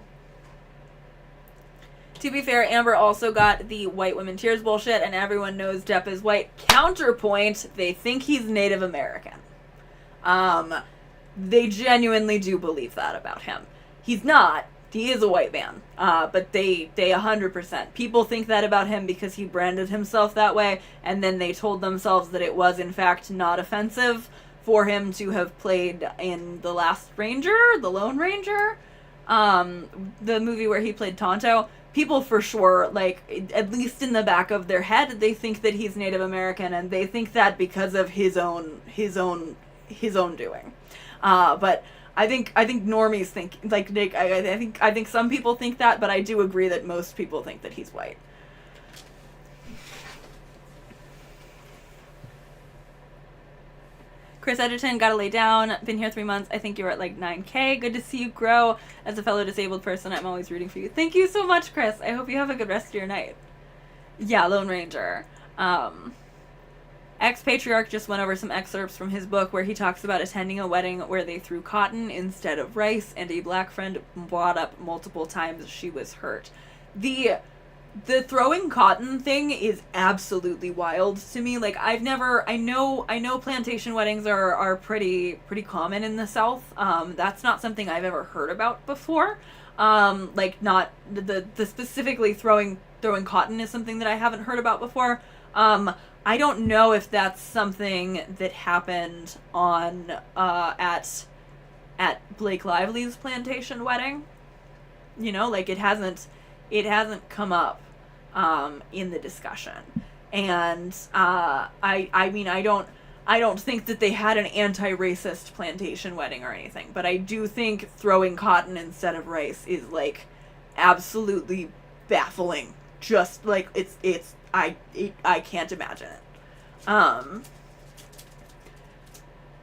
To be fair, Amber also got the white women tears bullshit, and everyone knows Depp is white. Counterpoint, they think he's Native American. They genuinely do believe that about him. He's not. He is a white man. But they 100%. People think that about him because he branded himself that way, and then they told themselves that it was, in fact, not offensive for him to have played in The Last Ranger, The Lone Ranger, the movie where he played Tonto. People for sure, like, at least in the back of their head, they think that he's Native American, and they think that because of his own doing. But I think normies think, like, I think some people think that, but I do agree that most people think that he's white. Chris Edgerton, gotta lay down. Been here 3 months. I think you're at like 9K. Good to see you grow. As a fellow disabled person, I'm always rooting for you. Thank you so much, Chris. I hope you have a good rest of your night. Yeah, Lone Ranger. Ex-Patriarch just went over some excerpts from his book where he talks about attending a wedding where they threw cotton instead of rice, and a black friend brought up multiple times she was hurt. The throwing cotton thing is absolutely wild to me. Like, I know plantation weddings are pretty common in the South. That's not something I've ever heard about before. Like, not the specifically throwing cotton is something that I haven't heard about before. I don't know if that's something that happened on at Blake Lively's plantation wedding. You know, like, it hasn't come up in the discussion, and I mean, I don't think that they had an anti-racist plantation wedding or anything, but I do think throwing cotton instead of rice is, like, absolutely baffling. Just like I can't imagine it.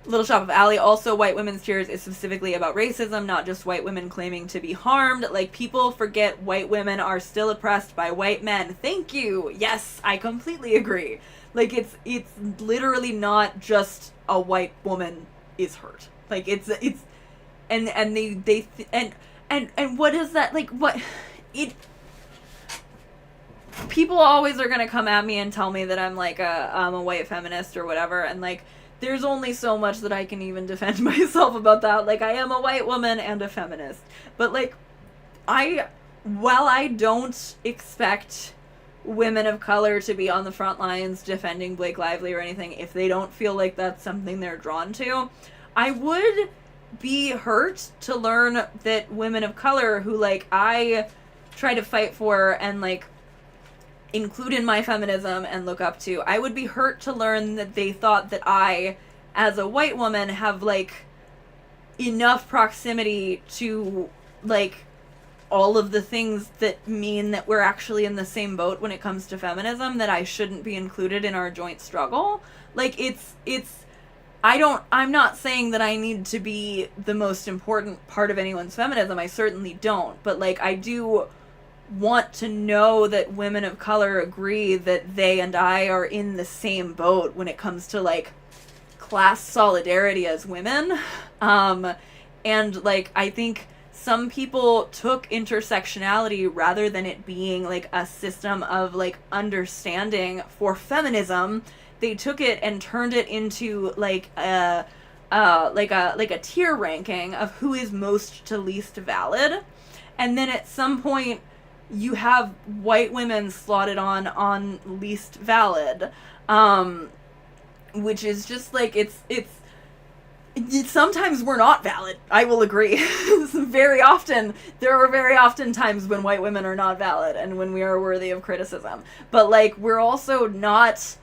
Little Shop of Alley, also white women's tears is specifically about racism, not just white women claiming to be harmed. Like, people forget white women are still oppressed by white men. Thank you. Yes, I completely agree. Like, it's literally not just a white woman is hurt. Like, and what is that, like, what it people always are gonna come at me and tell me that I'm like I'm a white feminist or whatever, and like, there's only so much that I can even defend myself about that. Like, I am a white woman and a feminist. But, like, while I don't expect women of color to be on the front lines defending Blake Lively or anything, if they don't feel like that's something they're drawn to, I would be hurt to learn that women of color who, like, I try to fight for and, like, include in my feminism and look up to, I would be hurt to learn that they thought that I, as a white woman, have, like, enough proximity to, like, all of the things that mean that we're actually in the same boat when it comes to feminism, that I shouldn't be included in our joint struggle. Like, I'm not saying that I need to be the most important part of anyone's feminism. I certainly don't. But, like, I do want to know that women of color agree that they and I are in the same boat when it comes to, like, class solidarity as women. And, like, I think some people took intersectionality rather than it being, like, a system of, like, understanding for feminism. They took it and turned it into, like, a tier ranking of who is most to least valid. And then at some point, you have white women slotted on least valid, which is just, like, it's sometimes we're not valid. I will agree. There are very often times when white women are not valid and when we are worthy of criticism. But, like, we're also not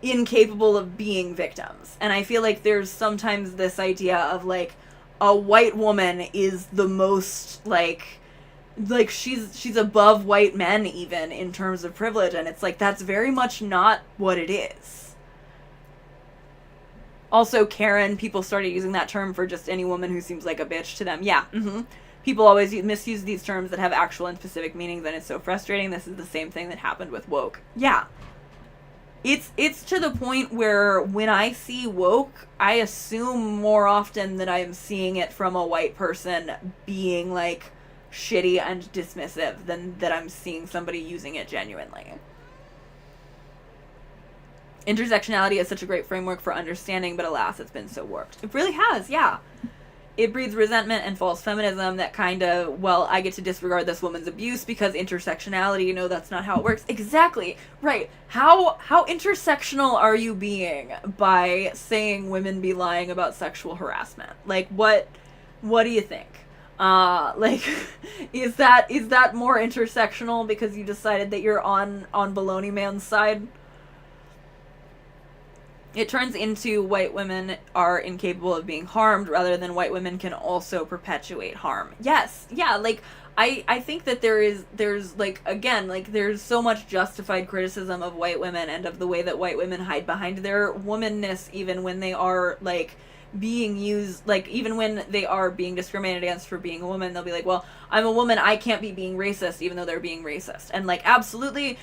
incapable of being victims. And I feel like there's sometimes this idea of like a white woman is the most like she's above white men even in terms of privilege, and it's like that's very much not what it is. Also, Karen, people started using that term for just any woman who seems like a bitch to them. Yeah, people always misuse these terms that have actual and specific meanings, and it's so frustrating. This is the same thing that happened with woke. Yeah. It's to the point where when I see woke, I assume more often that I am seeing it from a white person being like shitty and dismissive than that I'm seeing somebody using it genuinely. Intersectionality is such a great framework for understanding, but alas, it's been so warped. It really has, yeah. It breeds resentment and false feminism that kind of, well, I get to disregard this woman's abuse because intersectionality, that's not how it works. Exactly. Right. How intersectional are you being by saying women be lying about sexual harassment? Like, what do you think? Is that more intersectional because you decided that you're on Baloney Man's side? It turns into white women are incapable of being harmed rather than white women can also perpetuate harm. Yes, yeah, like, I think that there's like, again, like, there's so much justified criticism of white women and of the way that white women hide behind their womanness even when they are, like, being used, like, even when they are being discriminated against for being a woman, they'll be like, well, I'm a woman, I can't be being racist, even though they're being racist. And, like, absolutely,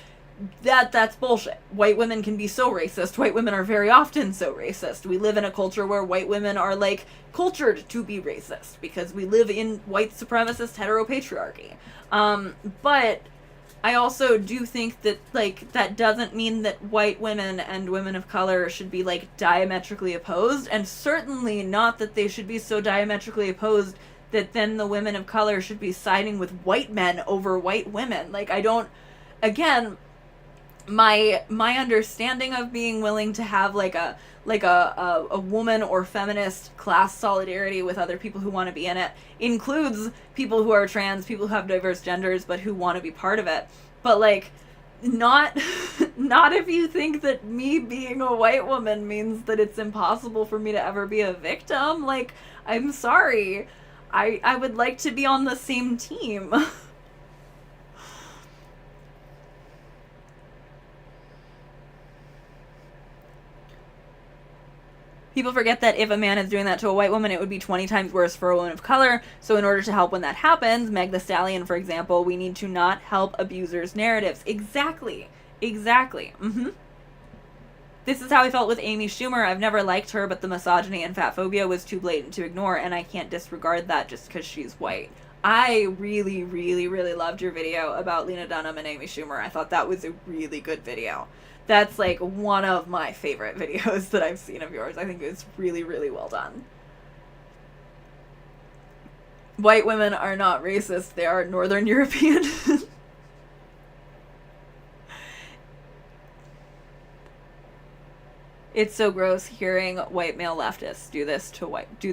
that's bullshit. White women can be so racist. White women are very often so racist. We live in a culture where white women are, like, cultured to be racist because we live in white supremacist heteropatriarchy. But I also do think that, like, that doesn't mean that white women and women of color should be, like, diametrically opposed, and certainly not that they should be so diametrically opposed that then the women of color should be siding with white men over white women. Like, I don't, again, my understanding of being willing to have like a woman or feminist class solidarity with other people who want to be in it includes people who are trans, people who have diverse genders, but who want to be part of it. But like, not if you think that me being a white woman means that it's impossible for me to ever be a victim. Like, I'm sorry. I would like to be on the same team. People forget that if a man is doing that to a white woman, it would be 20 times worse for a woman of color. So in order to help when that happens, Meg Thee Stallion, for example, we need to not help abusers' narratives. Exactly. This is how I felt with Amy Schumer. I've never liked her, but the misogyny and fat phobia was too blatant to ignore, and I can't disregard that just because she's white. I really, really, really loved your video about Lena Dunham and Amy Schumer. I thought that was a really good video. That's, like, one of my favorite videos that I've seen of yours. I think it's really, really well done. White women are not racist. They are Northern European. It's so gross hearing white male leftists do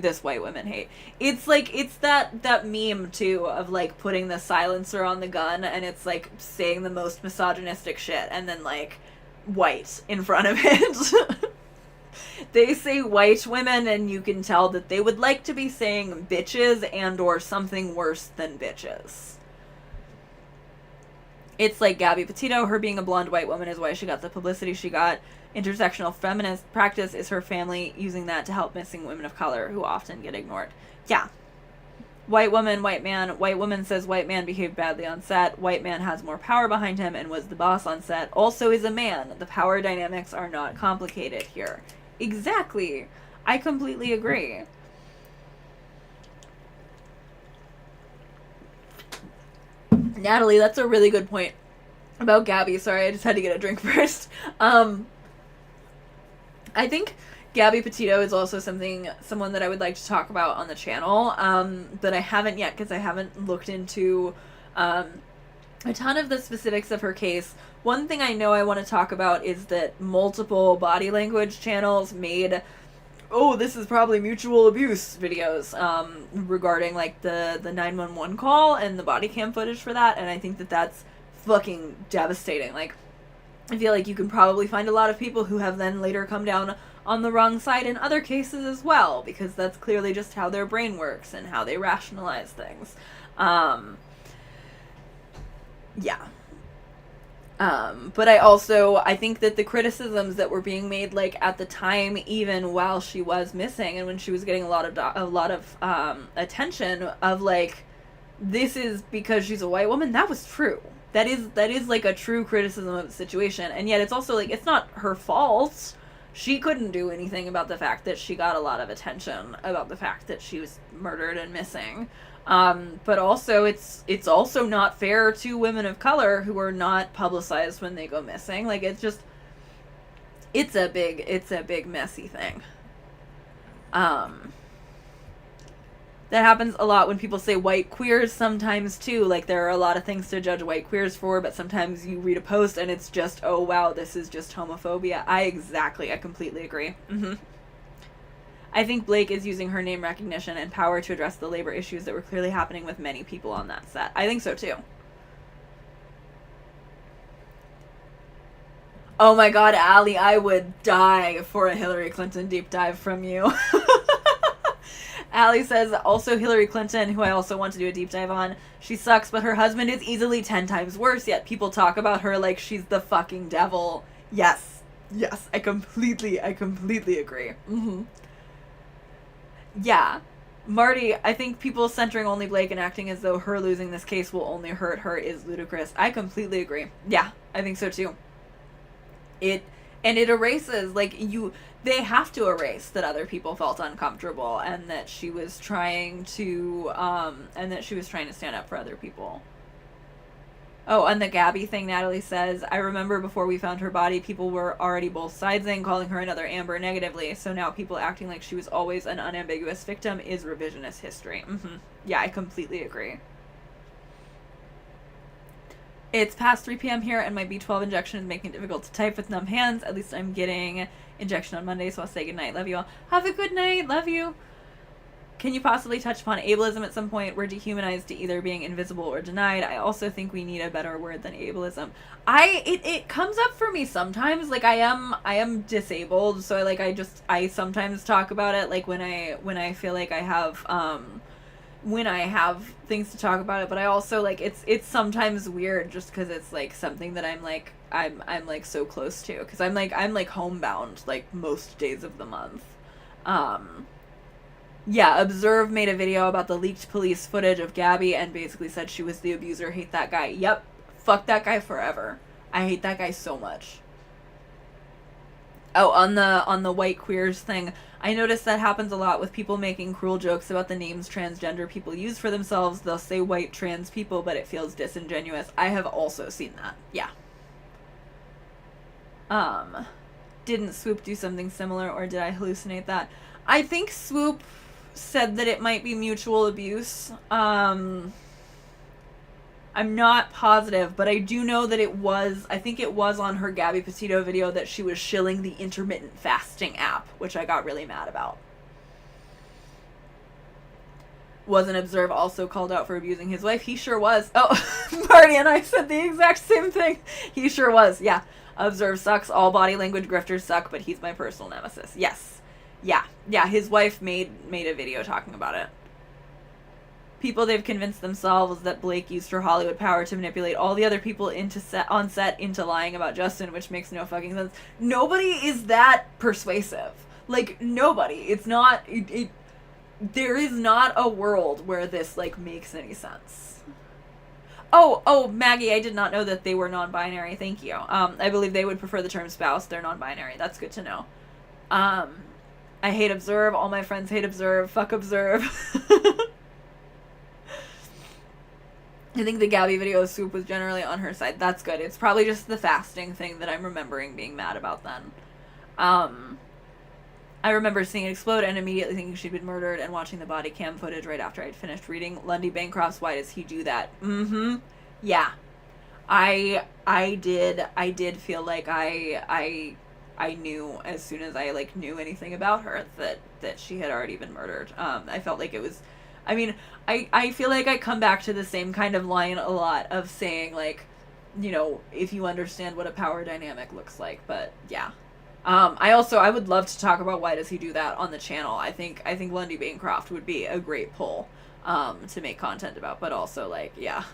this white women hate. It's like, it's that meme too of like putting the silencer on the gun and it's like saying the most misogynistic shit and then like white in front of it. They say white women and you can tell that they would like to be saying bitches and or something worse than bitches. It's like Gabby Petito, her being a blonde white woman is why she got the publicity she got. Intersectional feminist practice is her family using that to help missing women of color who often get ignored. Yeah. White woman, white man. White woman says white man behaved badly on set. White man has more power behind him and was the boss on set. Also is a man. The power dynamics are not complicated here. Exactly. I completely agree. Natalie, that's a really good point about Gabby. Sorry, I just had to get a drink first. I think Gabby Petito is also someone that I would like to talk about on the channel, but I haven't yet because I haven't looked into a ton of the specifics of her case. One thing I know I want to talk about is that multiple body language channels made, oh, this is probably mutual abuse videos regarding like the 911 call and the body cam footage for that, and I think that that's fucking devastating. Like, I feel like you can probably find a lot of people who have then later come down on the wrong side in other cases as well, because that's clearly just how their brain works and how they rationalize things. Yeah. But I think that the criticisms that were being made, like, at the time, even while she was missing and when she was getting a lot of attention of, like, this is because she's a white woman, that was true. That is like a true criticism of the situation, and yet it's also like, it's not her fault. She couldn't do anything about the fact that she got a lot of attention about the fact that she was murdered and missing. But also it's also not fair to women of color who are not publicized when they go missing. Like, it's a big messy thing. That happens a lot when people say white queers sometimes too. Like, there are a lot of things to judge white queers for, but sometimes you read a post and it's just, oh wow, this is just homophobia. I completely agree. I think Blake is using her name recognition and power to address the labor issues that were clearly happening with many people on that set. I think so too. Oh my god, Allie, I would die for a Hillary Clinton deep dive from you. Allie says, also Hillary Clinton, who I also want to do a deep dive on, she sucks, but her husband is easily 10 times worse, yet people talk about her like she's the fucking devil. Yes, I completely agree. Yeah. Marty, I think people centering only Blake and acting as though her losing this case will only hurt her is ludicrous. I completely agree. Yeah, I think so too. It erases, like, they have to erase that other people felt uncomfortable and that she was trying to stand up for other people. Oh, and the Gabby thing, Natalie says, I remember before we found her body, people were already both sidesing, calling her another Amber negatively, so now people acting like she was always an unambiguous victim is revisionist history. Yeah, I completely agree. It's past 3 p.m. here, and my B12 injection is making it difficult to type with numb hands. At least I'm getting injection on Monday, so I'll say goodnight. Love you all. Have a good night. Love you. Can you possibly touch upon ableism at some point? We're dehumanized to either being invisible or denied. I also think we need a better word than ableism. It comes up for me sometimes. Like, I am disabled, so I sometimes talk about it, like, when I feel like I have when I have things to talk about it, but I also, like, it's sometimes weird just because it's, like, something that I'm like so close to, because I'm homebound, like, most days of the month. Yeah, Observe made a video about the leaked police footage of Gabby and basically said she was the abuser. Hate that guy. Yep, fuck that guy forever. I hate that guy so much. Oh, on the white queers thing, I noticed that happens a lot with people making cruel jokes about the names transgender people use for themselves. They'll say white trans people, but it feels disingenuous. I have also seen that. Yeah. Didn't Swoop do something similar, or did I hallucinate that? I think Swoop said that it might be mutual abuse. I'm not positive, but I do know that I think it was on her Gabby Petito video that she was shilling the intermittent fasting app, which I got really mad about. Wasn't Observe also called out for abusing his wife? He sure was. Oh, Marty and I said the exact same thing. He sure was, yeah. Observe sucks. All body language grifters suck, but he's my personal nemesis. Yes. Yeah, his wife made a video talking about it. People, they've convinced themselves that Blake used her Hollywood power to manipulate all the other people on set into lying about Justin, which makes no fucking sense. Nobody is that persuasive. Like, nobody. It's not... there is not a world where this, like, makes any sense. Oh, Maggie, I did not know that they were non-binary. Thank you. I believe they would prefer the term spouse. They're non-binary. That's good to know. I hate Observe. All my friends hate Observe. Fuck Observe. I think the Gabby video of Swoop was generally on her side. That's good. It's probably just the fasting thing that I'm remembering being mad about then. I remember seeing it explode and immediately thinking she'd been murdered and watching the body cam footage right after I'd finished reading Lundy Bancroft's Why Does He Do That? Yeah. I did feel like I knew as soon as I, like, knew anything about her that she had already been murdered. I felt like it was... I mean, I feel like I come back to the same kind of line a lot of saying, like, you know, if you understand what a power dynamic looks like. But yeah. I would love to talk about why does he do that on the channel. I think Lundy Bancroft would be a great pull to make content about, but also like, yeah.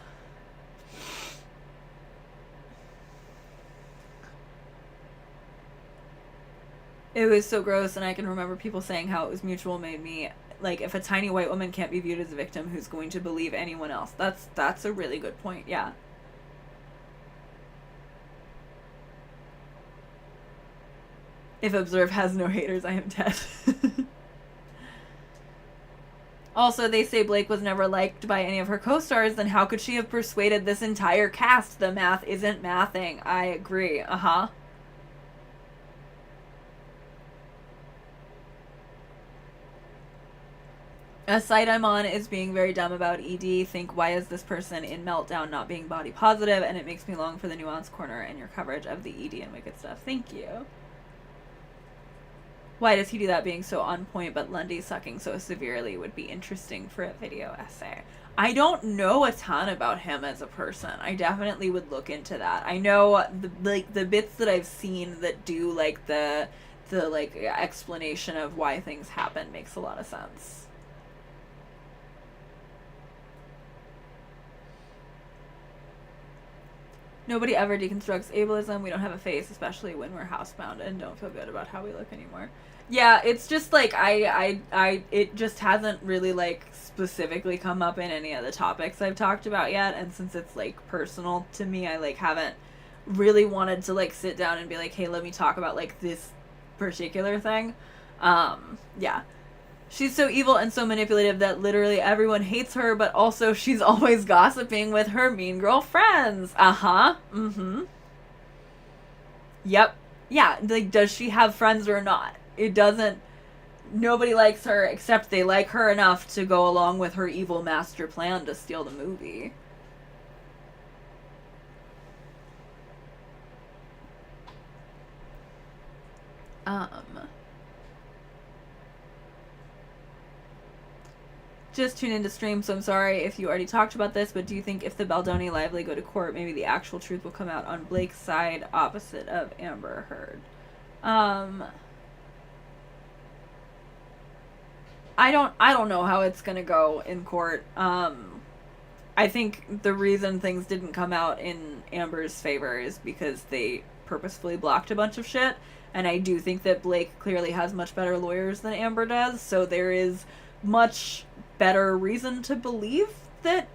It was so gross, and I can remember people saying how it was mutual made me like, if a tiny white woman can't be viewed as a victim, who's going to believe anyone else? That's a really good point. Yeah. If Observe has no haters, I am dead. Also, they say Blake was never liked by any of her co-stars, then how could she have persuaded this entire cast? The math isn't mathing. I agree. Uh-huh. A site I'm on is being very dumb about ED. Think, why is this person in Meltdown not being body positive? And it makes me long for the Nuance Corner and your coverage of the ED and Wicked stuff. Thank you. Why does he do that being so on point, but Lundy sucking so severely would be interesting for a video essay? I don't know a ton about him as a person. I definitely would look into that. I know the bits that I've seen that do like the like explanation of why things happen makes a lot of sense. Nobody ever deconstructs ableism. We don't have a face, especially when we're housebound and don't feel good about how we look anymore. Yeah, it's just like it just hasn't really like specifically come up in any of the topics I've talked about yet, and since it's like personal to me, I like haven't really wanted to like sit down and be like, hey, let me talk about like this particular thing. Yeah. She's so evil and so manipulative that literally everyone hates her, but also she's always gossiping with her mean girl friends. Uh-huh. Mm-hmm. Yep. Yeah, like, does she have friends or not? It doesn't... Nobody likes her, except they like her enough to go along with her evil master plan to steal the movie. Just tuned into stream, so I'm sorry if you already talked about this, but do you think if the Baldoni Lively go to court, maybe the actual truth will come out on Blake's side opposite of Amber Heard? I don't know how it's gonna go in court. I think the reason things didn't come out in Amber's favor is because they purposefully blocked a bunch of shit, and I do think that Blake clearly has much better lawyers than Amber does, so there is much better reason to believe that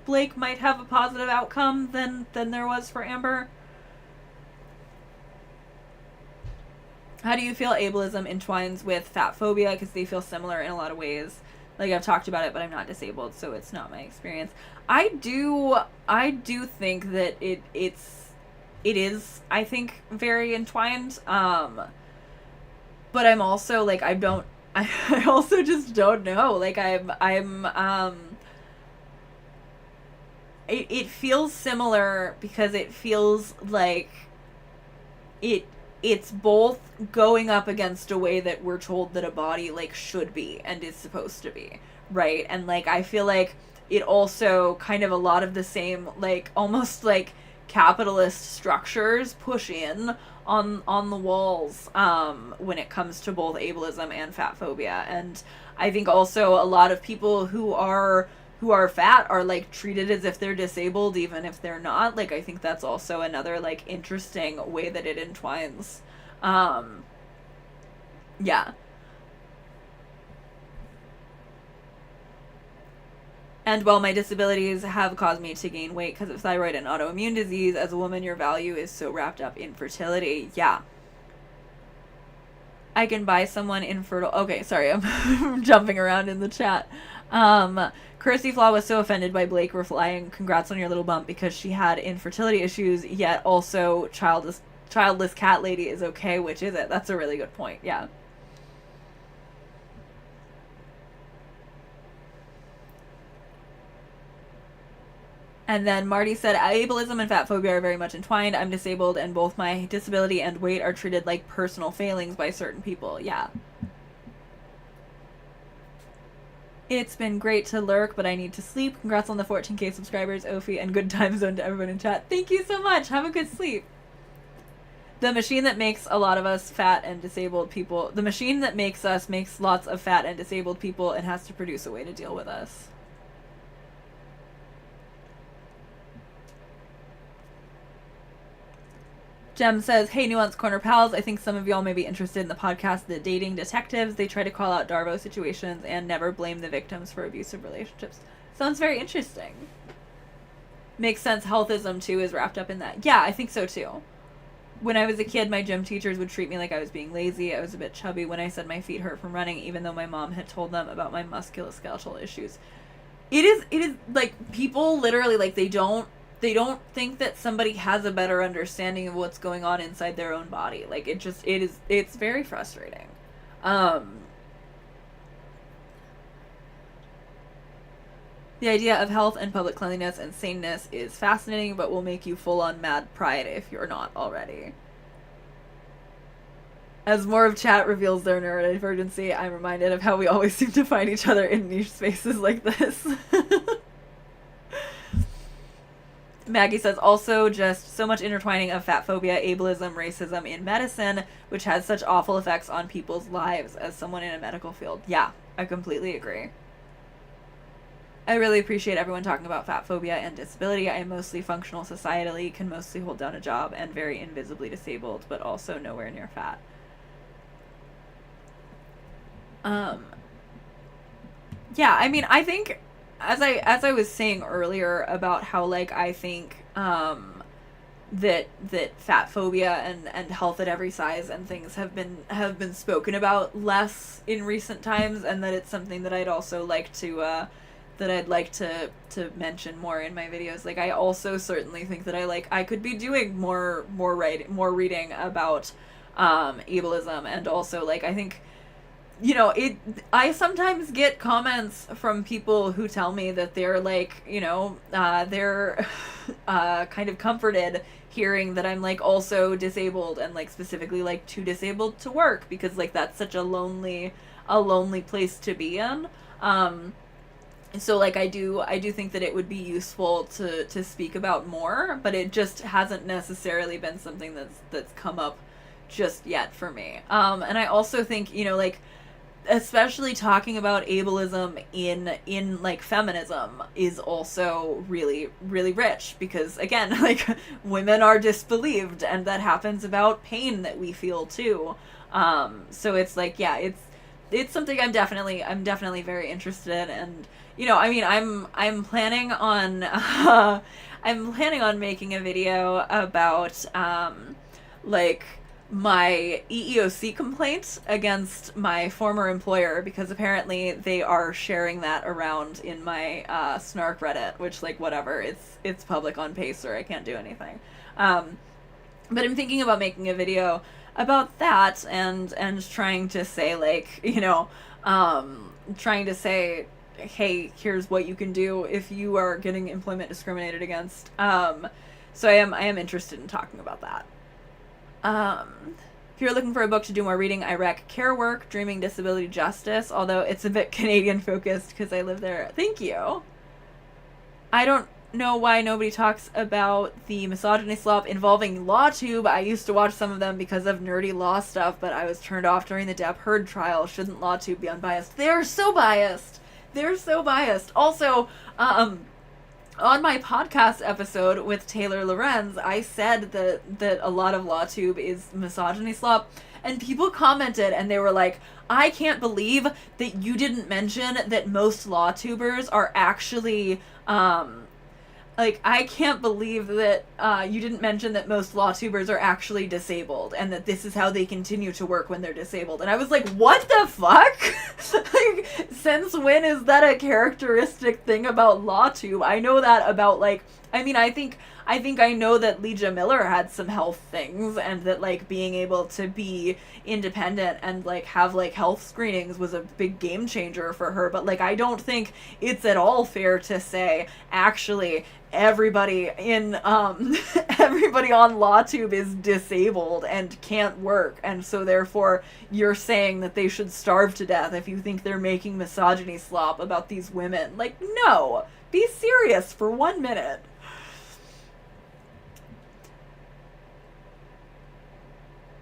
Blake might have a positive outcome than there was for Amber. How do you feel ableism entwines with fat phobia? Because they feel similar in a lot of ways. Like, I've talked about it, but I'm not disabled, so it's not my experience. I do think that it is, I think, very entwined. But I'm also like, I also just don't know. Like, it feels similar because it feels like it's both going up against a way that we're told that a body like should be and is supposed to be, right? And like, I feel like it also kind of a lot of the same, like, almost like capitalist structures push in on the walls when it comes to both ableism and fat phobia. And I think also a lot of people who are fat are like treated as if they're disabled even if they're not. Like, I think that's also another like interesting way that it entwines. Yeah. And while my disabilities have caused me to gain weight because of thyroid and autoimmune disease, as a woman, your value is so wrapped up in fertility. Yeah. I can buy someone infertile. Okay, sorry, I'm jumping around in the chat. Kirsty Flaw was so offended by Blake replying, congrats on your little bump, because she had infertility issues, yet also childless cat lady is okay. Which is it? That's a really good point. Yeah. And then Marty said, ableism and fat phobia are very much entwined. I'm disabled, and both my disability and weight are treated like personal failings by certain people. Yeah. It's been great to lurk, but I need to sleep. Congrats on the 14K subscribers, Ophi, and good time zone to everyone in chat. Thank you so much. Have a good sleep. The machine that makes a lot of us fat and disabled people, the machine that makes us makes lots of fat and disabled people and has to produce a way to deal with us. Jem says, hey, Nuance Corner pals, I think some of y'all may be interested in the podcast, The Dating Detectives. They try to call out Darvo situations and never blame the victims for abusive relationships. Sounds very interesting. Makes sense. Healthism, too, is wrapped up in that. Yeah, I think so, too. When I was a kid, my gym teachers would treat me like I was being lazy. I was a bit chubby when I said my feet hurt from running, even though my mom had told them about my musculoskeletal issues. It is, like, people literally, like, they don't think that somebody has a better understanding of what's going on inside their own body. Like, it's very frustrating. The idea of health and public cleanliness and saneness is fascinating, but will make you full-on mad pride if you're not already. As more of chat reveals their neurodivergency, I'm reminded of how we always seem to find each other in niche spaces like this. Maggie says, also just so much intertwining of fat phobia, ableism, racism in medicine, which has such awful effects on people's lives as someone in a medical field. Yeah, I completely agree. I really appreciate everyone talking about fat phobia and disability. I am mostly functional societally, can mostly hold down a job, and very invisibly disabled, but also nowhere near fat. Yeah, I mean, I think, as I was saying earlier about how, like, I think, that fat phobia and health at every size and things have been spoken about less in recent times, and that it's something that I'd also like to, that I'd like to mention more in my videos. Like, I also certainly think that I could be doing more reading about ableism, and also, like, I think, you know, I sometimes get comments from people who tell me that they're, like, you know, they're kind of comforted hearing that I'm, like, also disabled, and, like, specifically, like, too disabled to work, because, like, that's such a lonely place to be in. So, like, I do think that it would be useful to speak about more, but it just hasn't necessarily been something that's come up just yet for me. And I also think, you know, like, especially talking about ableism in like feminism is also really, really rich, because again, like, women are disbelieved, and that happens about pain that we feel too. So it's like, yeah, it's something I'm definitely very interested in. And, you know, I mean, I'm planning on I'm planning on making a video about like my EEOC complaint against my former employer, because apparently they are sharing that around in my snark Reddit, which, like, whatever, it's public on Pacer, I can't do anything. But I'm thinking about making a video about that, and trying to say, like, you know, trying to say, hey, here's what you can do if you are getting employment discriminated against. So I am interested in talking about that. If you're looking for a book to do more reading, I rec Care Work, Dreaming Disability Justice, although it's a bit Canadian focused because I live there. Thank you. I don't know why nobody talks about the misogyny slop involving LawTube. I used to watch some of them because of nerdy law stuff, but I was turned off during the Depp Heard trial. Shouldn't LawTube be unbiased? They're so biased. They're so biased. Also, on my podcast episode with Taylor Lorenz, I said that a lot of LawTube is misogyny slop, and people commented and they were like, I can't believe that you didn't mention that most LawTubers are actually, like, I can't believe that you didn't mention that most LawTubers are actually disabled, and that this is how they continue to work when they're disabled. And I was like, what the fuck? Like, since when is that a characteristic thing about LawTube? I know that about, like, I mean, I think I think I know that Legia Miller had some health things, and that like being able to be independent and like have like health screenings was a big game changer for her. But like I don't think it's at all fair to say actually everybody in everybody on LawTube is disabled and can't work, and so therefore you're saying that they should starve to death if you think they're making misogyny slop about these women. Like, no, be serious for 1 minute.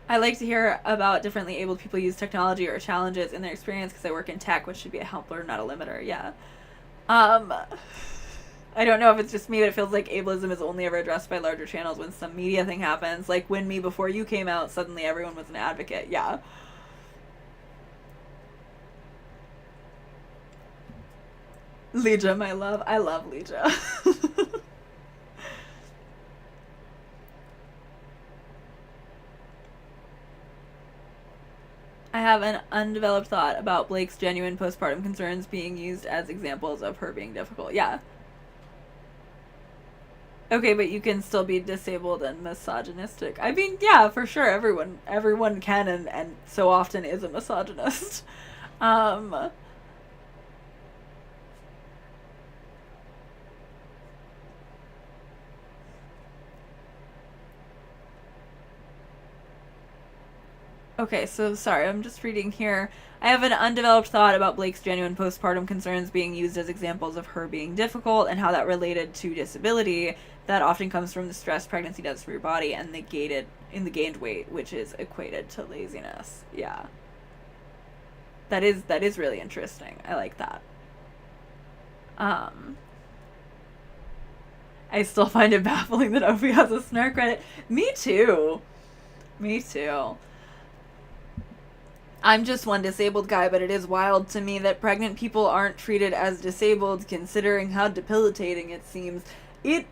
I like to hear about differently abled people use technology or challenges in their experience because I work in tech, which should be a helper, not a limiter. Yeah. I don't know if it's just me, but it feels like ableism is only ever addressed by larger channels when some media thing happens. Like when Me Before You came out, suddenly everyone was an advocate. Yeah. Legia, my love. I love Legia. I have an undeveloped thought about Blake's genuine postpartum concerns being used as examples of her being difficult. Yeah. Okay, but you can still be disabled and misogynistic. I mean, yeah, for sure. Everyone can and so often is a misogynist. Um, Okay, so sorry, I'm just reading here. I have an undeveloped thought about Blake's genuine postpartum concerns being used as examples of her being difficult and how that related to disability that often comes from the stress pregnancy does for your body and the gained weight, which is equated to laziness. Yeah. That is really interesting. I like that. Um I still find it baffling that Opie has a snark Reddit. Me too. Me too. I'm just one disabled guy, but it is wild to me that pregnant people aren't treated as disabled, considering how debilitating it seems. It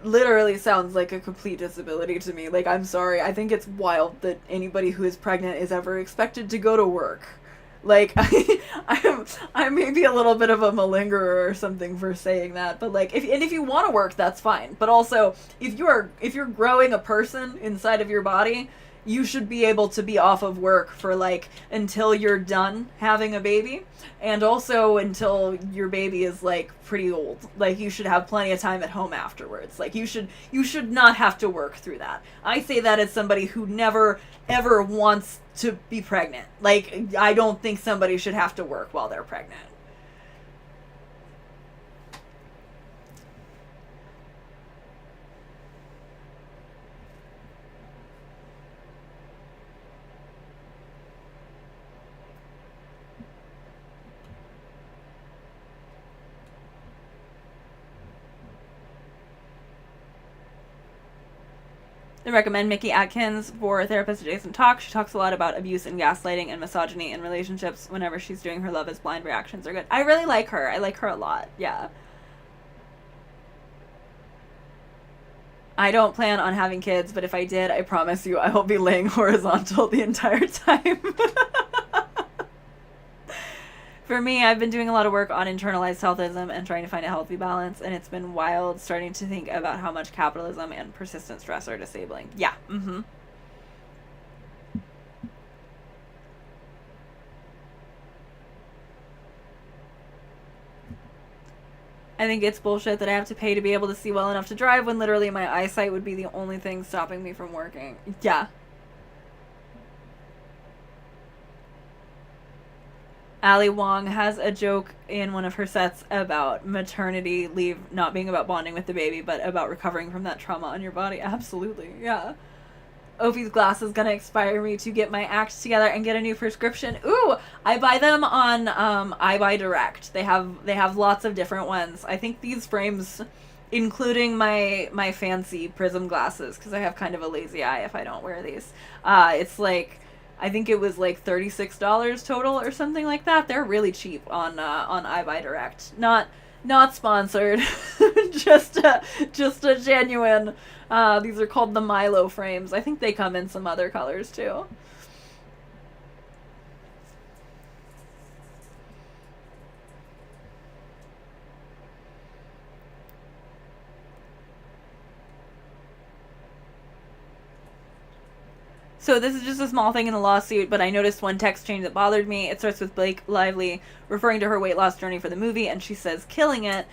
literally sounds like a complete disability to me. Like, I'm sorry, I think it's wild that anybody who is pregnant is ever expected to go to work. Like, I may be a little bit of a malingerer or something for saying that, but like, if you want to work, that's fine. But also, if you're growing a person inside of your body, you should be able to be off of work for like until you're done having a baby, and also until your baby is like pretty old. Like, you should have plenty of time at home afterwards. Like, you should not have to work through that. I say that as somebody who never ever wants to be pregnant. Like, I don't think somebody should have to work while they're pregnant. I recommend Mickey Atkins for Therapist Adjacent Talk. She talks a lot about abuse and gaslighting and misogyny in relationships whenever she's doing her Love is Blind reactions are good. I really like her. I like her a lot. Yeah. I don't plan on having kids, but if I did, I promise you I will be laying horizontal the entire time. For me, I've been doing a lot of work on internalized healthism and trying to find a healthy balance, and it's been wild starting to think about how much capitalism and persistent stress are disabling. Yeah, I think it's bullshit that I have to pay to be able to see well enough to drive when literally my eyesight would be the only thing stopping me from working. Yeah. Ali Wong has a joke in one of her sets about maternity leave not being about bonding with the baby, but about recovering from that trauma on your body. Absolutely, yeah. Opie's glass is gonna expire me to get my act together and get a new prescription. Ooh, I buy them on I Buy Direct. They have lots of different ones. I think these frames, including my fancy prism glasses, because I have kind of a lazy eye if I don't wear these. It's like, I think it was like $36 total or something like that. They're really cheap on I Buy Direct. Not sponsored, just a genuine. These are called the Milo frames. I think they come in some other colors too. So this is just a small thing in the lawsuit, but I noticed one text change that bothered me. It starts with Blake Lively referring to her weight loss journey for the movie, and she says, killing it.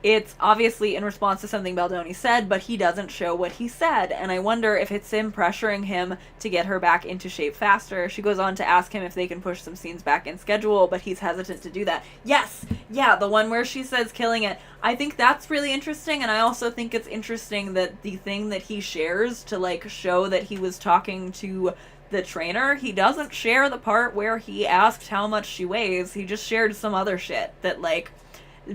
It's obviously in response to something Baldoni said, but he doesn't show what he said, and I wonder if it's him pressuring him to get her back into shape faster. She goes on to ask him if they can push some scenes back in schedule, but he's hesitant to do that. Yes! Yeah, the one where she says killing it. I think that's really interesting, and I also think it's interesting that the thing that he shares to, like, show that he was talking to the trainer, he doesn't share the part where he asked how much she weighs. He just shared some other shit that, like,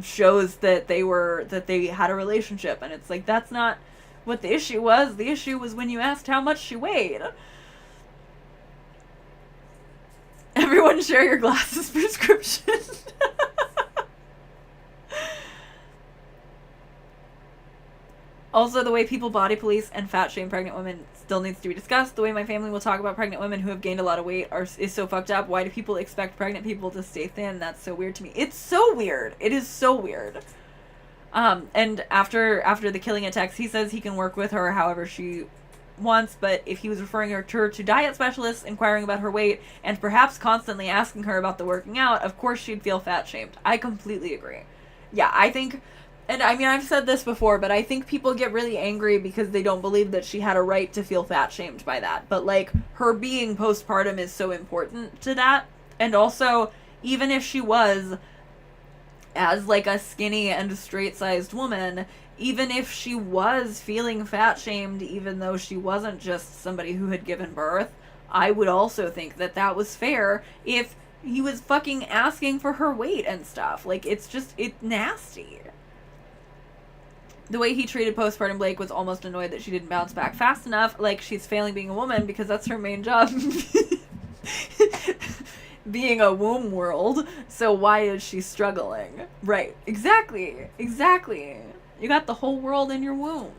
shows that they had a relationship, and it's like, that's not what the issue was. The issue was when you asked how much she weighed. Everyone share your glasses prescription. Also, the way people body police and fat shame pregnant women still needs to be discussed. The way my family will talk about pregnant women who have gained a lot of weight is so fucked up. Why do people expect pregnant people to stay thin? That's so weird to me. It's so weird. It is so weird. And after the killing it text, he says he can work with her however she wants, but if he was referring her to diet specialists, inquiring about her weight, and perhaps constantly asking her about the working out, of course she'd feel fat shamed. I completely agree. Yeah, I think... And I mean, I've said this before, but I think people get really angry because they don't believe that she had a right to feel fat shamed by that. But, like, her being postpartum is so important to that. And also, even if she was, as, like, a skinny and straight-sized woman, even if she was feeling fat shamed, even though she wasn't just somebody who had given birth, I would also think that that was fair if he was fucking asking for her weight and stuff. Like, it's nasty. The way he treated postpartum Blake was almost annoyed that she didn't bounce back fast enough. Like, she's failing being a woman because that's her main job. Being a womb world. So why is she struggling? Right. Exactly. Exactly. You got the whole world in your womb.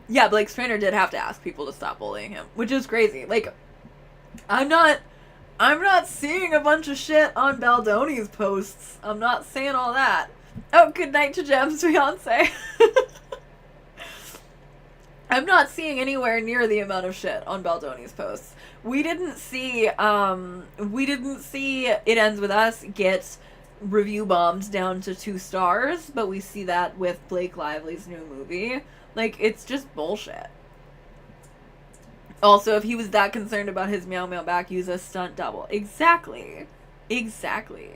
Yeah, Blake's trainer did have to ask people to stop bullying him, which is crazy. Like, I'm not seeing a bunch of shit on Baldoni's posts. I'm not saying all that. Oh, good night to Jem's fiance. I'm not seeing anywhere near the amount of shit on Baldoni's posts. We didn't see It Ends With Us get review bombed down to 2 stars, but we see that with Blake Lively's new movie. Like, it's just bullshit. Also, if he was that concerned about his meow meow back, use a stunt double. Exactly. Exactly.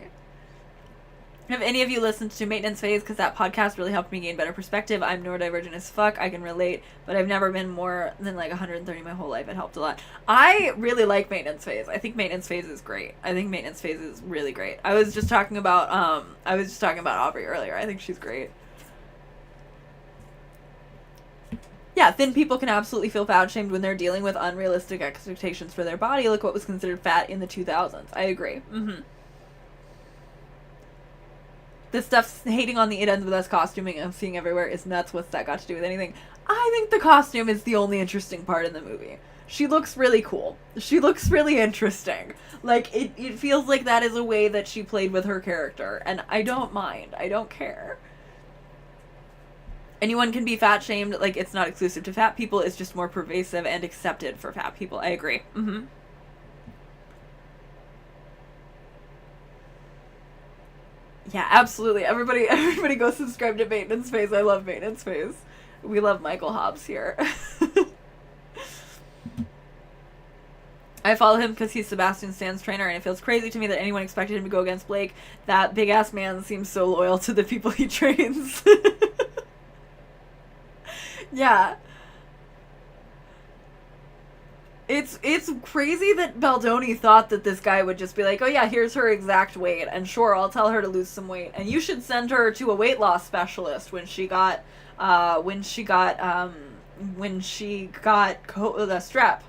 Have any of you listened to Maintenance Phase? Because that podcast really helped me gain better perspective. I'm neurodivergent as fuck. I can relate, but I've never been more than like 130 my whole life. It helped a lot. I really like Maintenance Phase. I think Maintenance Phase is great. I think Maintenance Phase is really great. I was just talking about Aubrey earlier. I think she's great. Yeah, thin people can absolutely feel fat shamed when they're dealing with unrealistic expectations for their body. Look what was considered fat in the 2000s. I agree. This stuff hating on the It Ends With Us costuming I'm seeing everywhere is nuts. What's that got to do with anything? I think the costume is the only interesting part in the movie. She looks really cool. She looks really interesting. Like, it feels like that is a way that she played with her character. And I don't mind. I don't care. Anyone can be fat shamed. Like, it's not exclusive to fat people. It's just more pervasive and accepted for fat people. I agree. Yeah, absolutely. Everybody go subscribe to Maintenance Phase. I love Maintenance Phase. We love Michael Hobbs here. I follow him because he's Sebastian Stan's trainer, and it feels crazy to me that anyone expected him to go against Blake. That big-ass man seems so loyal to the people he trains. Yeah. It's crazy that Baldoni thought that this guy would just be like, oh yeah, here's her exact weight, and sure, I'll tell her to lose some weight, and you should send her to a weight loss specialist when she got the strep.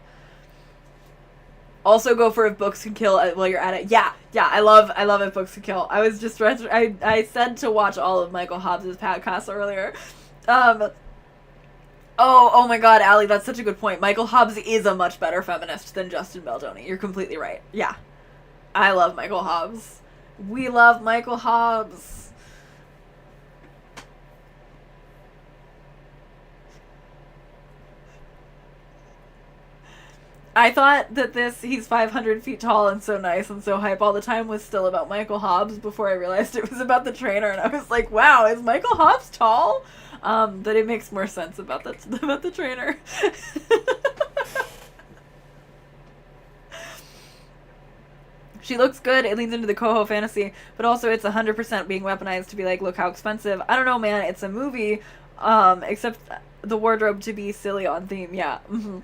Also go for If Books Can Kill while you're at it. Yeah, I love If Books Can Kill. I was just, I said to watch all of Michael Hobbs' podcasts earlier. Oh my god, Allie, that's such a good point. Michael Hobbs is a much better feminist than Justin Baldoni. You're completely right. Yeah. I love Michael Hobbs. We love Michael Hobbs. I thought that he's 500 feet tall and so nice and so hype all the time was still about Michael Hobbs before I realized it was about the trainer, and I was like, wow, is Michael Hobbs tall? But it makes more sense about the trainer. She looks good. It leans into the Coho fantasy, but also it's 100% being weaponized to be like, look how expensive. I don't know, man. It's a movie, except the wardrobe to be silly on theme. Yeah. Mm-hmm.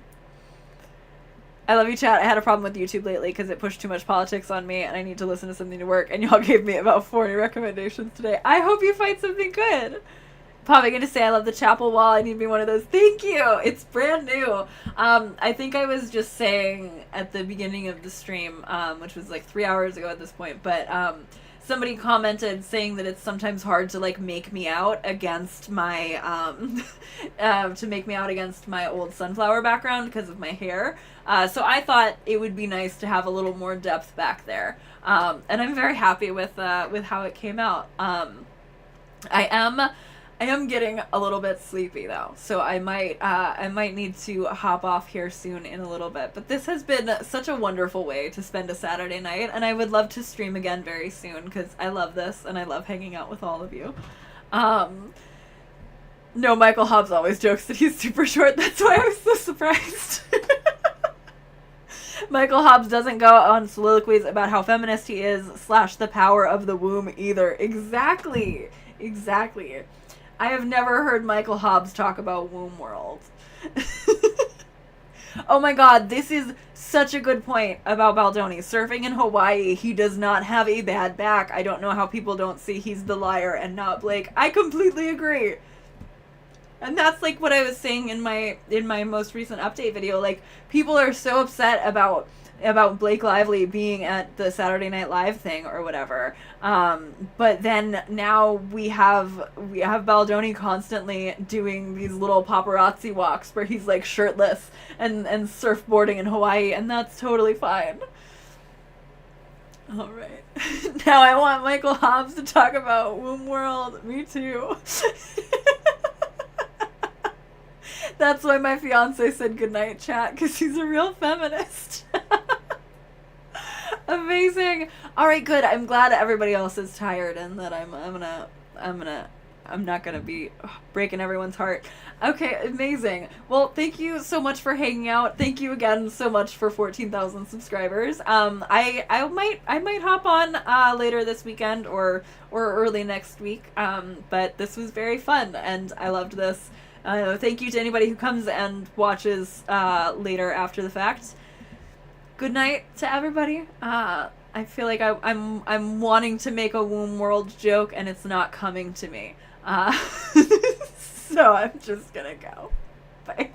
I love you, chat. I had a problem with YouTube lately because it pushed too much politics on me, and I need to listen to something to work, and y'all gave me about 40 recommendations today. I hope you find something good. Popping in to say I love the chapel wall. I need to be one of those. Thank you. It's brand new. I think I was just saying at the beginning of the stream, which was like 3 hours ago at this point, but somebody commented saying that it's sometimes hard to like make me out against my to make me out against my old sunflower background because of my hair. So I thought it would be nice to have a little more depth back there, and I'm very happy with how it came out. I am getting a little bit sleepy though, so I might need to hop off here soon in a little bit. But this has been such a wonderful way to spend a Saturday night, and I would love to stream again very soon because I love this and I love hanging out with all of you. No, Michael Hobbs always jokes that he's super short. That's why I was so surprised. Michael Hobbs doesn't go on soliloquies about how feminist he is / the power of the womb either. Exactly. I have never heard Michael Hobbs talk about womb world. Oh my god, this is such a good point about Baldoni. Surfing in Hawaii, he does not have a bad back. I don't know how people don't see he's the liar and not Blake. I completely agree. And that's like what I was saying in my most recent update video. Like, people are so upset about Blake Lively being at the Saturday Night Live thing or whatever. But then now we have Baldoni constantly doing these little paparazzi walks where he's like shirtless and surfboarding in Hawaii, and that's totally fine. All right. Now I want Michael Hobbs to talk about womb world. Me too. That's why my fiance said goodnight, chat, because he's a real feminist. Amazing. All right, good. I'm glad everybody else is tired and that I'm not gonna be breaking everyone's heart. Okay, amazing. Well, thank you so much for hanging out. Thank you again so much for 14,000 subscribers. I might hop on later this weekend or early next week. But this was very fun and I loved this. Thank you to anybody who comes and watches later after the fact. Good night to everybody. I feel like I'm wanting to make a womb world joke and it's not coming to me. So I'm just gonna go. Bye.